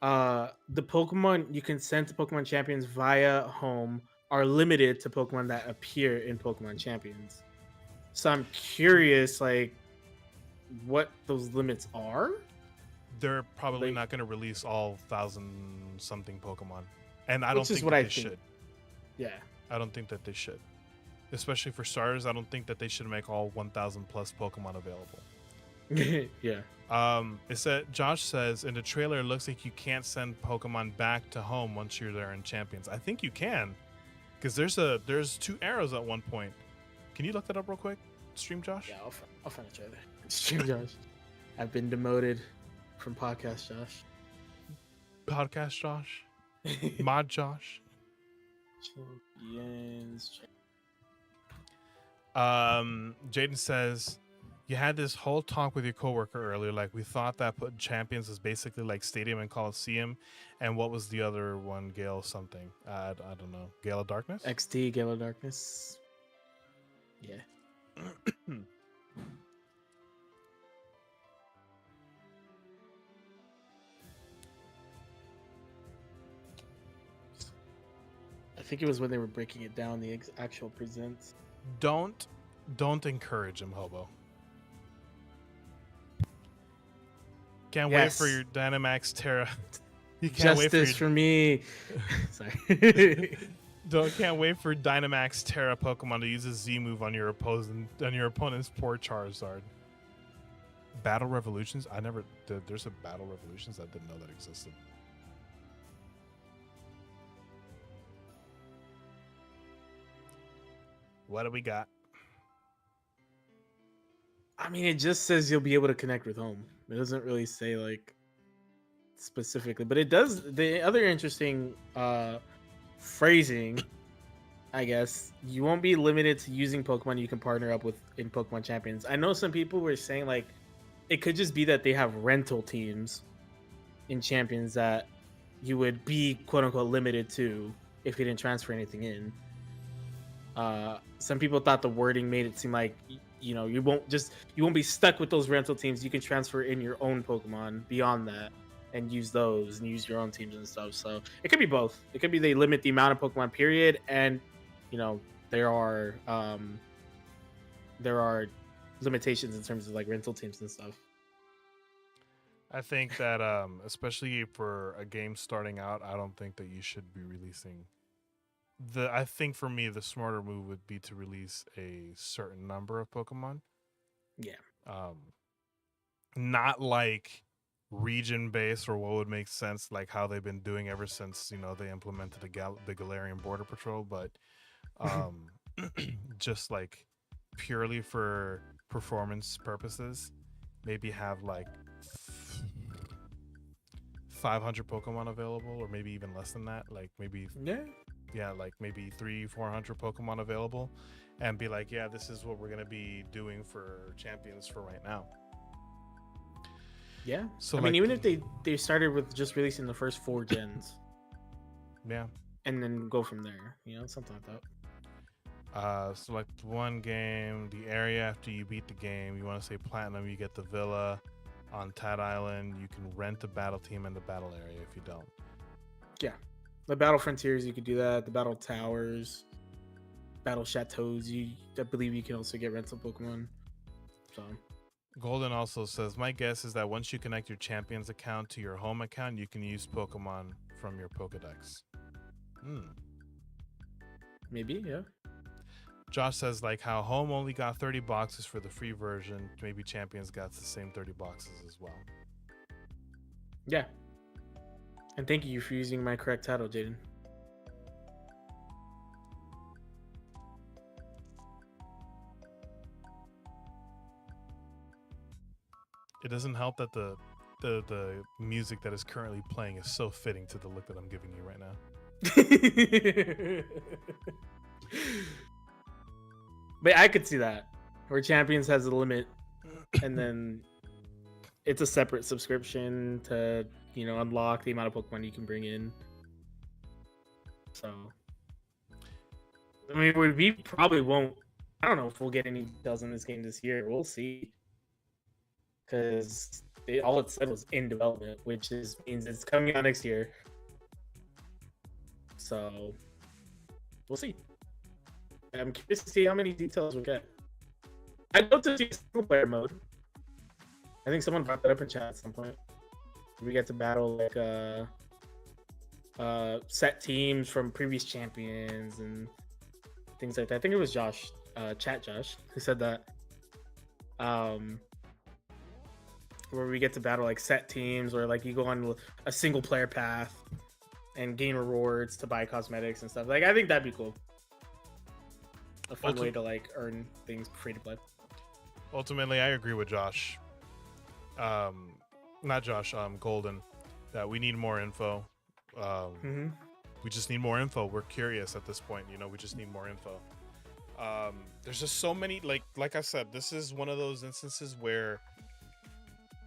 the Pokemon you can send to Pokemon Champions via home are limited to Pokemon that appear in Pokemon Champions. So I'm curious, like, what those limits are. They're probably Like, not going to release all 1,000-something Pokemon, and I which don't is think what that I they think. should. Yeah. I don't think that they should, especially for starters. I don't think that they should make all 1,000 plus Pokemon available. Yeah. It said Josh says in the trailer, it looks like you can't send Pokemon back to home once you're there in Champions. I think you can, because there's 2 arrows at one point. Can you look that up real quick, Stream Josh? Yeah, I'll find a trailer. Stream Josh. I've been demoted from podcast Josh. Podcast Josh, Mod Josh. Champions. Jaden says you had this whole talk with your coworker earlier. Like we thought that put Champions is basically like Stadium and Coliseum, and what was the other one? Gale something. I don't know. Gale of Darkness. XD Gale of Darkness. Yeah. I think it was when they were breaking it down, the actual presents. Don't encourage him, Hobo. Can't wait for your Dynamax Tera. You can't Justice wait for me. Sorry. Can't wait for Dynamax Tera Pokemon to use a Z move on your opponent's poor Charizard. Battle Revolutions? I never did. There's a Battle Revolutions. I didn't know that existed. What do we got? I mean, it just says you'll be able to connect with home. It doesn't really say like specifically, but it does. The other interesting phrasing, I guess, you won't be limited to using Pokemon you can partner up with in Pokemon Champions. I know some people were saying like it could just be that they have rental teams in Champions that you would be quote unquote limited to if you didn't transfer anything in. Some people thought the wording made it seem like you won't be stuck with those rental teams. You can transfer in your own Pokemon beyond that and use those and use your own teams and stuff. So it could be both. It could be they limit the amount of Pokemon period, and there are limitations in terms of like rental teams and stuff. I think that especially for a game starting out, I don't think that you should be releasing I think for me the smarter move would be to release a certain number of Pokemon. Yeah. Not like region based or what would make sense, like how they've been doing ever since they implemented the Galarian Border Patrol, but just like purely for performance purposes, maybe have like 500 Pokemon available, or maybe even less than that. Like maybe like maybe 300-400 Pokemon available, and be like, yeah, this is what we're gonna be doing for Champions for right now. Yeah. So I mean, even if they started with just releasing the first 4 gens, yeah, and then go from there, something like that. Select one game, the area after you beat the game. You want to say Platinum, you get the Villa on Tad Island. You can rent a battle team in the battle area if you don't. Yeah. The Battle Frontiers, you could do that. The Battle Towers, Battle Chateaus, I believe you can also get rental Pokemon. So Golden also says, my guess is that once you connect your Champions account to your home account, you can use Pokemon from your Pokedex. Maybe, yeah. Josh says like how Home only got 30 boxes for the free version. Maybe Champions got the same 30 boxes as well. Yeah. And thank you for using my correct title, Jaden. It doesn't help that the music that is currently playing is so fitting to the look that I'm giving you right now. But I could see that where Champions has a limit, and then it's a separate subscription to unlock the amount of Pokemon you can bring in. So, I mean, we probably won't. I don't know if we'll get any details in this game this year. We'll see, because all it said was in development, which means it's coming out next year. So we'll see. I'm curious to see how many details we get. I'd love to see single player mode. I think someone brought that up in chat at some point. We get to battle like set teams from previous champions and things like that. I think it was Josh, Chat Josh, who said that. Where we get to battle like set teams, or like you go on a single player path and gain rewards to buy cosmetics and stuff. Like, I think that'd be cool. A fun way to like earn things free to play. Ultimately, I agree with Josh. Not Josh, Golden, that we need more info. We just need more info. We're curious at this point. We just need more info. There's just so many, like I said, this is one of those instances where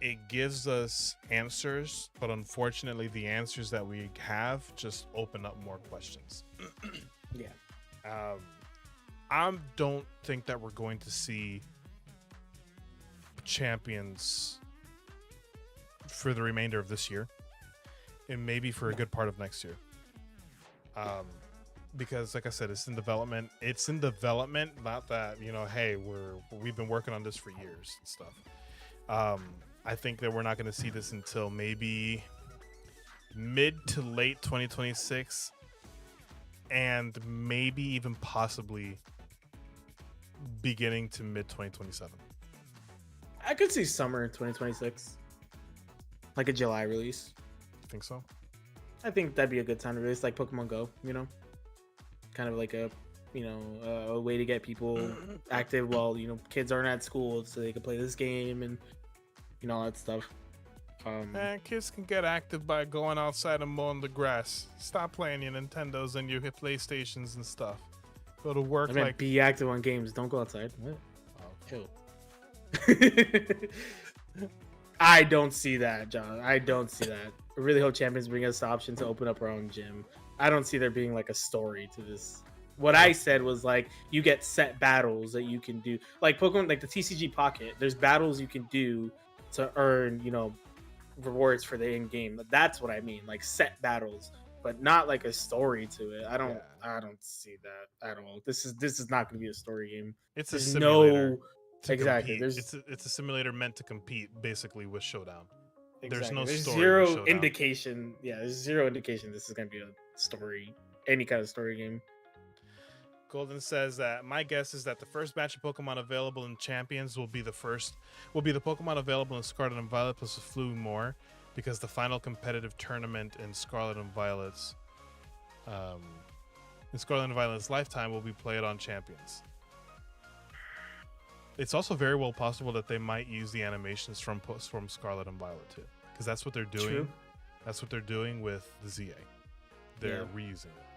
it gives us answers, but unfortunately the answers that we have just open up more questions. Yeah. I don't think that we're going to see Champions for the remainder of this year, and maybe for a good part of next year. Because like I said, it's in development. Not that, hey, we've been working on this for years and stuff. I think that we're not going to see this until maybe mid to late 2026, and maybe even possibly beginning to mid 2027. I could see summer 2026, like a July release. Think so? I think that'd be a good time to release, like Pokemon Go. Kind of like a way to get people active while kids aren't at school, so they can play this game and all that stuff. Kids can get active by going outside and mowing the grass. Stop playing your Nintendos and your PlayStations and stuff. Go to work. Be active on games. Don't go outside. What? Oh, chill. I don't see that, John. I don't see that. I really hope Champions bring us the option to open up our own gym. I don't see there being like a story to this. What I said was like you get set battles that you can do, like Pokemon, like the TCG Pocket. There's battles you can do to earn, rewards for the end game. That's what I mean, like set battles, but not like a story to it. I don't see that at all. This is not going to be a story game. It's a simulator. Exactly. It's a simulator meant to compete basically with Showdown. Exactly. There's story. Zero indication. Yeah, there's zero indication this is going to be a story, any kind of story game. Golden says that my guess is that the first batch of Pokemon available in Champions will be the Pokemon available in Scarlet and Violet plus a few more, because the final competitive tournament in Scarlet and Violet's lifetime will be played on Champions. It's also very well possible that they might use the animations from Scarlet and Violet too, because that's what they're doing. True. That's what they're doing with the ZA. They're reusing it.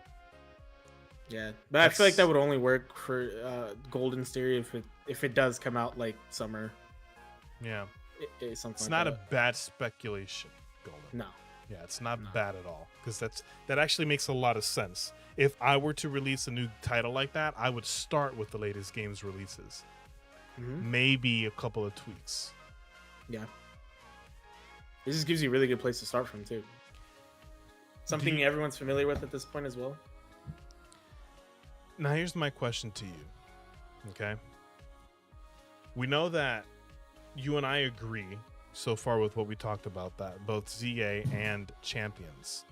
Yeah, but I feel like that would only work for Golden's theory if it does come out like summer. Yeah, something. It's like not that. a bad speculation, Golden. No. Yeah, it's not bad at all, because that actually makes a lot of sense. If I were to release a new title like that, I would start with the latest game's releases. Maybe a couple of tweaks. Yeah. It just gives you a really good place to start from too. Something everyone's familiar with at this point as well. Now here's my question to you. Okay. We know that you and I agree so far with what we talked about, that both ZA and Champions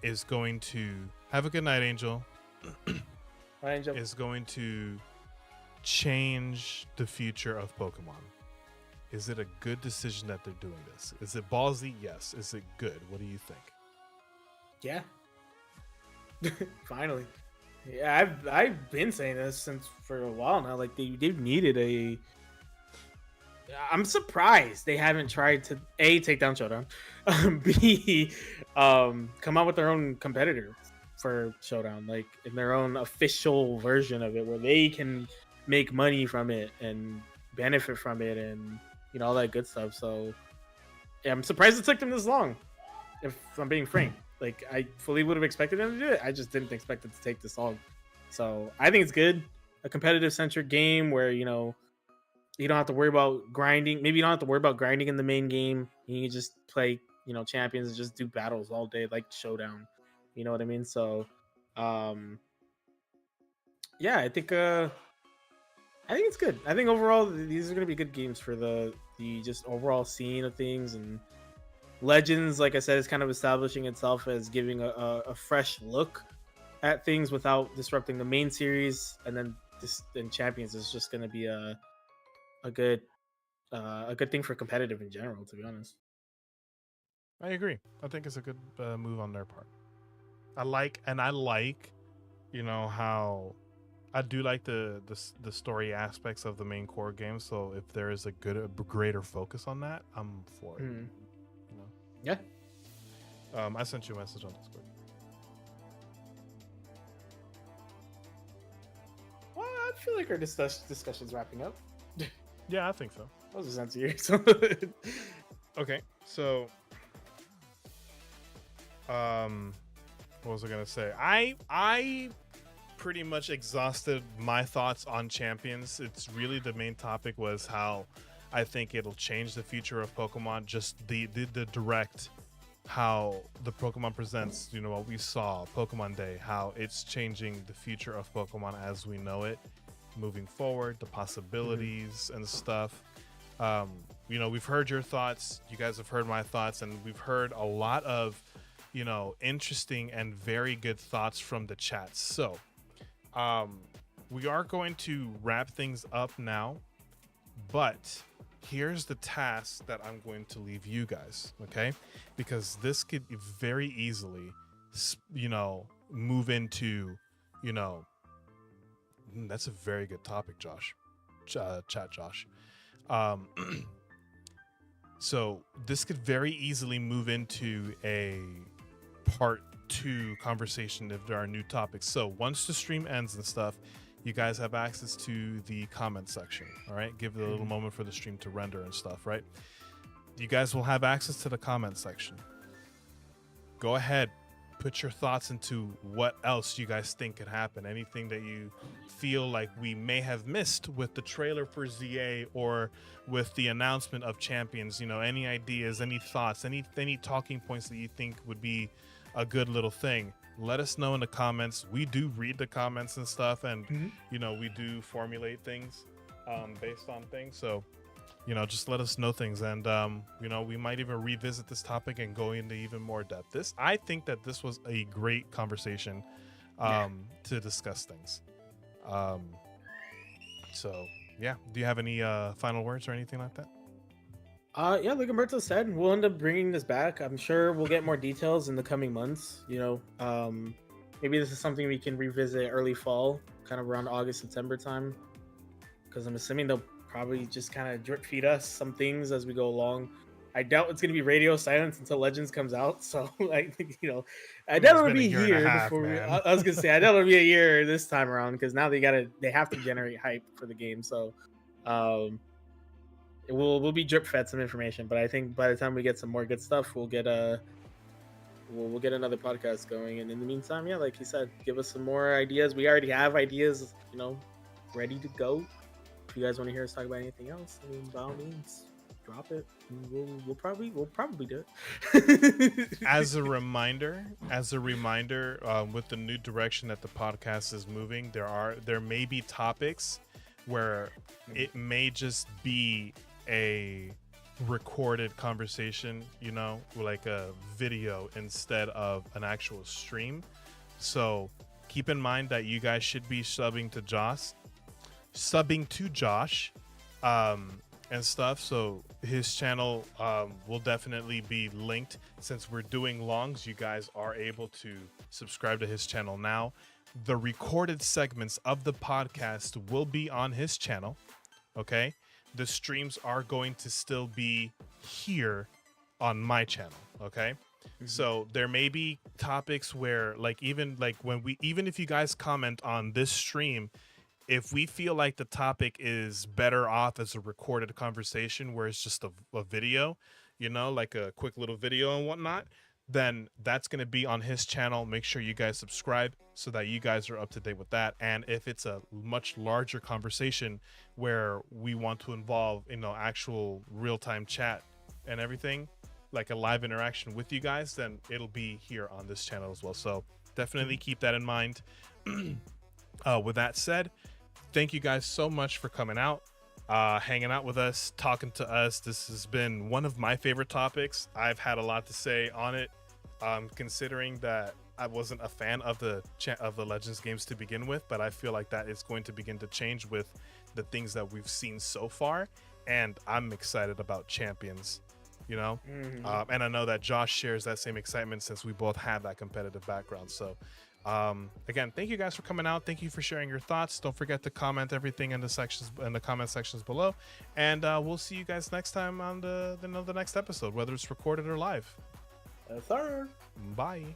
is going to have a good night, Angel. is going to change the future of Pokemon. Is it a good decision that they're doing this? Is it ballsy? Yes. Is it good? What do you think? Yeah. Finally. Yeah, I've been saying this since for a while now. Like they've needed a. I'm surprised they haven't tried to A, take down Showdown, B, come out with their own competitor for Showdown, like in their own official version of it, where they can make money from it and benefit from it, and all that good stuff. So yeah, I'm surprised it took them this long. If I'm being frank, like I fully would have expected them to do it. I just didn't expect it to take this long. So I think it's good, a competitive centric game where you don't have to worry about grinding. Maybe you don't have to worry about grinding in the main game. You can just play, champions and just do battles all day, like Showdown. You know what I mean? So, yeah, I think it's good. I think overall these are going to be good games for the just overall scene of things. And Legends, like I said, is kind of establishing itself as giving a fresh look at things without disrupting the main series. And then Champions is just going to be a good thing for competitive in general, to be honest. I agree. I think it's a good move on their part. I like how I do like the story aspects of the main core game. So if there is a greater focus on that, I'm for it. Yeah. I sent you a message on Discord. Well, I feel like our discussion's wrapping up. Yeah, I think so. I was just answering you. So. Okay, so what was I gonna say? I pretty much exhausted my thoughts on Champions. It's really the main topic was how I think it'll change the future of Pokemon. Just the direct how the Pokemon presents, what we saw Pokemon Day, how it's changing the future of Pokemon as we know it moving forward, the possibilities and stuff. We've heard your thoughts, you guys have heard my thoughts, and we've heard a lot of interesting and very good thoughts from the chat. So we are going to wrap things up now, but here's the task that I'm going to leave you guys, okay? Because this could very easily move into that's a very good topic, Josh. Chat Josh. So this could very easily move into a part 2 conversation if there are new topics. So once the stream ends and stuff, you guys have access to the comment section. All right, give it a little moment for the stream to render and stuff, right? You guys will have access to the comment section. Go ahead, put your thoughts into what else you guys think could happen. Anything that you feel like we may have missed with the trailer for ZA or with the announcement of Champions. Any ideas, any thoughts, any talking points that you think would be a good little thing. Let us know in the comments. We do read the comments and stuff, and we do formulate things based on things. So just let us know things, and we might even revisit this topic and go into even more depth. I think that this was a great conversation to discuss things. So yeah, do you have any final words or anything like that? Yeah, like Umberto said, we'll end up bringing this back. I'm sure we'll get more details in the coming months. Maybe this is something we can revisit early fall, kind of around August, September time, because I'm assuming they'll probably just kind of drip feed us some things as we go along. I doubt it's gonna be radio silence until Legends comes out. So I think I doubt it'll be a year before. I was gonna say I doubt it'll be a year this time around, because now they have to generate hype for the game. So we'll be drip fed some information, but I think by the time we get some more good stuff, we'll get we'll get another podcast going. And in the meantime, yeah, like you said, give us some more ideas. We already have ideas, ready to go. If you guys want to hear us talk about anything else, by all means, drop it. We'll probably do it. As a reminder, with the new direction that the podcast is moving, there may be topics where it may just be a recorded conversation, like a video instead of an actual stream. So keep in mind that you guys should be subbing to Josh, and stuff. So his channel will definitely be linked. Since we're doing longs, you guys are able to subscribe to his channel now. The recorded segments of the podcast will be on his channel. Okay, the streams are going to still be here on my channel. Okay. So there may be topics where even if you guys comment on this stream, if we feel like the topic is better off as a recorded conversation where it's just a video, like a quick little video and whatnot, then that's going to be on his channel. Make sure you guys subscribe so that you guys are up to date with that. And if it's a much larger conversation where we want to involve, actual real-time chat and everything, like a live interaction with you guys, then it'll be here on this channel as well. So definitely keep that in mind. With that said, thank you guys so much for coming out, hanging out with us, talking to us. This has been one of my favorite topics. I've had a lot to say on it, considering that I wasn't a fan of the Legends games to begin with, but I feel like that is going to begin to change with the things that we've seen so far, and I'm excited about Champions. And I know that Josh shares that same excitement since we both have that competitive background. So again, thank you guys for coming out. Thank you for sharing your thoughts. Don't forget to comment everything in the comment sections below, and we'll see you guys next time on the next episode, whether it's recorded or live. Yes, sir. Bye.